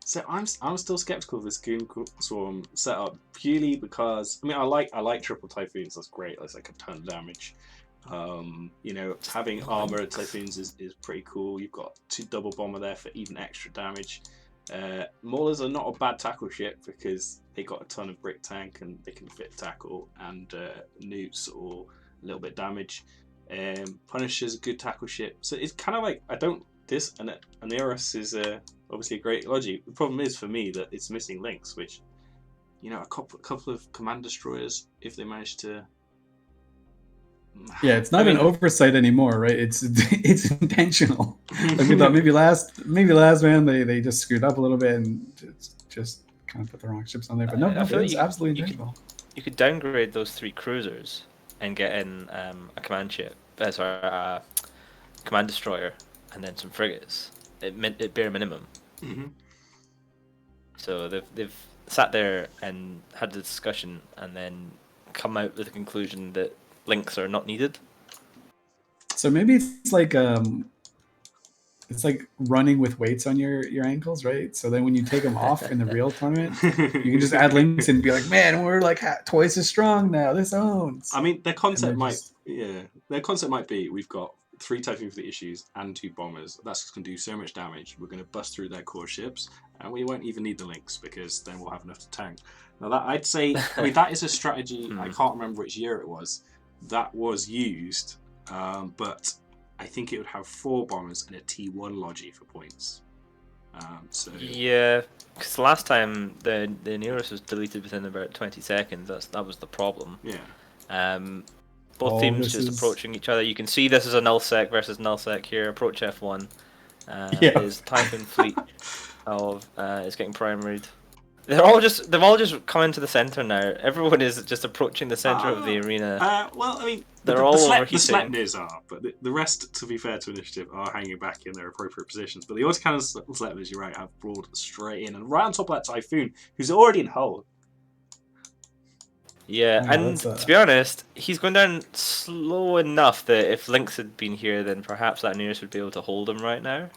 So I'm still skeptical of this Goon Swarm setup purely because I like triple Typhoons. That's great. That's like a ton of damage. Having armored Typhoons is pretty cool. You've got 2 double bomber there for even extra damage. Maulers are not a bad tackle ship because they got a ton of brick tank and they can fit tackle and newts or a little bit damage. Punisher's a good tackle ship, so it's kind of like Aneros is obviously a great logic. The problem is for me that it's missing links, which a couple of command destroyers if they manage to. Yeah, it's not an oversight anymore, right? It's intentional. Like we thought maybe last man they just screwed up a little bit and just kind of put the wrong ships on there. But no, it's absolutely intentional. You could downgrade those 3 cruisers and get in a command ship, a command destroyer, and then some frigates at bare minimum. Mm-hmm. So they've sat there and had the discussion and then come out with the conclusion that links are not needed. So maybe it's like running with weights on your ankles, right? So then when you take them off in the real tournament, you can just add links and be like, man, we're like twice as strong now. This owns. I mean, their concept might be we've got 3 Typhoon Fleet issues and 2 bombers. That's just going to do so much damage. We're going to bust through their core ships, and we won't even need the links because then we'll have enough to tank. Now that I'd say, that is a strategy. I can't remember which year it was that was used, but I think it would have 4 bombers and a T1 logi for points. Yeah, because last time the Aneros was deleted within about 20 seconds. That was the problem. Yeah. Both teams just approaching each other. You can see this is a nullsec versus nullsec here. Approach F1. His Typhoon Fleet is getting primaried. They've all just come into the center now. Everyone is just approaching the center of the arena. Well, I mean, they're all overheating. The Sleipnirs are, but the rest, to be fair to Initiative, are hanging back in their appropriate positions. But the autocannon Sleipnirs, you're right, have brought straight in, and right on top of that Typhoon, who's already in hull. Yeah, and to be honest, he's going down slow enough that if Lynx had been here, then perhaps that Aneros would be able to hold him right now.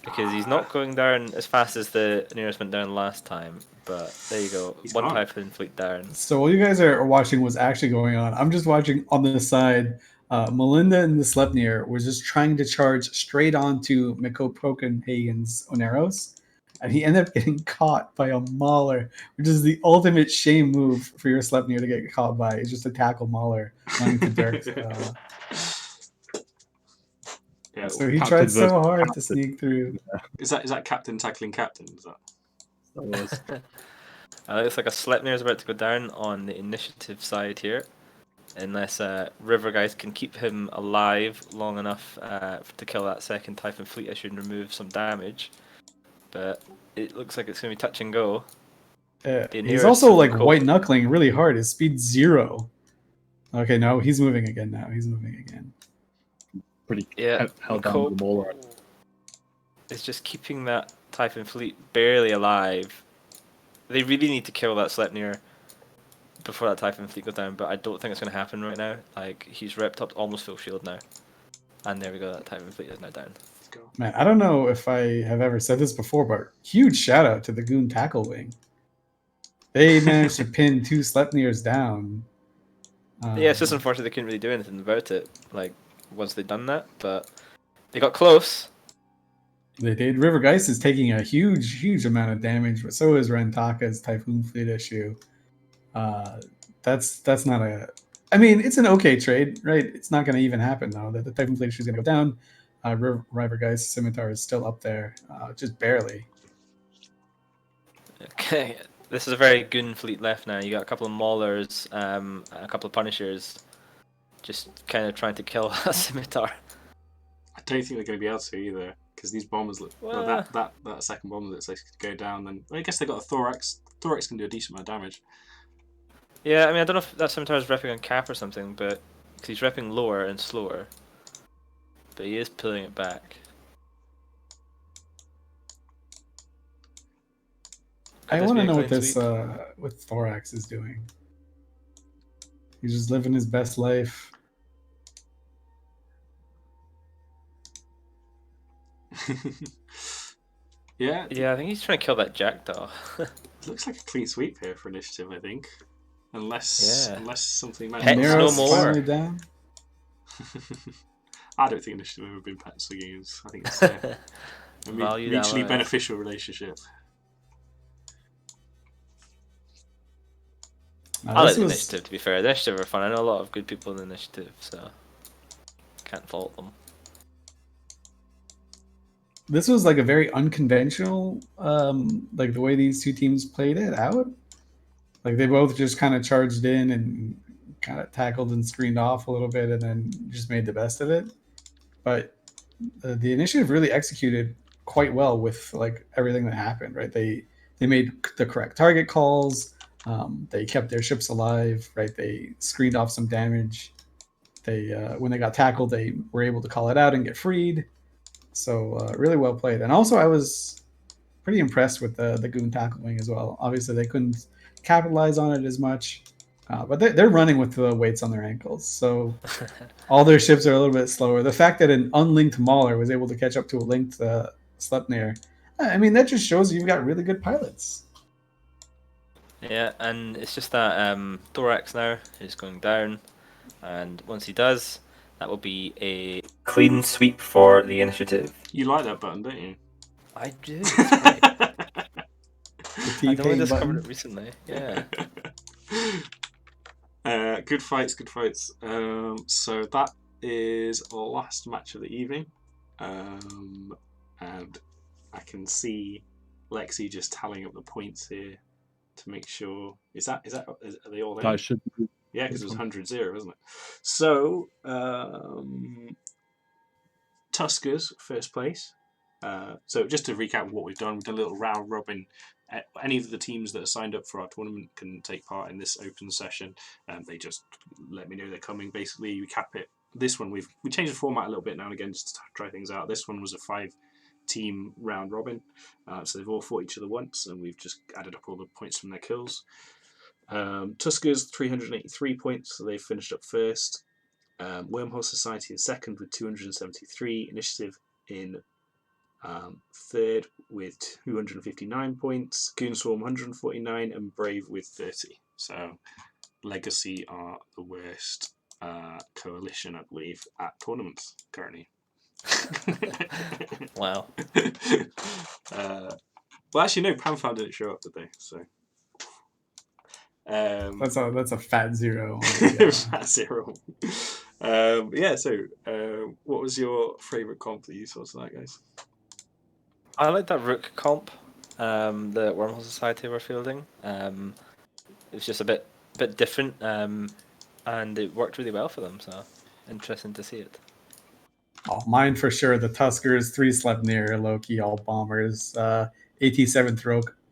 Because he's not going down as fast as the Aneros went down last time. But there you go, He's one gone. Typhoon Fleet down. So while you guys are watching what's actually going on, I'm just watching on the side Melinda and the Sleipnir was just trying to charge straight onto Mikko Copenhagen's Oneros, and he ended up getting caught by a Mauler, which is the ultimate shame move for your Sleipnir to get caught by. It's just to tackle Mauler running to Dirk. Yeah, So he Captain tried so versus hard to captain. sneak through. is that captain tackling captain? Is that? That was It looks like a Sleipnir is about to go down on the initiative side here. Unless River Guys can keep him alive long enough to kill that second Typhon Fleet issue and remove some damage. But it looks like it's going to be touch and go. The He's nearest also of like Cope- white knuckling really hard. His speed 0. Okay, no, he's moving again now. He's moving again. pretty Yeah, held down Cope with the Mauler. is just keeping that Typhon Fleet barely alive. They really need to kill that Sleipnir before that Typhon Fleet goes down, but I don't think it's going to happen right now. Like, he's repped up almost full shield now. And there we go, that Typhon Fleet is now down. Let's go. Man, I don't know if I have ever said this before, but huge shout out to the Goon Tackle Wing. They managed to pin 2 Sleipnirs down. Yeah, it's just unfortunate they couldn't really do anything about it, like, once they'd done that, but they got close. They did. River Geist is taking a huge amount of damage, but so is Rentaka's Typhoon Fleet issue. That's not a. I mean, it's an okay trade, right? It's not going to even happen though. That the Typhoon Fleet issue is going to go down. River Geist Scimitar is still up there, just barely. Okay, this is a very Goon Fleet left now. You got a couple of Maulers, and a couple of Punishers, just kind of trying to kill a Scimitar. I don't think they're going to be able to either, because these bombers look. Well, that second bomber looks like it could go down. Then I guess they got a Thorax. Thorax can do a decent amount of damage. Yeah, I mean, I don't know if that Scimitar is repping on cap or something, but because he's repping lower and slower, but he is pulling it back. I Could want to be a know what clean this sweep? what Thorax is doing. He's just living his best life. Yeah, Yeah, I think he's trying to kill that Jackdaw. it looks like a clean sweep here for initiative. I think, unless something might. Hex no Nero's more. finally down. I don't think initiative have ever been pet games. I think it's a Valued mutually allies. beneficial relationship. I like This the was- initiative, to be fair. The initiative are fun. I know a lot of good people in the initiative, so can't fault them. This was like a very unconventional, like the way these two teams played it out. Like they both just kind of charged in and kind of tackled and screened off a little bit, and then just made the best of it. But the initiative really executed quite well with like everything that happened. Right, they made the correct target calls. They kept their ships alive. Right, they screened off some damage. They when they got tackled, they were able to call it out and get freed. So really well played. And also I was pretty impressed with the Goon Tackle Wing as well. Obviously they couldn't capitalize on it as much, but they're running with the weights on their ankles. So all their ships are a little bit slower. The fact that an unlinked Mauler was able to catch up to a linked Sleipnir, I mean, that just shows you've got really good pilots. Yeah, and it's just that Thorax now is going down, and once he does, that will be a clean sweep for the initiative. You like that button, don't you? I do. It's great. The I've only T-Pain discovered button. it recently. Yeah. Good fights, good fights. So that is the last match of the evening, and I can see Lexi just tallying up the points here to make sure. Are they all in? That should be Yeah, because it was 100-0, wasn't it? So, Tuskers, first place. So just to recap what we've done a little round robin. Any of the teams that are signed up for our tournament can take part in this open session. They just let me know they're coming. Basically, we cap it. This one, we changed the format a little bit now and again just to try things out. This one was a 5-team round robin. So they've all fought each other once, and we've just added up all the points from their kills. Tuskers 383 points, so they finished up first. Wormhole Society in second with 273. Initiative in third with 259 points. Goonswarm 149 and Brave with 30. So Legacy are the worst. coalition, I believe, at tournaments currently. Wow. Well, actually, no, PanFan didn't show up, did they? So That's a fat zero. On the, fat zero. Yeah. So, what was your favourite comp that you saw tonight, guys? I like that Rook comp, the Wormhole Society were fielding. It was just a bit different, and it worked really well for them. So interesting to see it. Oh, mine for sure. The Tuskers, 3 Sleipnir, Loki, all bombers, AT7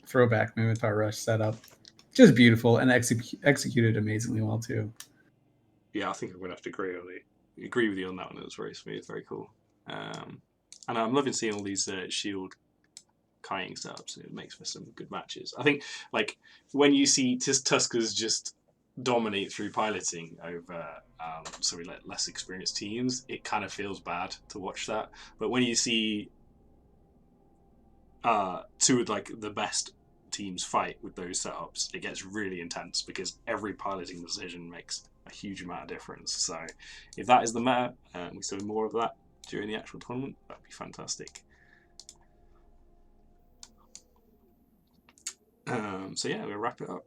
throwback Minotaur Rush setup. Just beautiful and executed amazingly well too. Yeah, I think I'm gonna have to agree with you on that one. It was very smooth, very cool. And I'm loving seeing all these shield kiting setups. It makes for some good matches. I think like when you see Tuskers just dominate through piloting over less experienced teams, it kind of feels bad to watch that. But when you see two of like the best teams fight with those setups, it gets really intense because every piloting decision makes a huge amount of difference. So if that is the meta, and we saw more of that during the actual tournament, that'd be fantastic. So yeah, we'll wrap it up.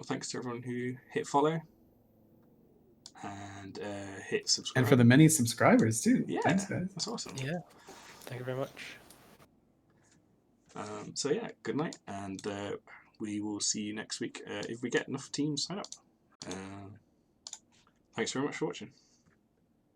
Thanks to everyone who hit follow and hit subscribe. And for the many subscribers too. Yeah, thanks guys. That's awesome. Yeah, thank you very much. So yeah, good night, and we will see you next week if we get enough teams sign up. Thanks very much for watching.